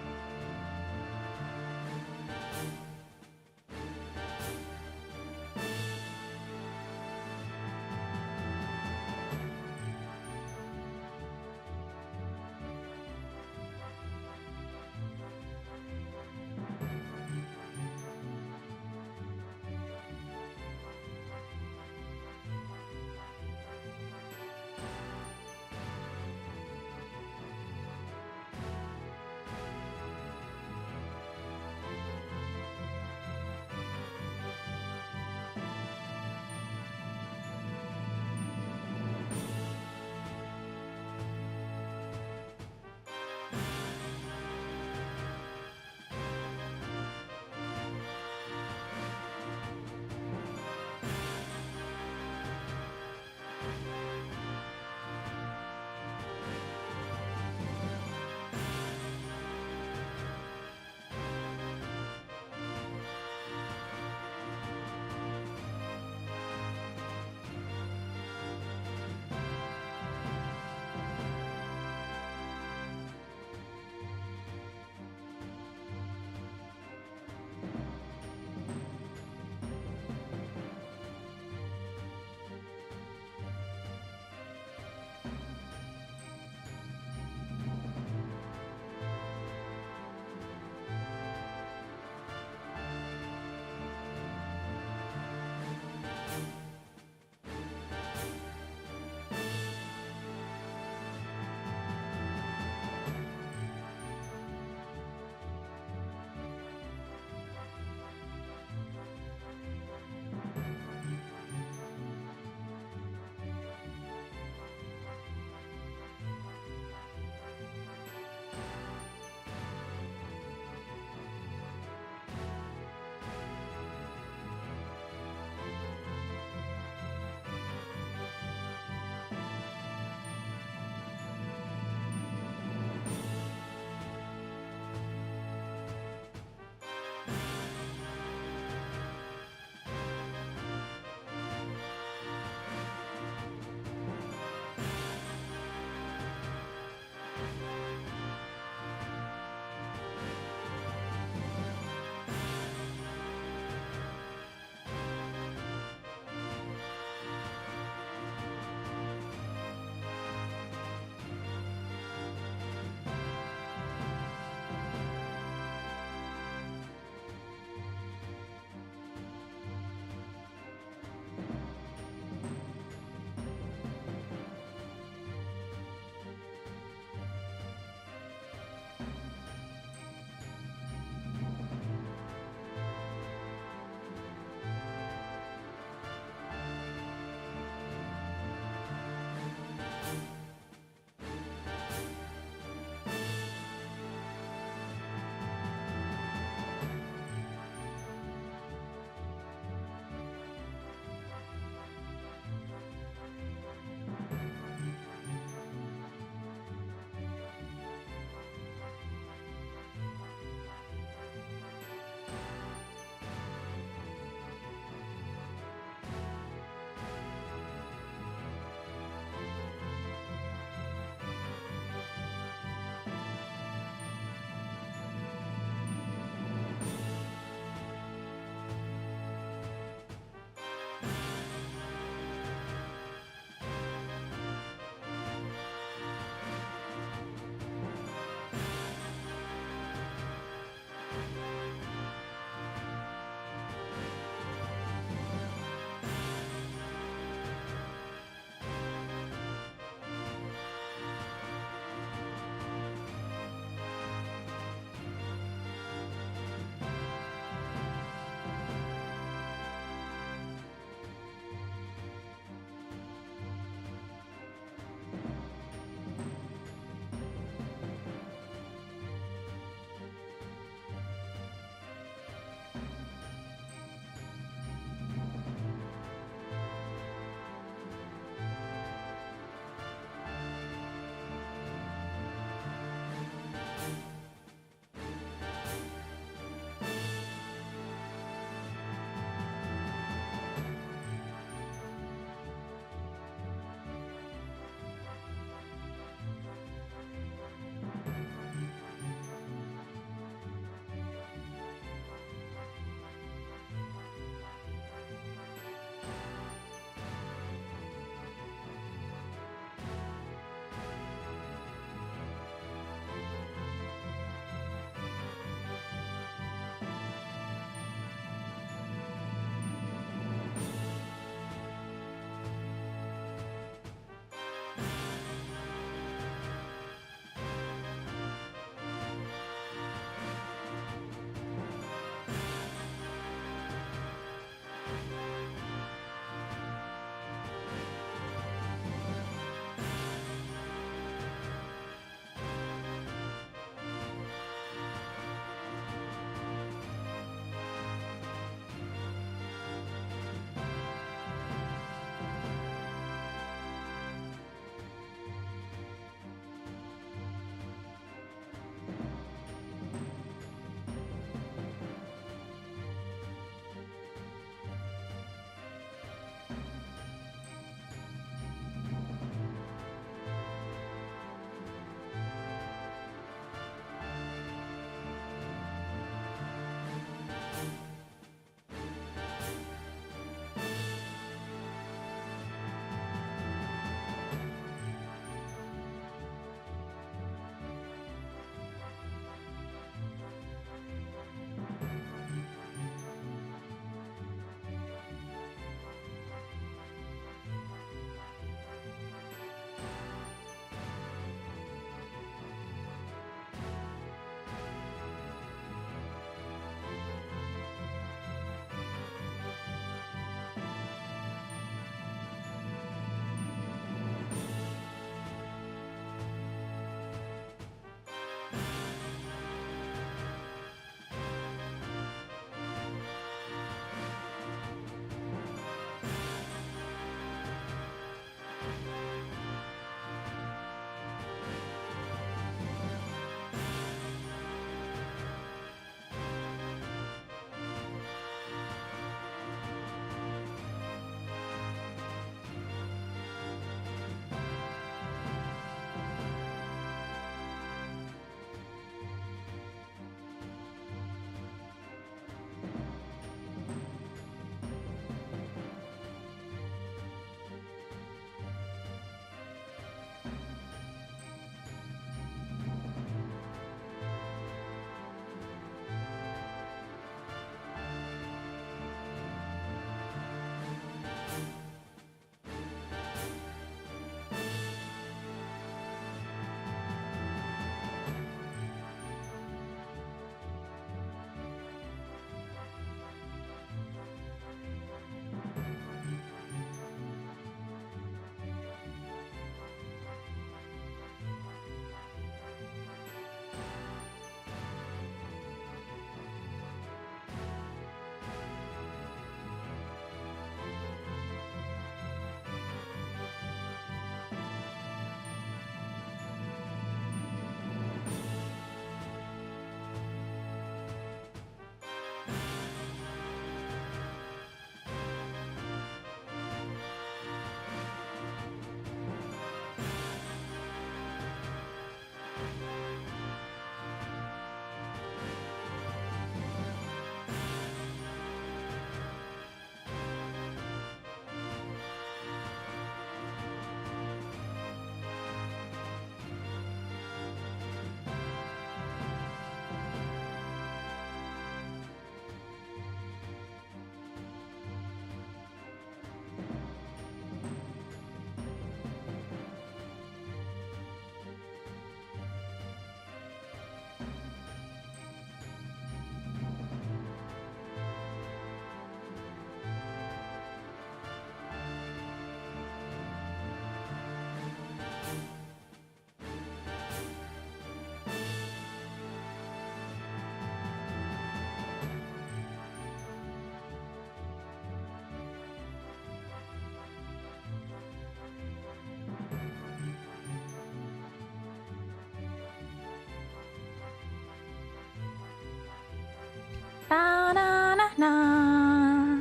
Na.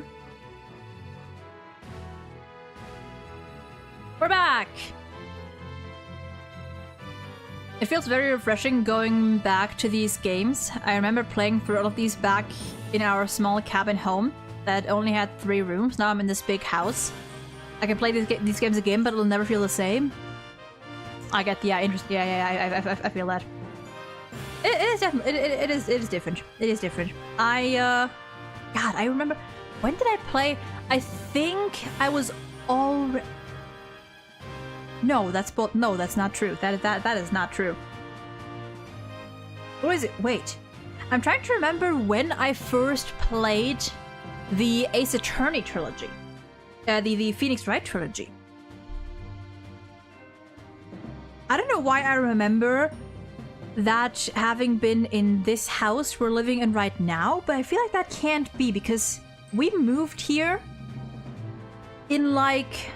We're back! It feels very refreshing going back to these games. I remember playing through all of these back in our small cabin home that only had 3 rooms. Now I'm in this big house. I can play these games again, but it'll never feel the same. I get the interest. Yeah, I feel that. It is definitely. It is different. It is different. God, I remember. When did I play? I think I was already. No, that's both. No, that's not true. That is not true. What is it? Wait, I'm trying to remember when I first played the Ace Attorney trilogy, the Phoenix Wright trilogy. I don't know why I remember that having been in this house we're living in right now, but I feel like that can't be because we moved here in like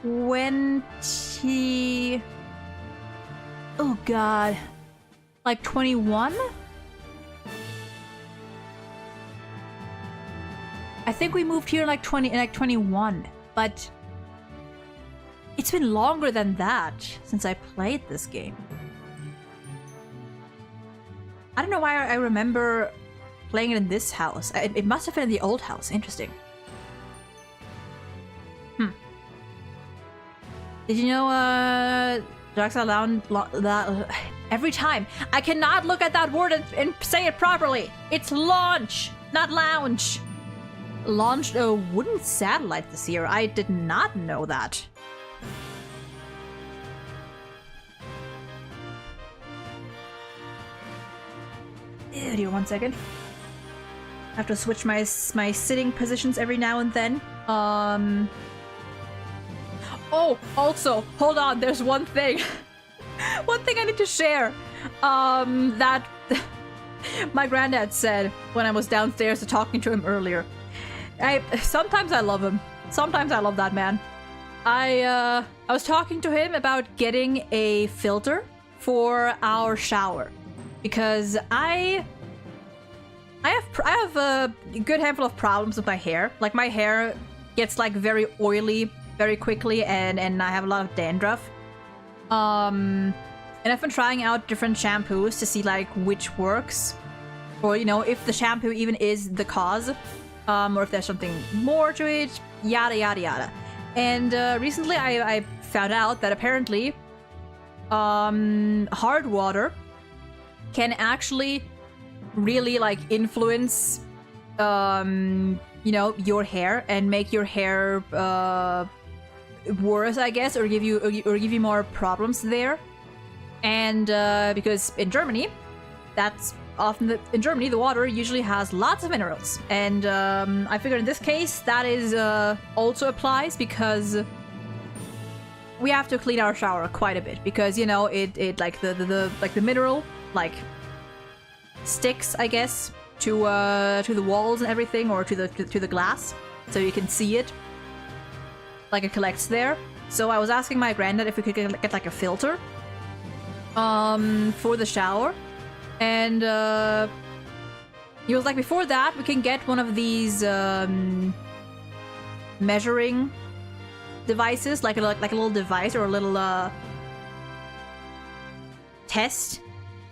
20... Oh god. Like 21? I think we moved here like 21, but it's been longer than that since I played this game. I don't know why I remember playing it in this house. It must have been in the old house. Interesting. Did you know, Jack's allowed that every time I cannot look at that word and say it properly. It's launch, not lounge. Launched a wooden satellite this year. I did not know that. Ew, 1 second. I have to switch my sitting positions every now and then. Oh, also, hold on, there's one thing. One thing I need to share. That my granddad said when I was downstairs talking to him earlier. Sometimes I love him. Sometimes I love that man. I was talking to him about getting a filter for our shower. Because I have a good handful of problems with my hair. Like, my hair gets like very oily very quickly, and I have a lot of dandruff. And I've been trying out different shampoos to see like which works, or you know, if the shampoo even is the cause, or if there's something more to it. Yada yada yada. And recently I found out that apparently hard water can actually really like influence you know, your hair and make your hair worse, I guess, or give you more problems there. And because in Germany, that's often in Germany the water usually has lots of minerals, and I figured in this case that is also applies because we have to clean our shower quite a bit because, you know, it like the mineral like sticks, I guess, to the walls and everything, or to the glass, so you can see it. Like, it collects there. So I was asking my granddad if we could get like a filter for the shower, and he was like, before that we can get one of these measuring devices, like a little device or a little test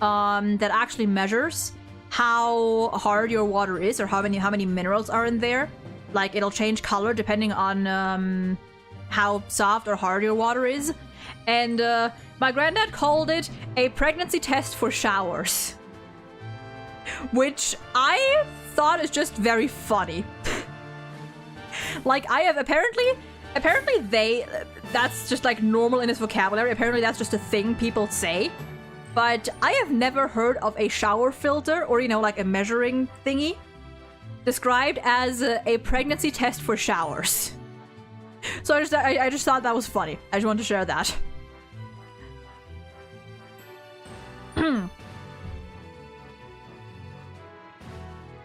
that actually measures how hard your water is, or how many minerals are in there. Like, it'll change color depending on how soft or hard your water is. And my granddad called it a pregnancy test for showers, which I thought is just very funny. Like, I have apparently that's just like normal in his vocabulary. Apparently that's just a thing people say. But I have never heard of a shower filter, or, you know, like a measuring thingy, described as a pregnancy test for showers. So I just thought that was funny. I just wanted to share that.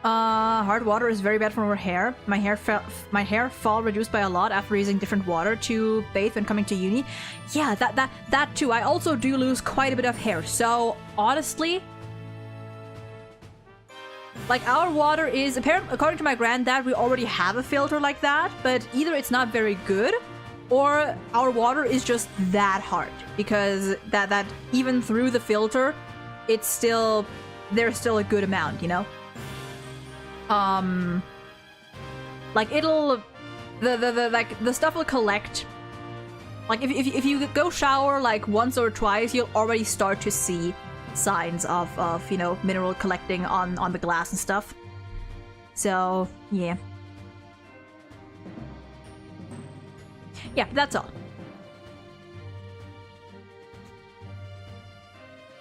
Hard water is very bad for our hair. My hair fall reduced by a lot after using different water to bathe when coming to uni. Yeah, that too. I also do lose quite a bit of hair. So honestly, Like, our water is, apparently, according to my granddad, we already have a filter like that, but either it's not very good, or our water is just that hard, because that even through the filter, it's still, there's still a good amount, you know? Like, it'll, the stuff will collect. Like, if you go shower, like, once or twice, you'll already start to see signs of you know, mineral collecting on the glass and stuff. So, yeah. Yeah, that's all.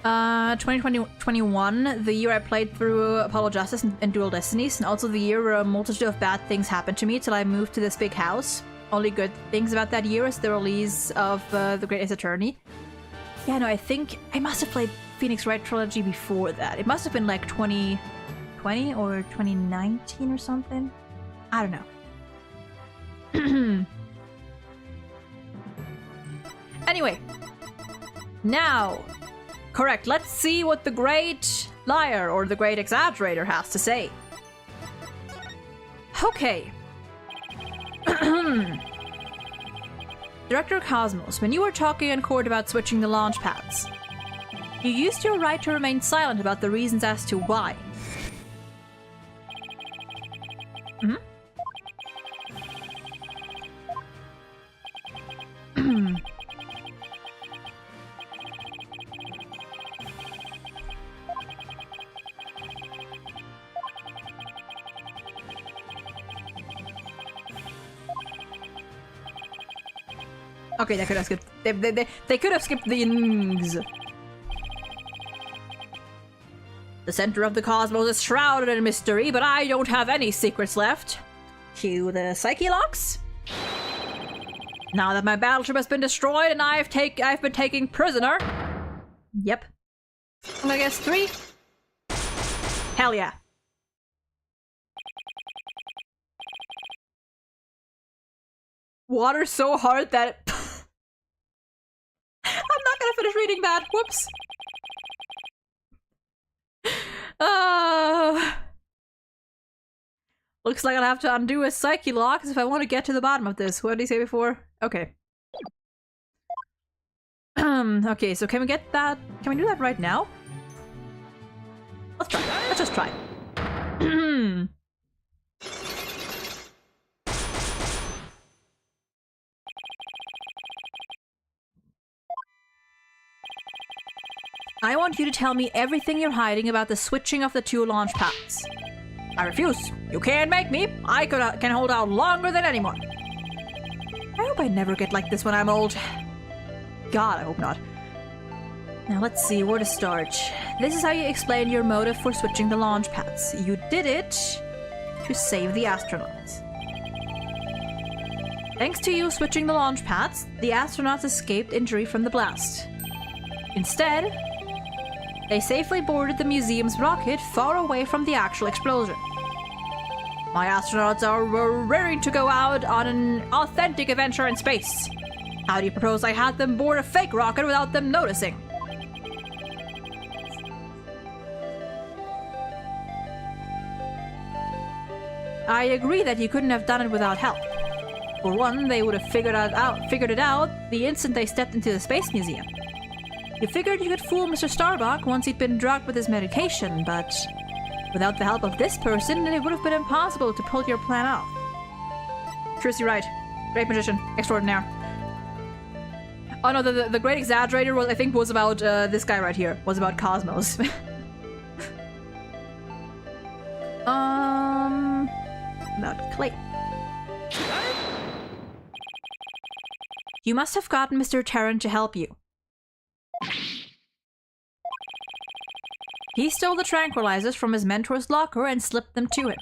2021, the year I played through Apollo Justice and Dual Destinies, and also the year where a multitude of bad things happened to me till I moved to this big house. Only good things about that year is the release of The Great Ace Attorney. Yeah, no, I think I must have played Phoenix Wright Trilogy before that. It must have been like 2020 or 2019 or something. I don't know. Anyway, now, correct, let's see what the Great Liar or the Great Exaggerator has to say. Okay. Director Cosmos, when you were talking in court about switching the launch pads, you used your right to remain silent about the reasons as to why. Okay, they could have skipped. They could have skipped the ings. The center of the cosmos is shrouded in mystery, but I don't have any secrets left. Cue the psyche locks. Now that my battleship has been destroyed and I've been taken prisoner. Yep. I'm gonna guess 3. Hell yeah. Water so hard that I'm not gonna finish reading that. Whoops. Looks like I'll have to undo a psyche locks if I want to get to the bottom of this. What did he say before? Okay. Okay, so can we get that? Can we do that right now? Let's try. Let's just try. I want you to tell me everything you're hiding about the switching of the 2 launch pads. I refuse. You can't make me. I can hold out longer than anyone. I hope I never get like this when I'm old. God, I hope not. Now let's see where to start. This is how you explain your motive for switching the launch pads. You did it to save the astronauts. Thanks to you switching the launch pads, the astronauts escaped injury from the blast. Instead, they safely boarded the museum's rocket far away from the actual explosion. My astronauts are raring to go out on an authentic adventure in space. How do you propose I had them board a fake rocket without them noticing? I agree that you couldn't have done it without help. For one, they would have figured it out the instant they stepped into the Space Museum. You figured you could fool Mr. Starbuck once he'd been drugged with his medication, but without the help of this person, it would have been impossible to pull your plan off. Trucy right. Great magician. Extraordinaire. Oh no, the Great Exaggerator was, I think, was about this guy right here. Was about Cosmos. About Clay. You must have gotten Mr. Terran to help you. He stole the tranquilizers from his mentor's locker and slipped them to him.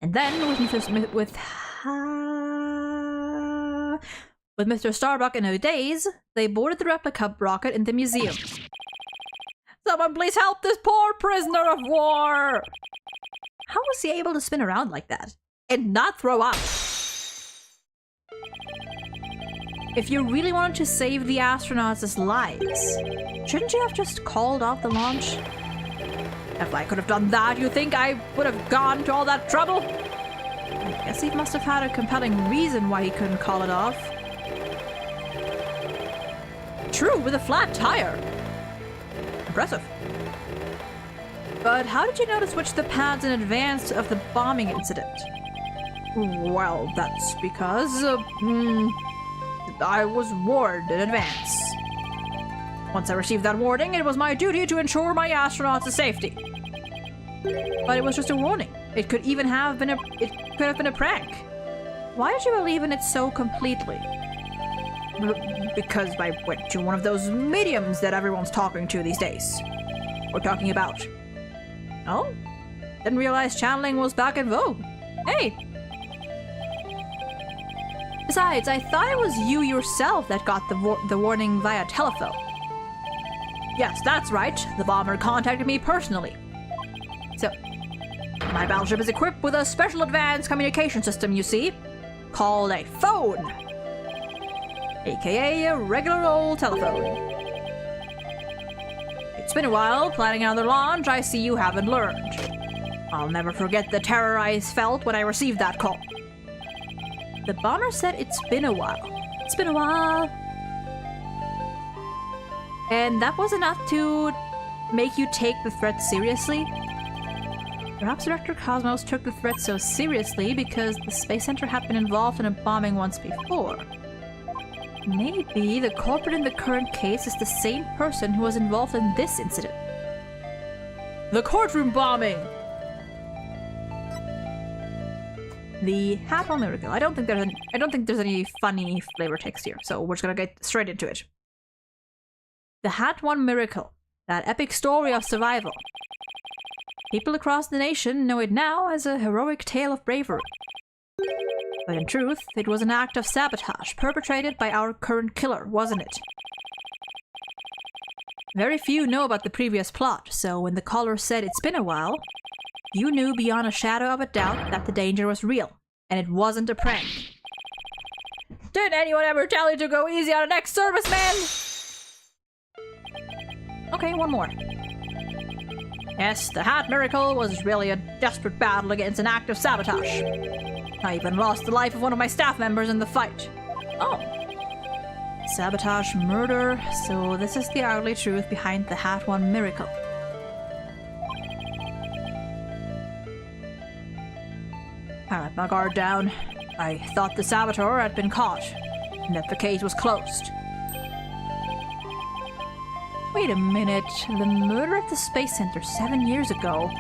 And then, with Mr. Starbuck in a daze, they boarded the replica rocket in the museum. Someone please help this poor prisoner of war! How was he able to spin around like that? And not throw up? If you really wanted to save the astronauts' lives, shouldn't you have just called off the launch? If I could have done that, you think I would have gone to all that trouble? I guess he must have had a compelling reason why he couldn't call it off. True, with a flat tire. Impressive. But how did you know to switch the pads in advance of the bombing incident? Well, that's because, I was warned in advance. Once I received that warning, it was my duty to ensure my astronauts' safety. But it was just a warning. It could have been a prank. Why did you believe in it so completely? Because I went to one of those mediums that everyone's talking to these days. Or talking about. Oh? Didn't realize channeling was back in vogue. Hey! Besides, I thought it was you yourself that got the warning via telephone. Yes, that's right. The bomber contacted me personally. So, my battleship is equipped with a special advanced communication system, you see, called a phone. AKA a regular old telephone. It's been a while planning another launch. I see you haven't learned. I'll never forget the terror I felt when I received that call. The bomber said it's been a while. It's been a while. And that was enough to make you take the threat seriously? Perhaps Director Cosmos took the threat so seriously because the Space Center had been involved in a bombing once before. Maybe the culprit in the current case is the same person who was involved in this incident. The courtroom bombing! The Hat One Miracle. I don't think there's any funny flavor text here, so we're just gonna get straight into it. The Hat One Miracle. That epic story of survival. People across the nation know it now as a heroic tale of bravery. But in truth, it was an act of sabotage perpetrated by our current killer, wasn't it? Very few know about the previous plot, so when the caller said it's been a while, you knew beyond a shadow of a doubt that the danger was real, and it wasn't a prank. Did anyone ever tell you to go easy on an ex-serviceman? Okay, one more. Yes, the Hat Miracle was really a desperate battle against an act of sabotage. I even lost the life of one of my staff members in the fight. Oh. Sabotage, murder, so this is the ugly truth behind the Hat One Miracle. I let my guard down. I thought the saboteur had been caught, and that the case was closed. Wait a minute, the murder at the Space Center 7 years ago.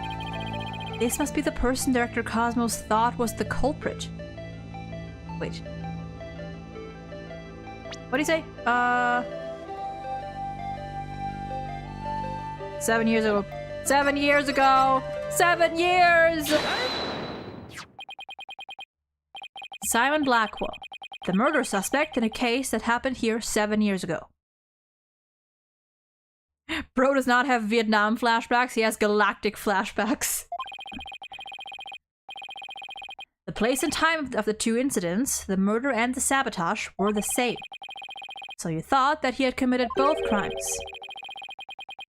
This must be the person Director Cosmos thought was the culprit. Wait. What do you say? 7 years ago. 7 years ago! 7 years! Simon Blackwell, the murder suspect in a case that happened here 7 years ago. Bro does not have Vietnam flashbacks, he has galactic flashbacks. The place and time of the two incidents, the murder and the sabotage, were the same. So you thought that he had committed both crimes.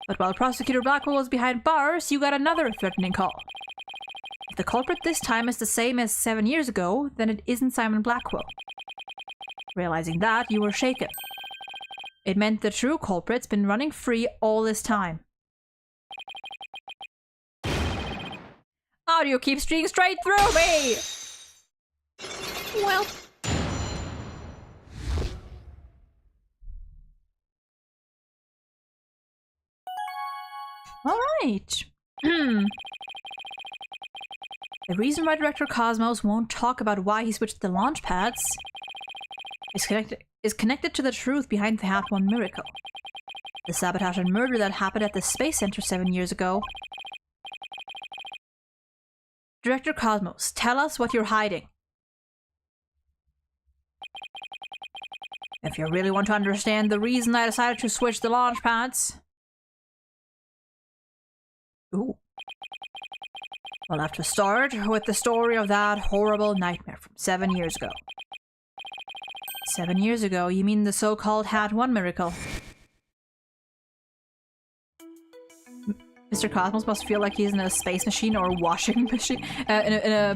But while Prosecutor Blackwell was behind bars, you got another threatening call. If the culprit this time is the same as 7 years ago, then it isn't Simon Blackwell. Realizing that, you were shaken. It meant the true culprit's been running free all this time. Audio keeps streaming straight through me! Well... Alright. The reason why Director Cosmos won't talk about why he switched the launch pads is connected to the truth behind the Hat One Miracle. The sabotage and murder that happened at the Space Center 7 years ago. Director Cosmos, tell us what you're hiding. If you really want to understand the reason I decided to switch the launch pads... Ooh. We'll have to start with the story of that horrible nightmare from 7 years ago. 7 years ago, you mean the so-called Hat One Miracle? Mr. Cosmos must feel like he's in a space machine or washing machine. In a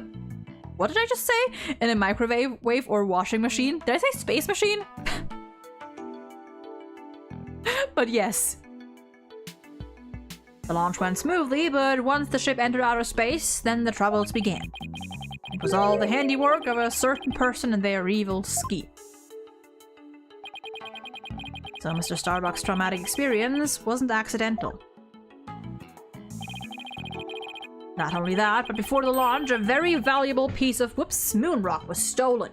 what did I just say? In a microwave or washing machine? Did I say space machine? But yes. The launch went smoothly, but once the ship entered outer space, then the troubles began. It was all the handiwork of a certain person and their evil scheme. So Mr. Starbuck's traumatic experience wasn't accidental. Not only that, but before the launch, a very valuable piece of moon rock was stolen.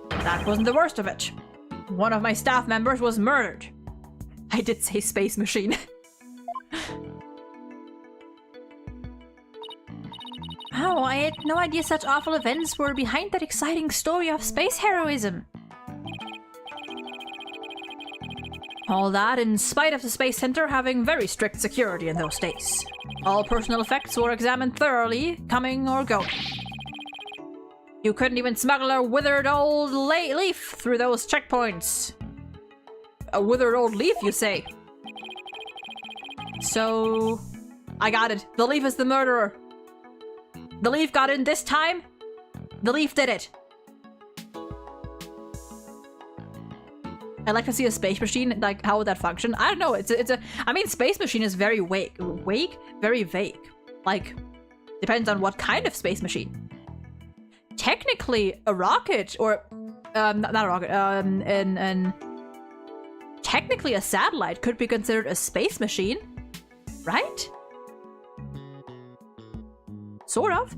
That wasn't the worst of it. One of my staff members was murdered. I did say space machine. Oh, I had no idea such awful events were behind that exciting story of space heroism. All that in spite of the Space Center having very strict security in those days. All personal effects were examined thoroughly, coming or going. You couldn't even smuggle a withered old leaf through those checkpoints. A withered old leaf, you say? So... I got it. The leaf is the murderer. The leaf got in this time. The leaf did it. I'd like to see a space machine. Like, how would that function? I don't know. I mean, space machine is very very vague. Like, depends on what kind of space machine. Technically, a rocket or not a rocket. Technically, a satellite could be considered a space machine, right? Sort of.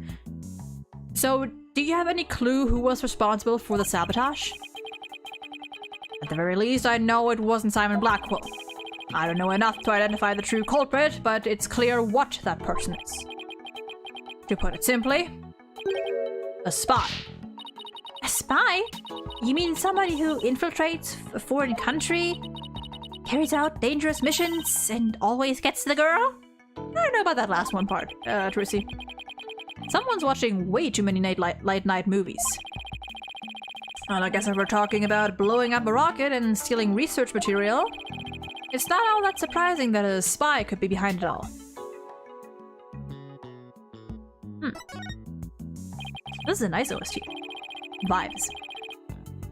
So, do you have any clue who was responsible for the sabotage? At the very least, I know it wasn't Simon Blackwell. I don't know enough to identify the true culprit, but it's clear what that person is. To put it simply, a spy. A spy? You mean somebody who infiltrates a foreign country, carries out dangerous missions, and always gets the girl? I don't know about that last one part, Trissy. Someone's watching way too many late night movies. Well, I guess if we're talking about blowing up a rocket and stealing research material, it's not all that surprising that a spy could be behind it all. This is a nice OST. Vibes.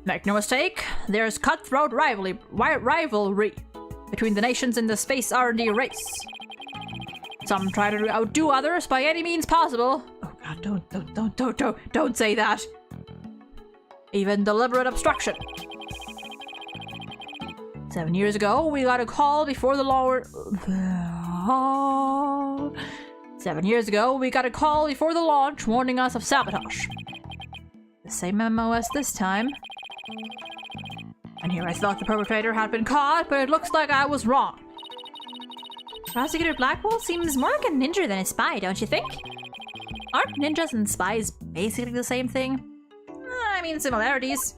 Make no mistake, there's cutthroat rivalry between the nations in the space R&D race. Some try to outdo others by any means possible. Oh god, don't say that. Even deliberate obstruction. 7 years ago, we got a call before the law. 7 years ago, we got a call before the launch warning us of sabotage. The same MOS this time. And here I thought the perpetrator had been caught, but it looks like I was wrong. Prosecutor Blackwell seems more like a ninja than a spy, don't you think? Aren't ninjas and spies basically the same thing? I mean, similarities.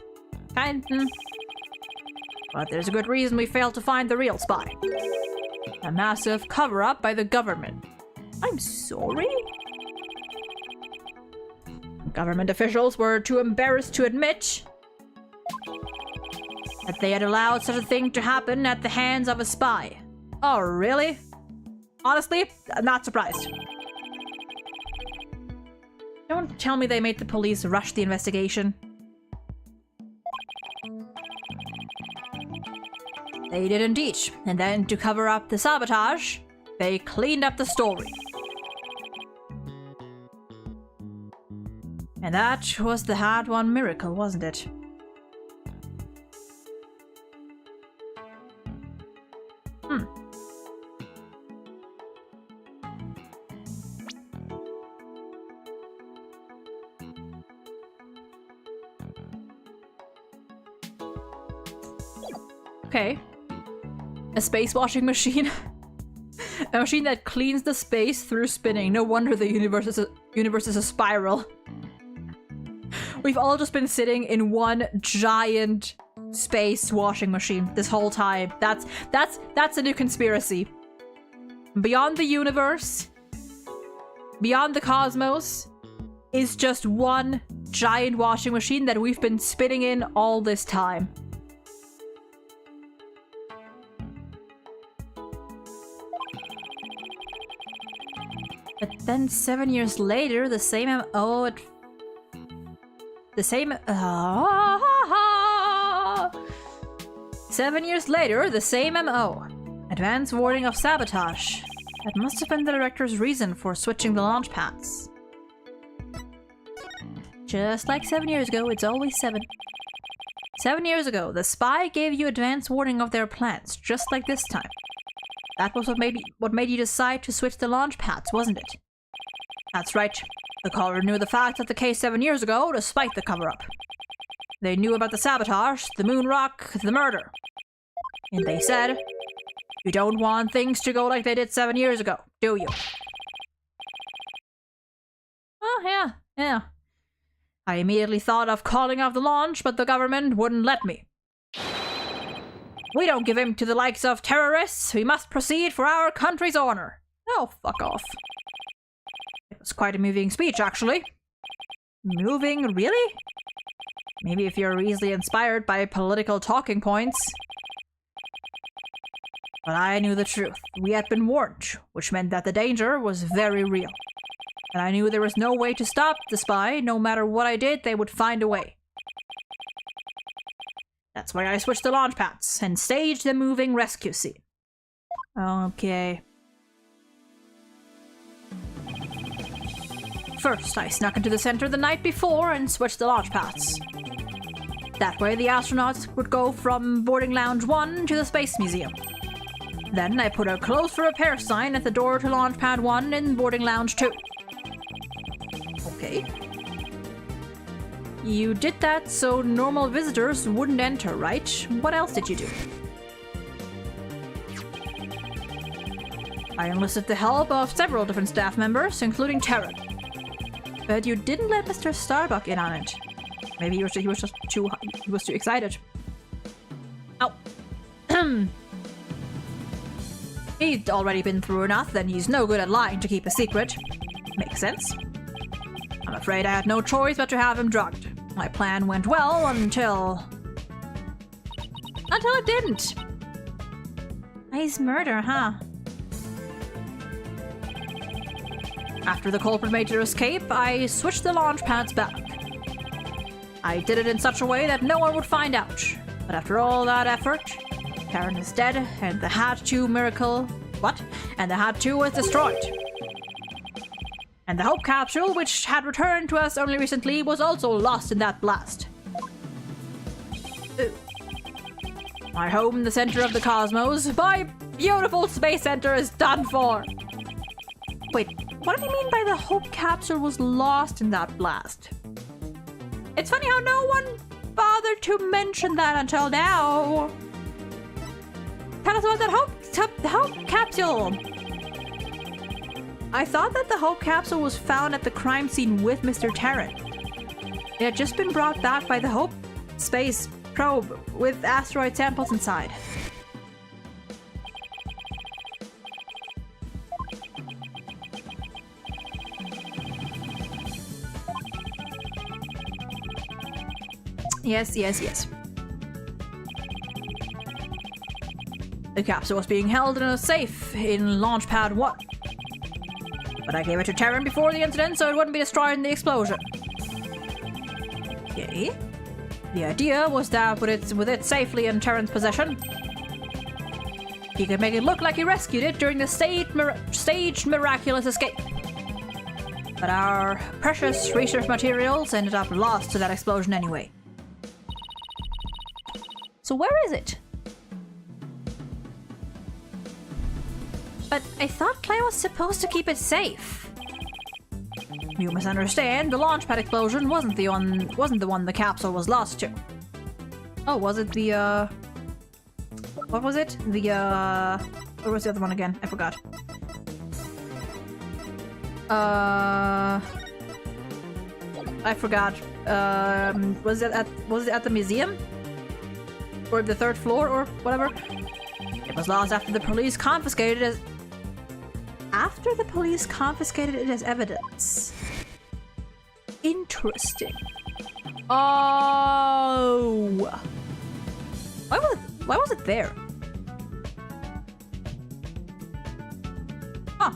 But there's a good reason we failed to find the real spy. A massive cover-up by the government. I'm sorry? Government officials were too embarrassed to admit that they had allowed such a thing to happen at the hands of a spy. Oh, really? Honestly, I'm not surprised. Don't tell me they made the police rush the investigation. They did indeed, and then to cover up the sabotage, they cleaned up the story. And that was the hard-won miracle, wasn't it? Okay. A space washing machine. A machine that cleans the space through spinning. No wonder the universe is a spiral. We've all just been sitting in one giant space washing machine this whole time. That's a new conspiracy. Beyond the universe, beyond the cosmos, is just one giant washing machine that we've been spinning in all this time. But then 7 years later, the same MO... The same... 7 years later, the same MO. Advance warning of sabotage. That must have been the director's reason for switching the launch pads. Just like 7 years ago, it's always 7. 7 years ago, the spy gave you advance warning of their plans, just like this time. That was what made you decide to switch the launch pads, wasn't it? That's right. The caller knew the fact of the case 7 years ago, despite the cover-up. They knew about the sabotage, the moon rock, the murder. And they said, "You don't want things to go like they did 7 years ago, do you?" Oh, yeah. I immediately thought of calling off the launch, but the government wouldn't let me. We don't give in to the likes of terrorists. We must proceed for our country's honor. Oh, fuck off. It was quite a moving speech, actually. Moving, really? Maybe if you're easily inspired by political talking points. But I knew the truth. We had been warned, which meant that the danger was very real. And I knew there was no way to stop the spy. No matter what I did, they would find a way. That's why I switched the launch pads and staged the moving rescue scene. Okay. First, I snuck into the center the night before and switched the launch pads. That way, the astronauts would go from boarding lounge 1 to the Space Museum. Then I put a close for repair sign at the door to launch pad 1 in boarding lounge 2. Okay. You did that so normal visitors wouldn't enter, right? What else did you do? I enlisted the help of several different staff members, including Terran. But you didn't let Mr. Starbuck in on it. Maybe he was too excited. Ow. He'd already been through enough, then he's no good at lying to keep a secret. Makes sense. I'm afraid I had no choice but to have him drugged. My plan went well until it didn't. Nice murder, huh? After the culprit made their escape, I switched the launch pads back. I did it in such a way that no one would find out. But after all that effort, Karen is dead, and the Hat 2 miracle... What? And the Hat 2 was destroyed. And the Hope capsule, which had returned to us only recently, was also lost in that blast. Ooh. My home, the center of the cosmos, my beautiful space center is done for. Wait, what do you mean by the Hope capsule was lost in that blast? It's funny how no one bothered to mention that until now. Tell us about that Hope capsule. I thought that the Hope capsule was found at the crime scene with Mr. Terran. It had just been brought back by the Hope space probe with asteroid samples inside. Yes. The capsule was being held in a safe in launch pad 1. But I gave it to Terran before the incident so it wouldn't be destroyed in the explosion. Okay. The idea was that with it safely in Terran's possession, he could make it look like he rescued it during the staged miraculous escape. But our precious research materials ended up lost to that explosion anyway. So where is it? But I thought Clay was supposed to keep it safe. You misunderstand. The launch pad explosion wasn't the one the capsule was lost to. Oh, was it the what was it? Where was the other one again? I forgot. I forgot. Was it at the museum? Or the 3rd floor or whatever? It was lost after the police confiscated it as evidence. Interesting. Oh. Why was it there? Huh.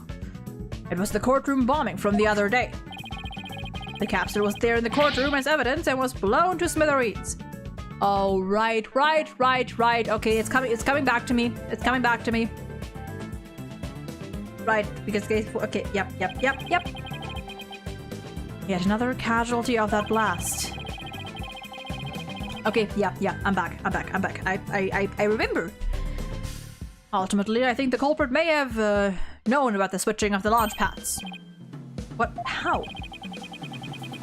It was the courtroom bombing from the other day. The capsule was there in the courtroom as evidence and was blown to smithereens. Oh, right. Okay, it's coming back to me. It's coming back to me. Right, because okay, yep. Yet another casualty of that blast. Okay, yeah, I'm back. I remember. Ultimately, I think the culprit may have known about the switching of the launch pads. What? How?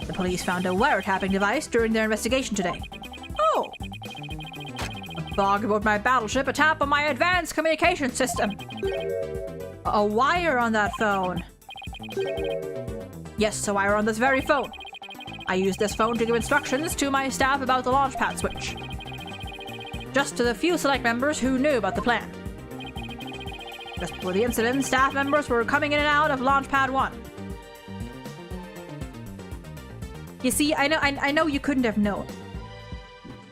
The police found a wiretapping device during their investigation today. Oh! A bug aboard my battleship, a tap on my advanced communication system. A wire on that phone. Yes, a wire on this very phone. I used this phone to give instructions to my staff about the launchpad switch. Just to the few select members who knew about the plan. Just before the incident, staff members were coming in and out of Launchpad 1. You see, I know you couldn't have known.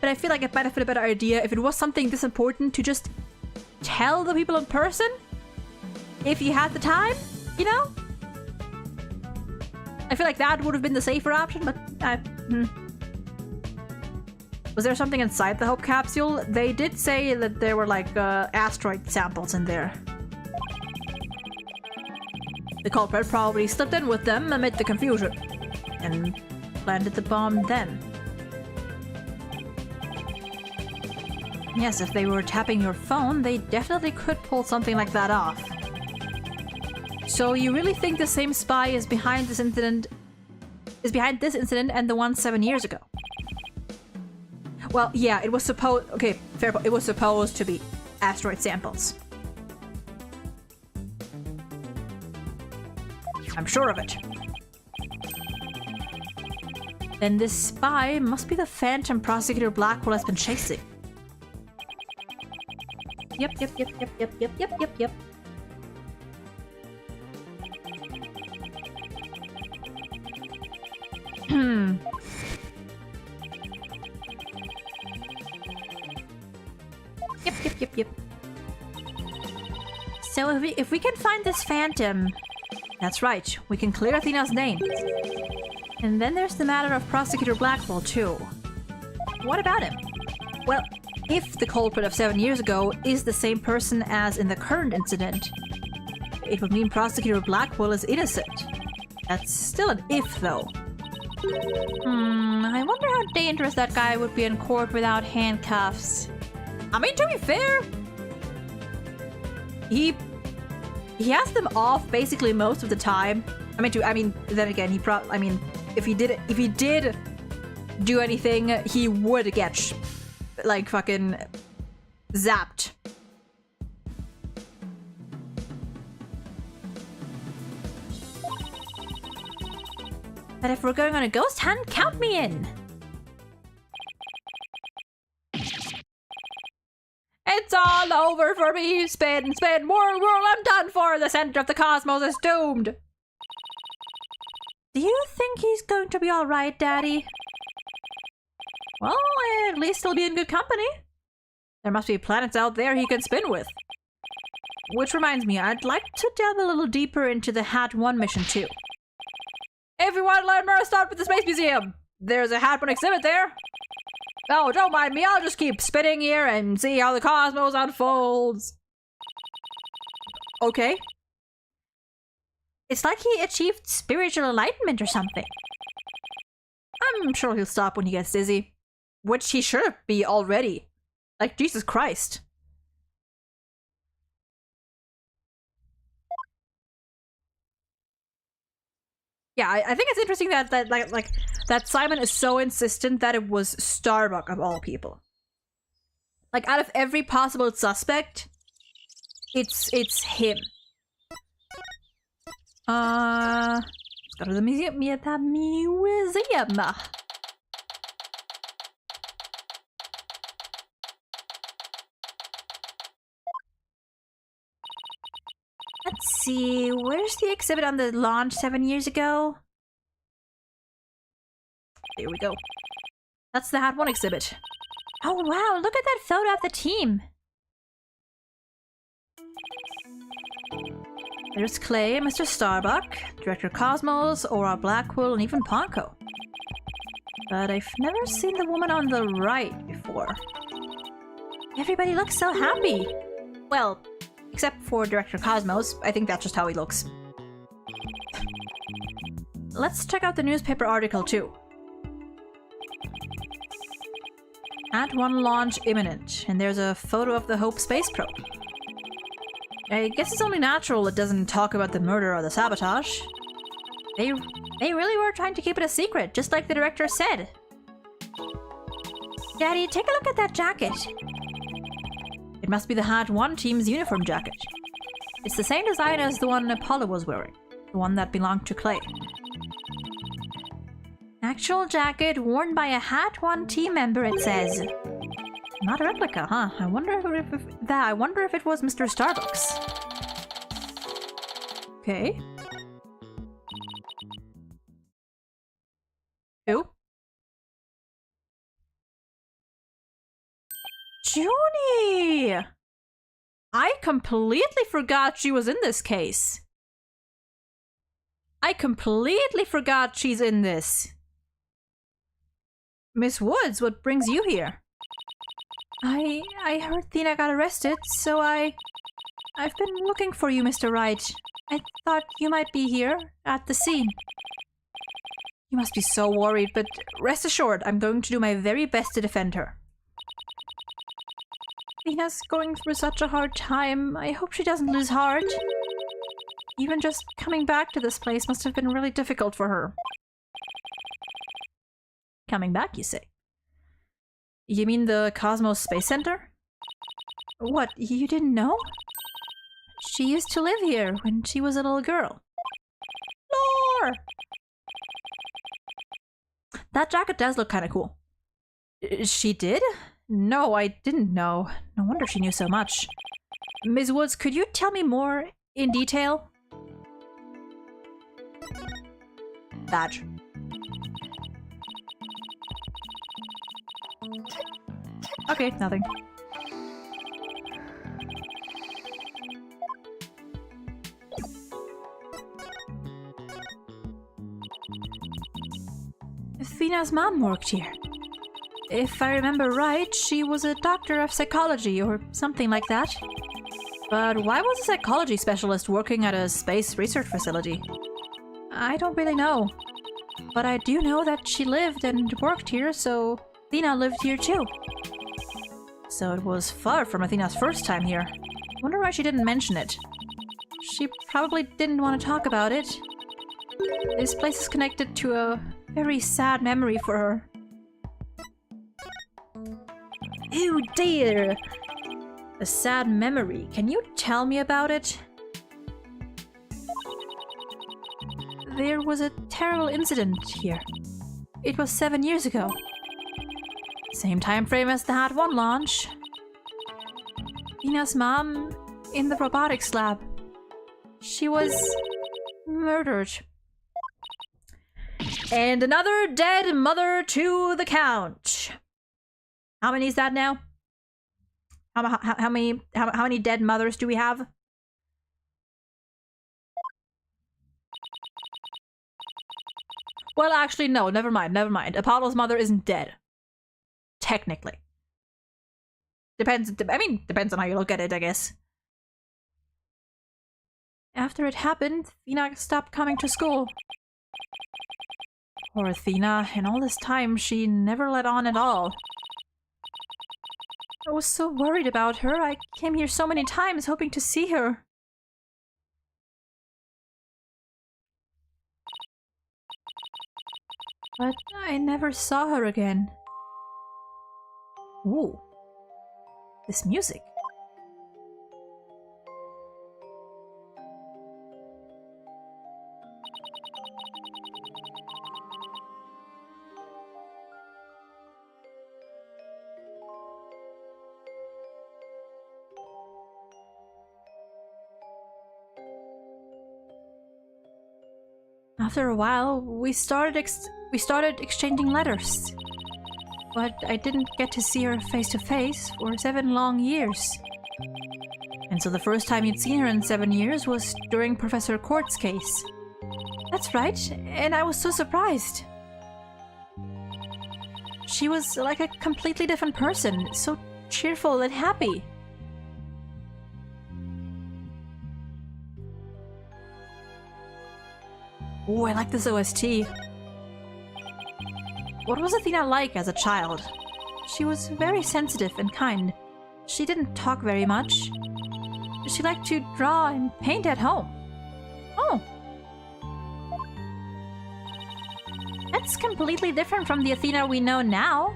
But I feel like it might have been a better idea if it was something this important to just tell the people in person? If you had the time, you know? I feel like that would have been the safer option, but Was there something inside the Hope capsule? They did say that there were like asteroid samples in there. The culprit probably slipped in with them amid the confusion and planted the bomb then. Yes, if they were tapping your phone, they definitely could pull something like that off. So you really think the same spy is behind this incident and the one 7 years ago? Well, yeah, it was supposed... Okay, fair point. It was supposed to be asteroid samples. I'm sure of it. Then this spy must be the phantom Prosecutor Blackwell has been chasing. Yep. Yep. So if we can find this phantom... That's right, we can clear Athena's name. And then there's the matter of Prosecutor Blackwell, too. What about him? Well, if the culprit of 7 years ago is the same person as in the current incident, it would mean Prosecutor Blackwell is innocent. That's still an if, though. I wonder how dangerous that guy would be in court without handcuffs. I mean, to be fair, he has them off basically most of the time. Then again, if he did do anything, he would get like fucking zapped. But if we're going on a ghost hunt, count me in. It's all over for me. Spin, whirl, I'm done for. The center of the cosmos is doomed. Do you think he's going to be alright, Daddy? Well, at least he'll be in good company. There must be planets out there he can spin with. Which reminds me, I'd like to delve a little deeper into the Hat 1 mission too. Everyone, let me start with the Space Museum. There's a Hat 1 exhibit there. Oh, don't mind me, I'll just keep spinning here and see how the cosmos unfolds. Okay. It's like he achieved spiritual enlightenment or something. I'm sure he'll stop when he gets dizzy. Which he should be already. Like, Jesus Christ. Yeah, I think it's interesting that Simon is so insistent that it was Starbuck of all people. Like, out of every possible suspect, it's him. Let's go to the museum. Let's see, where's the exhibit on the launch 7 years ago? Here we go. That's the Hat 1 exhibit. Oh wow, look at that photo of the team. There's Clay, Mr. Starbuck, Director Cosmos, Aura Blackwell, and even Ponko. But I've never seen the woman on the right before. Everybody looks so happy! Well, except for Director Cosmos. I think that's just how he looks. Let's check out the newspaper article too. @1 launch imminent, and there's a photo of the Hope space probe. I guess it's only natural it doesn't talk about the murder or the sabotage. They really were trying to keep it a secret, just like the director said. Daddy, take a look at that jacket. It must be the @1 team's uniform jacket. It's the same design as the one Apollo was wearing, the one that belonged to Clay. Actual jacket worn by a @1 team member, it says. Not a replica, huh? I wonder if it was Mr. Starbucks. Okay. Who? Junie! I completely forgot she was in this case. I completely forgot she's in this. Miss Woods, what brings you here? I heard Thena got arrested, so I've been looking for you, Mr. Wright. I thought you might be here, at the scene. You must be so worried, but rest assured, I'm going to do my very best to defend her. Thena's going through such a hard time. I hope she doesn't lose heart. Even just coming back to this place must have been really difficult for her. Coming back, you say? You mean the Cosmos Space Center? What, you didn't know? She used to live here when she was a little girl. Lore! That jacket does look kind of cool. She did? No, I didn't know. No wonder she knew so much. Ms. Woods, could you tell me more in detail? Badge. Okay, nothing. Thena's mom worked here. If I remember right, she was a doctor of psychology or something like that. But why was a psychology specialist working at a space research facility? I don't really know. But I do know that she lived and worked here, so Thena lived here too. So it was far from Athena's first time here. Wonder why she didn't mention it. She probably didn't want to talk about it. This place is connected to a very sad memory for her. Oh dear! A sad memory. Can you tell me about it? There was a terrible incident here. It was 7 years ago. Same time frame as the @1 launch. Ina's mom in the robotics lab. She was murdered. And another dead mother to the count. How many is that now? How many dead mothers do we have? Well, actually, no. Never mind. Apollo's mother isn't dead. Technically. Depends on how you look at it, I guess. After it happened, Thena stopped coming to school. Poor Thena, in all this time, she never let on at all. I was so worried about her. I came here so many times hoping to see her. But I never saw her again. Ooh. This music. After a while, we started exchanging letters. But I didn't get to see her face to face for 7 long years. And so the first time you'd seen her in 7 years was during Professor Court's case. That's right, and I was so surprised. She was like a completely different person, so cheerful and happy. Oh, I like this OST. What was Athena like as a child? She was very sensitive and kind. She didn't talk very much. She liked to draw and paint at home. Oh. That's completely different from the Athena we know now.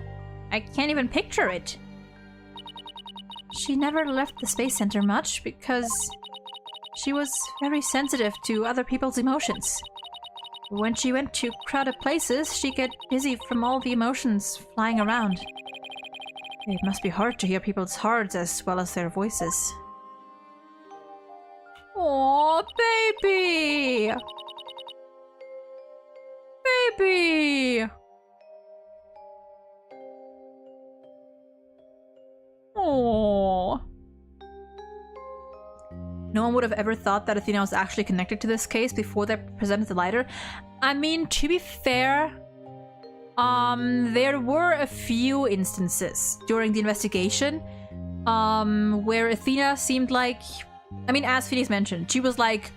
I can't even picture it. She never left the Space Center much because she was very sensitive to other people's emotions. When she went to crowded places, she'd get dizzy from all the emotions flying around. It must be hard to hear people's hearts as well as their voices. Aww, baby! Baby! Aww. No one would have ever thought that Athena was actually connected to this case before they presented the lighter. I mean, to be fair, there were a few instances during the investigation where Athena seemed like, I mean, as Phoenix mentioned, she was like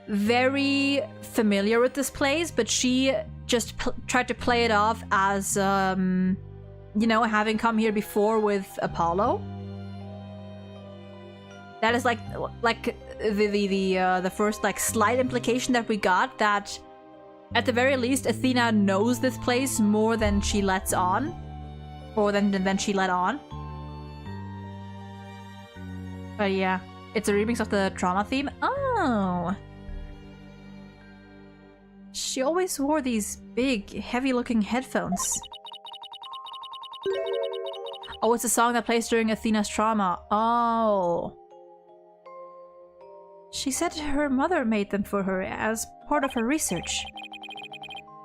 very familiar with this place, but she just tried to play it off as, you know, having come here before with Apollo. That is like the first like slight implication that we got, that at the very least Athena knows this place more than she lets on, or than she let on. But yeah, it's a remix of the trauma theme. Oh, she always wore these big, heavy-looking headphones. Oh, it's a song that plays during Athena's trauma. Oh. She said her mother made them for her as part of her research.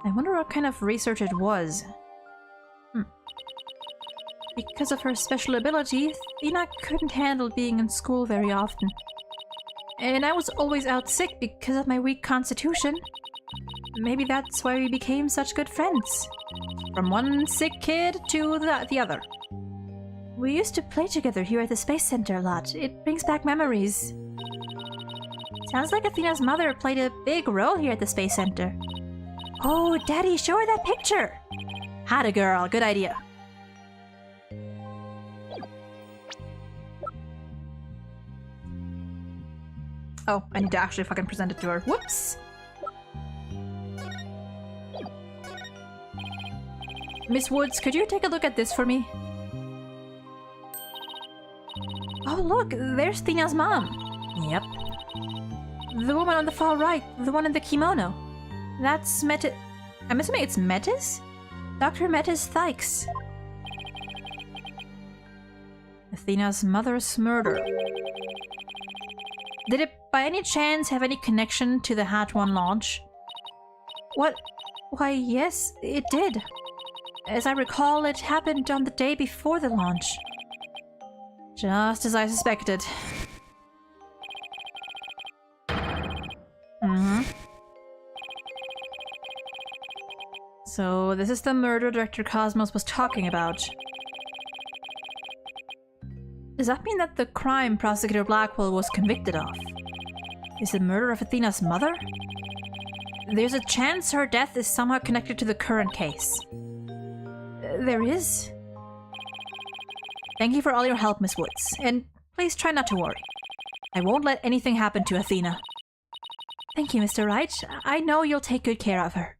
I wonder what kind of research it was. Because of her special ability, Athena couldn't handle being in school very often. And I was always out sick because of my weak constitution. Maybe that's why we became such good friends. From one sick kid to the other. We used to play together here at the Space Center a lot. It brings back memories. Sounds like Athena's mother played a big role here at the Space Center. Oh, Daddy, show her that picture! Atta girl, good idea. Oh, I need to actually fucking present it to her. Whoops! Miss Woods, could you take a look at this for me? Oh, look, there's Athena's mom. Yep. The woman on the far right, the one in the kimono. That's I'm assuming it's Metis? Dr. Metis Thykes. Athena's mother's murder. Did it by any chance have any connection to the Hat 1 launch? What? Why, yes, it did. As I recall, it happened on the day before the launch. Just as I suspected. So this is the murder Director Cosmos was talking about. Does that mean that the crime Prosecutor Blackwell was convicted of is the murder of Athena's mother? There's a chance her death is somehow connected to the current case. There is? Thank you for all your help, Miss Woods, and please try not to worry. I won't let anything happen to Athena. Thank you, Mr. Wright. I know you'll take good care of her.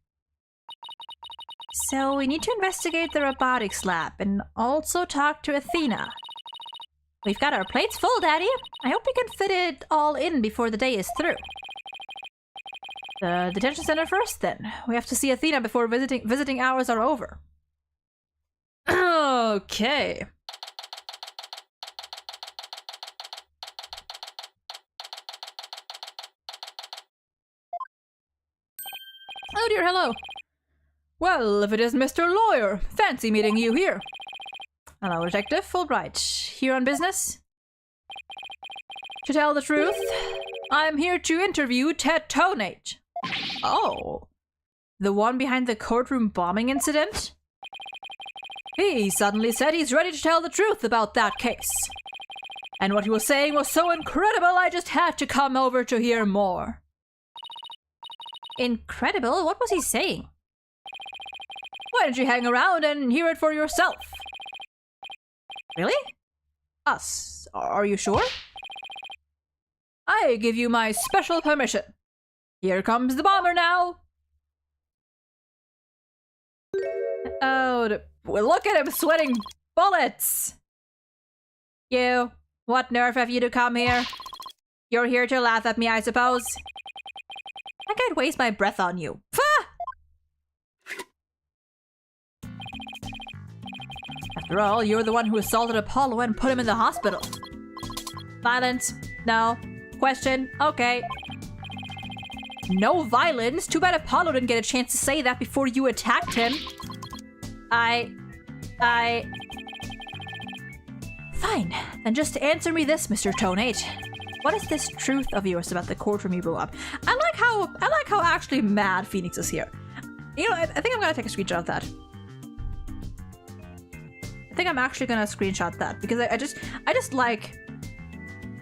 So we need to investigate the robotics lab and also talk to Athena. We've got our plates full, Daddy. I hope we can fit it all in before the day is through. The detention center first, then. We have to see Athena before visiting hours are over. Okay. Oh dear, hello. Well, if it is Mr. Lawyer, fancy meeting you here. Hello, Detective Fulbright. Here on business? To tell the truth, I'm here to interview Ted Tonate. Oh, the one behind the courtroom bombing incident? He suddenly said he's ready to tell the truth about that case. And what he was saying was so incredible, I just had to come over to hear more. Incredible? What was he saying? Why don't you hang around and hear it for yourself? Really? Us? Are you sure? I give you my special permission. Here comes the bomber now. Oh, well, look at him sweating bullets. You, what nerve have you to come here? You're here to laugh at me, I suppose. I can't waste my breath on you. After all, you're the one who assaulted Apollo and put him in the hospital. Violence? No. Question? Okay. No violence? Too bad Apollo didn't get a chance to say that before you attacked him. Fine. Then just answer me this, Mr. Tonate. What is this truth of yours about the courtroom you blew up? I like how actually mad Phoenix is here. You know, I think I'm gonna take a screenshot of that. I think I'm actually gonna screenshot that because I just like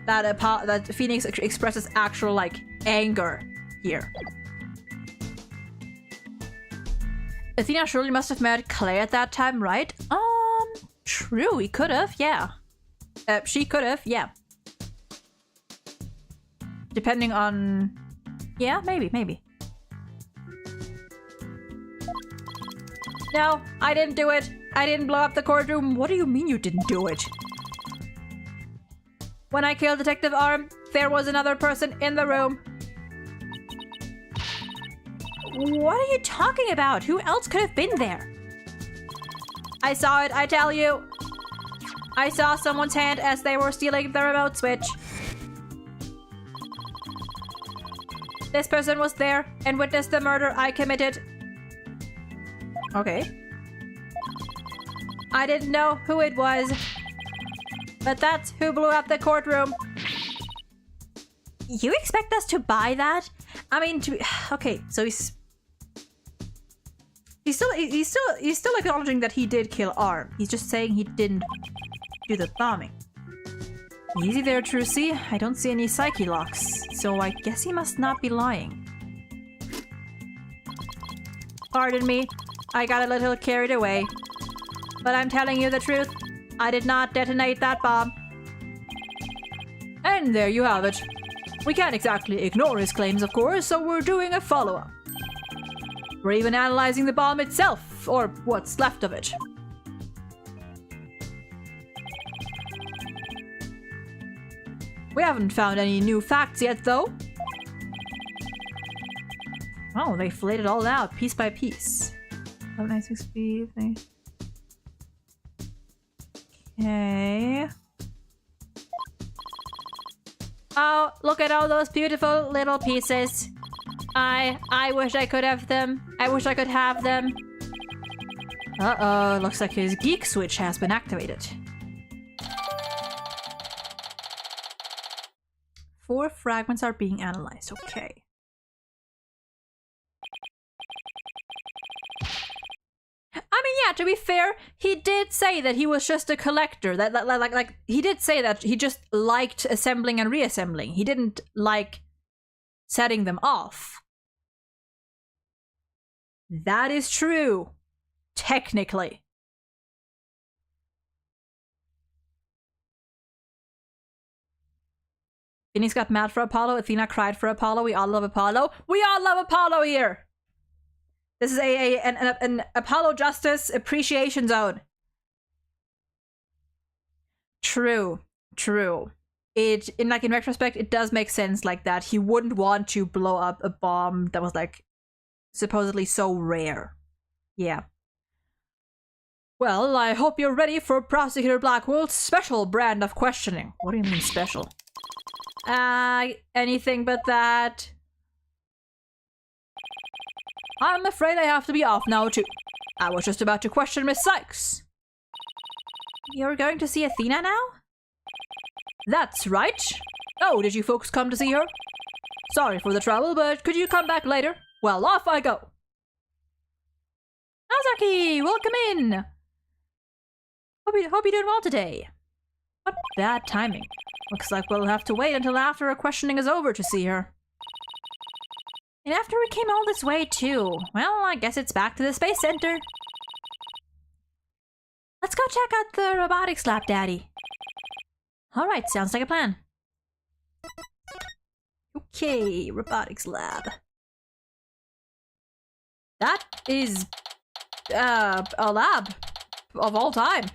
that Phoenix expresses actual like anger here. Athena surely must have met Clay at that time, right? True, he could have, yeah. She could have, yeah. Depending on... Yeah, maybe. No, I didn't do it. I didn't blow up the courtroom. What do you mean you didn't do it? When I killed Detective Arm, there was another person in the room. What are you talking about? Who else could have been there? I saw it, I tell you. I saw someone's hand as they were stealing the remote switch. This person was there and witnessed the murder I committed. Okay. I didn't know who it was, but that's who blew up the courtroom. You expect us to buy that? I mean, okay, so he's still acknowledging that he did kill Arm. He's just saying he didn't do the bombing. Easy there, Trucy. I don't see any psyche locks, so I guess he must not be lying. Pardon me, I got a little carried away. But I'm telling you the truth, I did not detonate that bomb. And there you have it. We can't exactly ignore his claims, of course, so we're doing a follow-up. We're even analyzing the bomb itself, or what's left of it. We haven't found any new facts yet, though. Oh, they flayed it all out, piece by piece. 960. Okay. Oh, look at all those beautiful little pieces. I wish I could have them. I wish I could have them. Uh-oh, looks like his geek switch has been activated. 4 fragments are being analyzed. Okay. I mean, yeah, to be fair, he did say that he was just a collector. That like he did say that he just liked assembling and reassembling. He didn't like setting them off. That is true. Technically. Phoenix got mad for Apollo. Athena cried for Apollo. We all love Apollo. We all love Apollo here. This is an Apollo Justice Appreciation Zone. True. In retrospect, it does make sense like that. He wouldn't want to blow up a bomb that was like supposedly so rare. Yeah. Well, I hope you're ready for Prosecutor Blackwell's special brand of questioning. What do you mean special? Anything but that. I'm afraid I have to be off now, too. I was just about to question Miss Sykes. You're going to see Athena now? That's right. Oh, did you folks come to see her? Sorry for the trouble, but could you come back later? Well, off I go. Nazaki, welcome in. Hope you're doing well today. What bad timing. Looks like we'll have to wait until after our questioning is over to see her. And after we came all this way too. Well, I guess it's back to the Space Center. Let's go check out the robotics lab, Daddy. Alright, sounds like a plan. Okay, robotics lab. That is a lab of all time.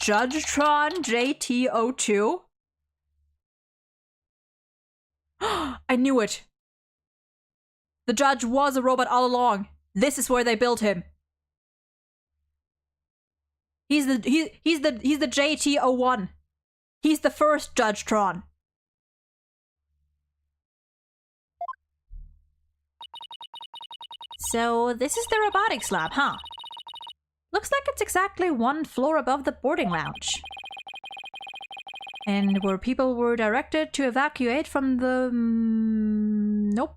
Judgetron JT02. I knew it. The judge was a robot all along. This is where they built him. He's the JT01. He's the first Judgetron. So this is the robotics lab, huh? Looks like it's exactly one floor above the boarding lounge. And where people were directed to evacuate from the...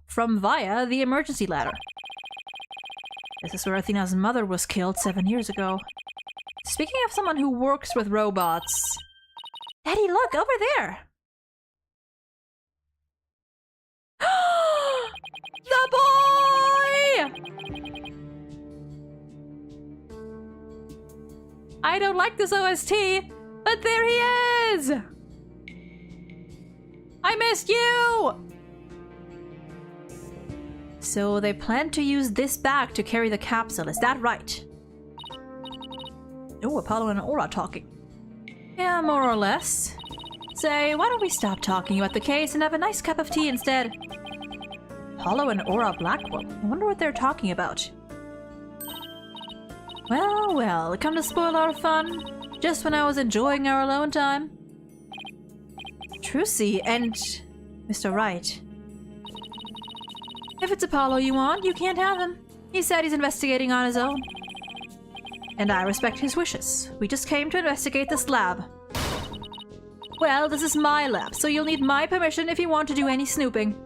from via the emergency ladder. This is where Athena's mother was killed 7 years ago. Speaking of someone who works with robots... Daddy, look, over there! The boy! I don't like this OST, but there he is! I missed you! So they plan to use this bag to carry the capsule, is that right? Oh, Apollo and Aura talking. Yeah, more or less. Say, why don't we stop talking about the case and have a nice cup of tea instead? Apollo and Aura Blackwell. I wonder what they're talking about. Well, well, come to spoil our fun. Just when I was enjoying our alone time. Trucy and Mr. Wright. If it's Apollo you want, you can't have him. He said he's investigating on his own. And I respect his wishes. We just came to investigate this lab. Well, this is my lab, so you'll need my permission if you want to do any snooping.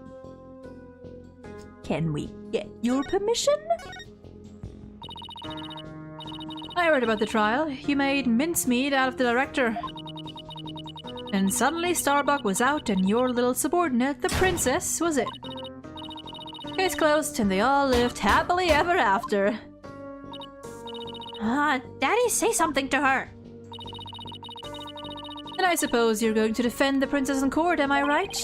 Can we get your permission? I heard about the trial. You made mincemeat out of the director. And suddenly Starbuck was out and your little subordinate, the princess, was in. Case closed and they all lived happily ever after. Daddy, say something to her. And I suppose you're going to defend the princess in court, am I right?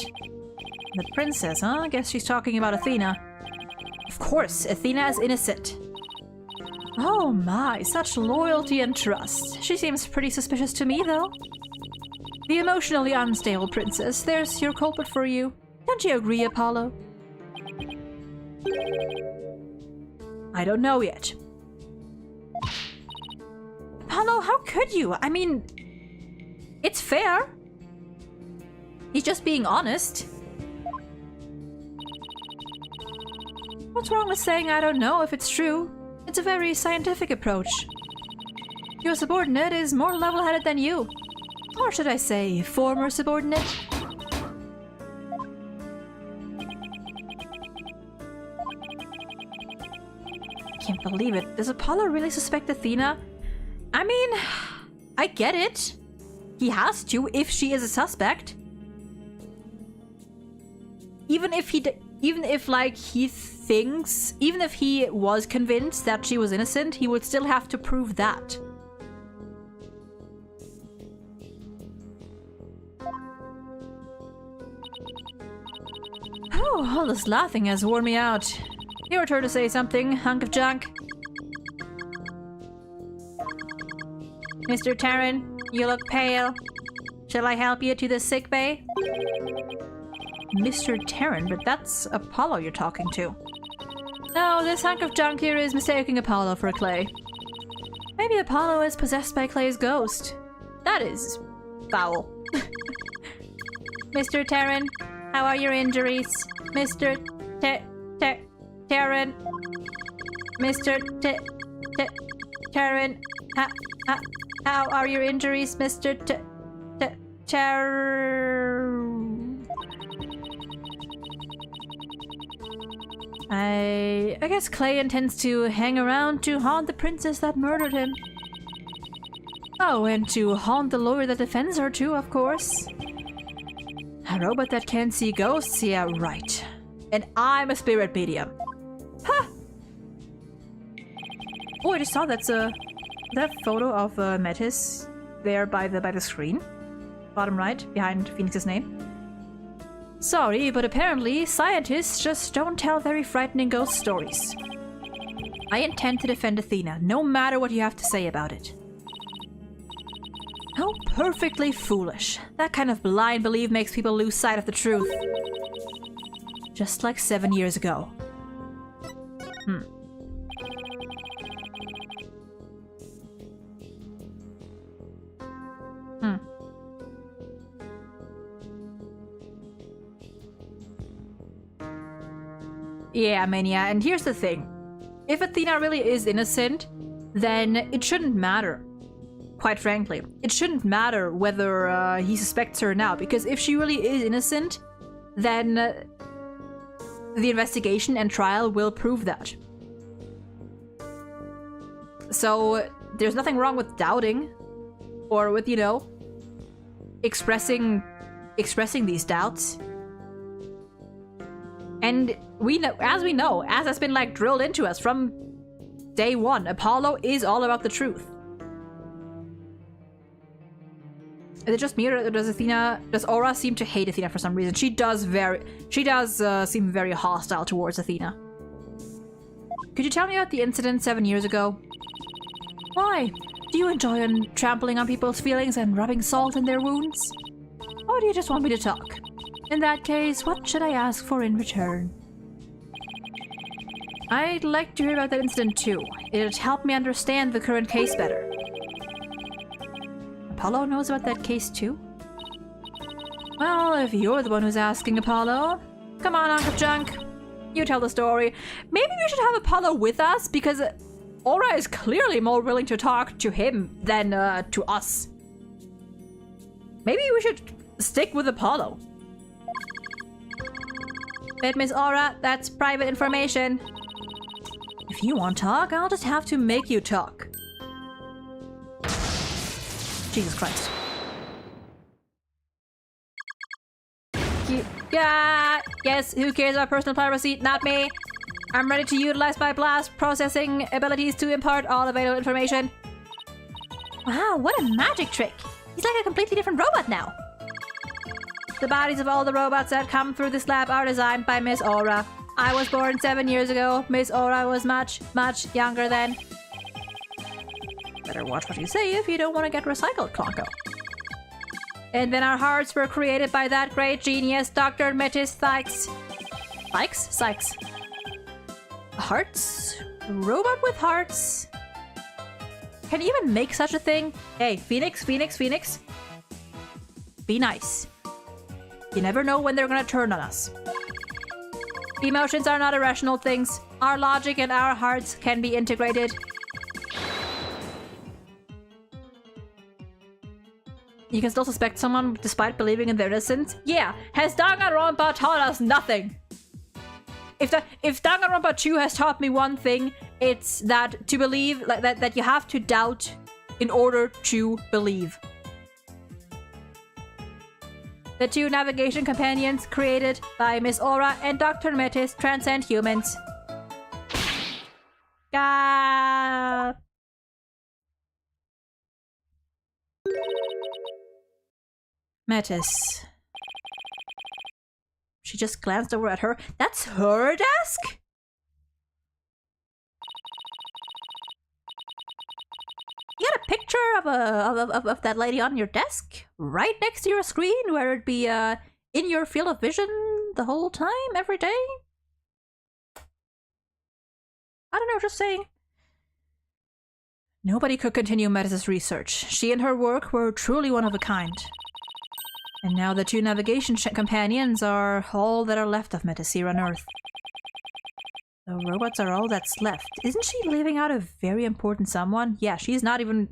The princess, huh? I guess she's talking about Athena. Of course, Athena is innocent. Oh my, such loyalty and trust. She seems pretty suspicious to me, though. The emotionally unstable princess, there's your culprit for you. Don't you agree, Apollo? I don't know yet. Apollo, how could you? I mean, it's fair. He's just being honest. What's wrong with saying I don't know if it's true? It's a very scientific approach. Your subordinate is more level-headed than you. Or should I say, former subordinate? I can't believe it. Does Apollo really suspect Athena? I mean, I get it. He has to if she is a suspect. Even if he was convinced that she was innocent, he would still have to prove that. Oh, all this laughing has worn me out. Your turn to say something, hunk of junk. Mr. Taryn, you look pale. Shall I help you to the sick bay? Mr. Taryn, but that's Apollo you're talking to. No, this hunk of junk here is mistaking Apollo for Clay. Maybe Apollo is possessed by Clay's ghost. That is foul. Mr. Taryn, how are your injuries? Mr. Taryn. Mr. Taryn, how are your injuries, Mr. Taryn? I guess Clay intends to hang around to haunt the princess that murdered him. Oh, and to haunt the lawyer that defends her too, of course. A robot that can see ghosts? Yeah, right. And I'm a spirit medium. Ha! Oh, I just saw that photo of Metis there by the screen. Bottom right, behind Phoenix's name. Sorry, but apparently scientists just don't tell very frightening ghost stories. I intend to defend Athena, no matter what you have to say about it. How perfectly foolish. That kind of blind belief makes people lose sight of the truth. Just like 7 years ago. Yeah, Mania, and here's the thing. If Athena really is innocent, then it shouldn't matter. Quite frankly, it shouldn't matter whether he suspects her now, because if she really is innocent, then the investigation and trial will prove that. So there's nothing wrong with doubting, or with, you know, expressing these doubts. And we know, as has been like drilled into us from day one, Apollo is all about the truth. Is it just me, or does Aura seem to hate Athena for some reason? She does seem very hostile towards Athena. Could you tell me about the incident 7 years ago? Why? Do you enjoy trampling on people's feelings and rubbing salt in their wounds? Or do you just want me to talk? In that case, what should I ask for in return? I'd like to hear about that incident too. It'd help me understand the current case better. Apollo knows about that case too? Well, if you're the one who's asking, Apollo. Come on, Uncle Junk. You tell the story. Maybe we should have Apollo with us, because Aura is clearly more willing to talk to him than to us. Maybe we should stick with Apollo. But Miss Aura, that's private information. If you want to talk, I'll just have to make you talk. Jesus Christ. Yeah, yes, who cares about personal privacy? Not me. I'm ready to utilize my blast processing abilities to impart all available information. Wow, what a magic trick. He's like a completely different robot now. The bodies of all the robots that come through this lab are designed by Miss Aura. I was born 7 years ago. Miss Aura was much, much younger then. Better watch what you say if you don't want to get recycled, Clonko. And then our hearts were created by that great genius, Dr. Metis Sykes. Sykes? Sykes. Hearts? Robot with hearts? Can you even make such a thing? Hey, Phoenix, Phoenix, Phoenix. Be nice. You never know when they're gonna turn on us. Emotions are not irrational things. Our logic and our hearts can be integrated. You can still suspect someone despite believing in their innocence? Yeah, has Danganronpa taught us nothing? If Danganronpa 2 has taught me one thing, it's that to believe, like that you have to doubt in order to believe. The two navigation companions created by Miss Aura and Dr. Metis transcend humans. Metis. She just glanced over at her. That's her desk? You got a picture of that lady on your desk? Right next to your screen where it'd be in your field of vision the whole time, every day? I don't know, just saying. Nobody could continue Metis' research. She and her work were truly one of a kind. And now the two navigation companions are all that are left of Metis here on Earth. The robots are all that's left. Isn't she leaving out a very important someone? Yeah, she does not even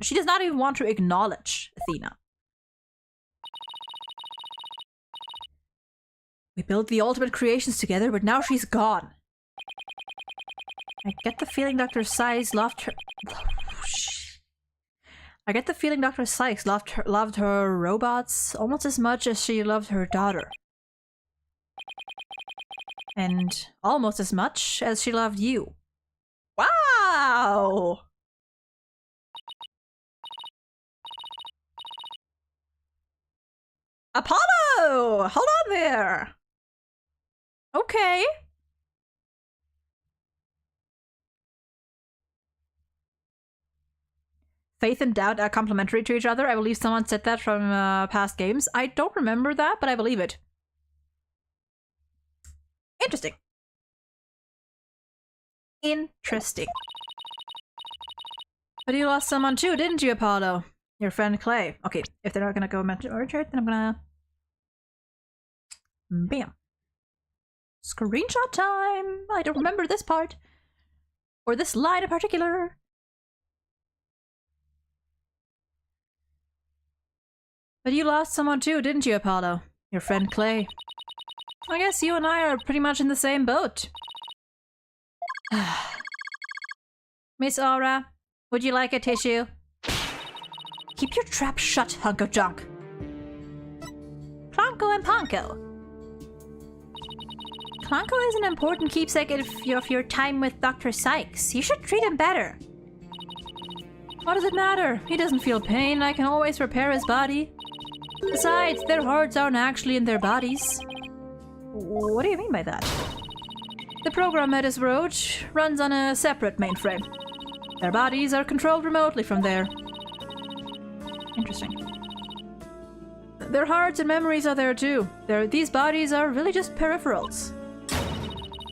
want to acknowledge Athena. We built the ultimate creations together, but now she's gone. I get the feeling Dr. Sykes loved her. I get the feeling Dr. Sykes loved her robots almost as much as she loved her daughter. And almost as much as she loved you. Wow! Apollo! Hold on there! Okay. Faith and doubt are complementary to each other. I believe someone said that from past games. I don't remember that, but I believe it. Interesting. Interesting. But you lost someone too, didn't you, Apollo? Your friend Clay. Okay, if they're not gonna go mention Orchard, then I'm gonna... Bam. Screenshot time! I don't remember this part. Or this line in particular. But you lost someone too, didn't you, Apollo? Your friend Clay. I guess you and I are pretty much in the same boat. Miss Aura, would you like a tissue? Keep your trap shut, hunk of junk. Clonko and Ponko. Clonko is an important keepsake of your time with Dr. Sykes. You should treat him better. What does it matter? He doesn't feel pain. I can always repair his body. Besides, their hearts aren't actually in their bodies. What do you mean by that? The program Metis wrote runs on a separate mainframe. Their bodies are controlled remotely from there. Interesting. Their hearts and memories are there too. These bodies are really just peripherals.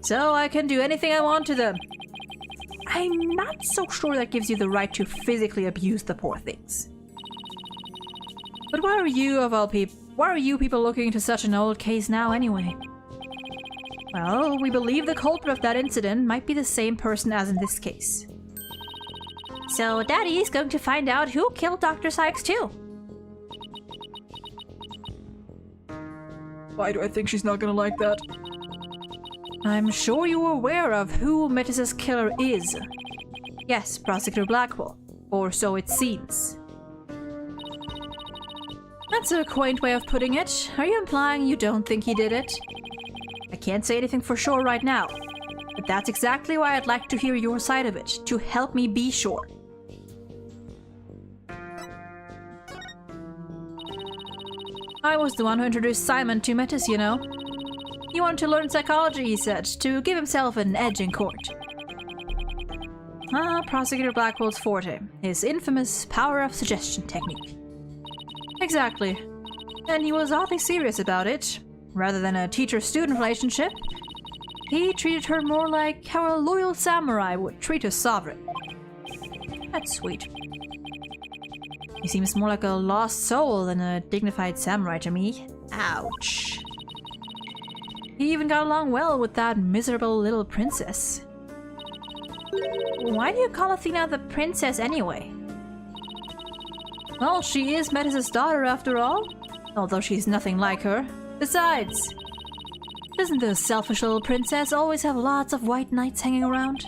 So I can do anything I want to them. I'm not so sure that gives you the right to physically abuse the poor things. But why are you, of all people, why are you people looking into such an old case now anyway? Well, we believe the culprit of that incident might be the same person as in this case. So Daddy's going to find out who killed Dr. Sykes too. Why do I think she's not gonna like that? I'm sure you're aware of who Metis's killer is. Yes, Prosecutor Blackwell. Or so it seems. That's a quaint way of putting it. Are you implying you don't think he did it? I can't say anything for sure right now, but that's exactly why I'd like to hear your side of it, to help me be sure. I was the one who introduced Simon to Metis, you know. He wanted to learn psychology, he said, to give himself an edge in court. Prosecutor Blackwell's forte, his infamous power of suggestion technique. Exactly. And he was oddly serious about it. Rather than a teacher-student relationship, he treated her more like how a loyal samurai would treat a sovereign. That's sweet. He seems more like a lost soul than a dignified samurai to me. Ouch. He even got along well with that miserable little princess. Why do you call Athena the princess anyway? Well, she is Metis' daughter after all, although she's nothing like her. Besides, doesn't the selfish little princess always have lots of white knights hanging around?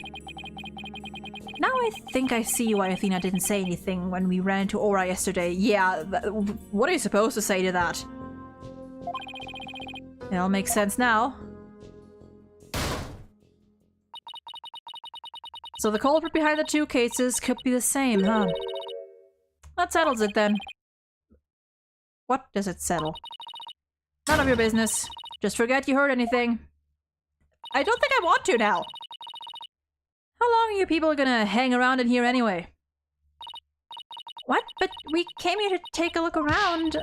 Now I think I see why Athena didn't say anything when we ran into Aura yesterday. Yeah, what are you supposed to say to that? It all makes sense now. So the culprit behind the two cases could be the same, huh? That settles it then. What does it settle? None of your business. Just forget you heard anything. I don't think I want to now. How long are you people gonna hang around in here anyway? What? But we came here to take a look around.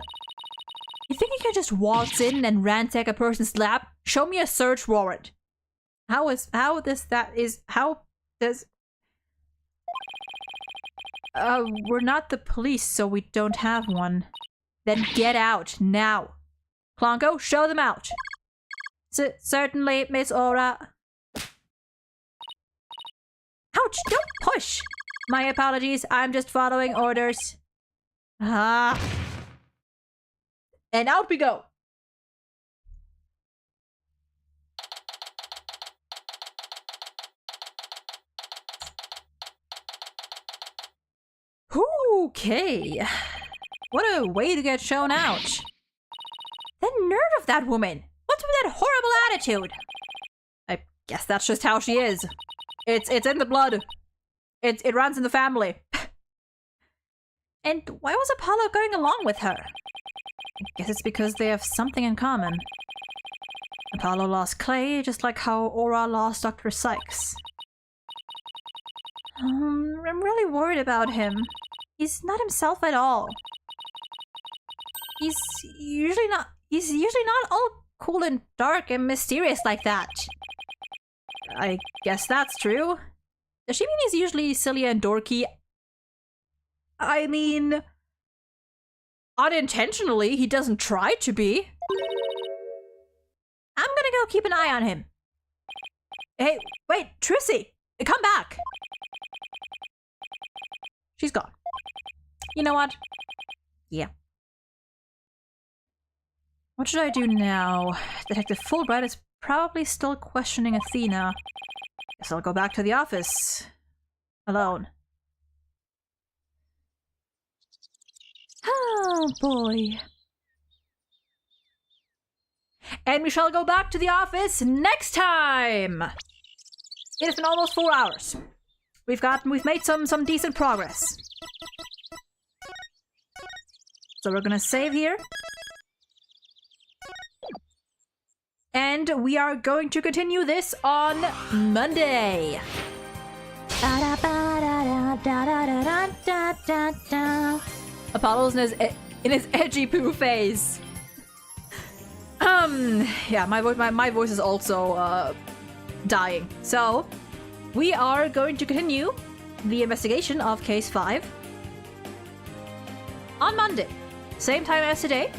You think you can just waltz in and ransack a person's lab? Show me a search warrant. We're not the police, so we don't have one. Then get out, now. Clonko, show them out. Certainly, Miss Aura. Ouch, don't push! My apologies, I'm just following orders. And out we go. Okay. What a way to get shown out. The nerve of that woman! What's with that horrible attitude? I guess that's just how she is. It's in the blood. It runs in the family. And why was Apollo going along with her? I guess it's because they have something in common. Apollo lost Clay, just like how Aura lost Dr. Sykes. I'm really worried about him. He's not himself at all. He's usually not all cool and dark and mysterious like that. I guess that's true. Does she mean he's usually silly and dorky? I mean, unintentionally, he doesn't try to be. I'm gonna go keep an eye on him. Hey, wait, Trissy, come back. She's gone. You know what? Yeah. What should I do now? Detective Fulbright is probably still questioning Athena. Guess I'll go back to the office. Alone. Oh boy. And we shall go back to the office next time! It has been almost 4 hours. We've made some decent progress. So we're gonna save here. And we are going to continue this on Monday. Apollo's in his edgy poo phase. Yeah, my voice is also dying. So we are going to continue the investigation of Case 5 on Monday, same time as today.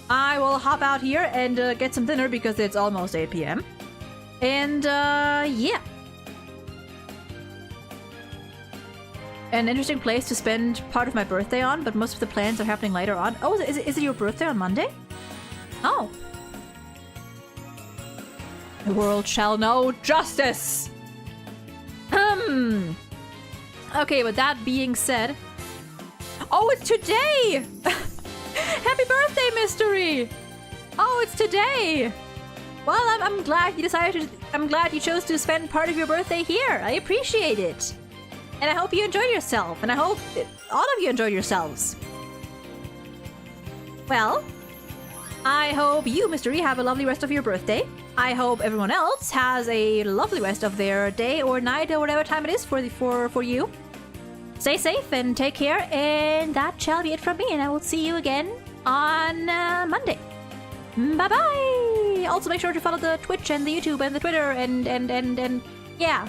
I will hop out here and get some dinner because it's almost 8 p.m. And yeah. An interesting place to spend part of my birthday on, but most of the plans are happening later on. Oh, is it your birthday on Monday? Oh. The world shall know justice! Okay, with that being said... Oh, it's today! Happy birthday, Mystery! Oh, it's today! Well, I'm glad you decided to... I'm glad you chose to spend part of your birthday here. I appreciate it. And I hope you enjoy yourself. And I hope all of you enjoy yourselves. Well, I hope you, Mystery, have a lovely rest of your birthday. I hope everyone else has a lovely rest of their day or night or whatever time it is for you. Stay safe and take care, and that shall be it from me, and I will see you again on Monday. Bye-bye! Also make sure to follow the Twitch and the YouTube and the Twitter and yeah.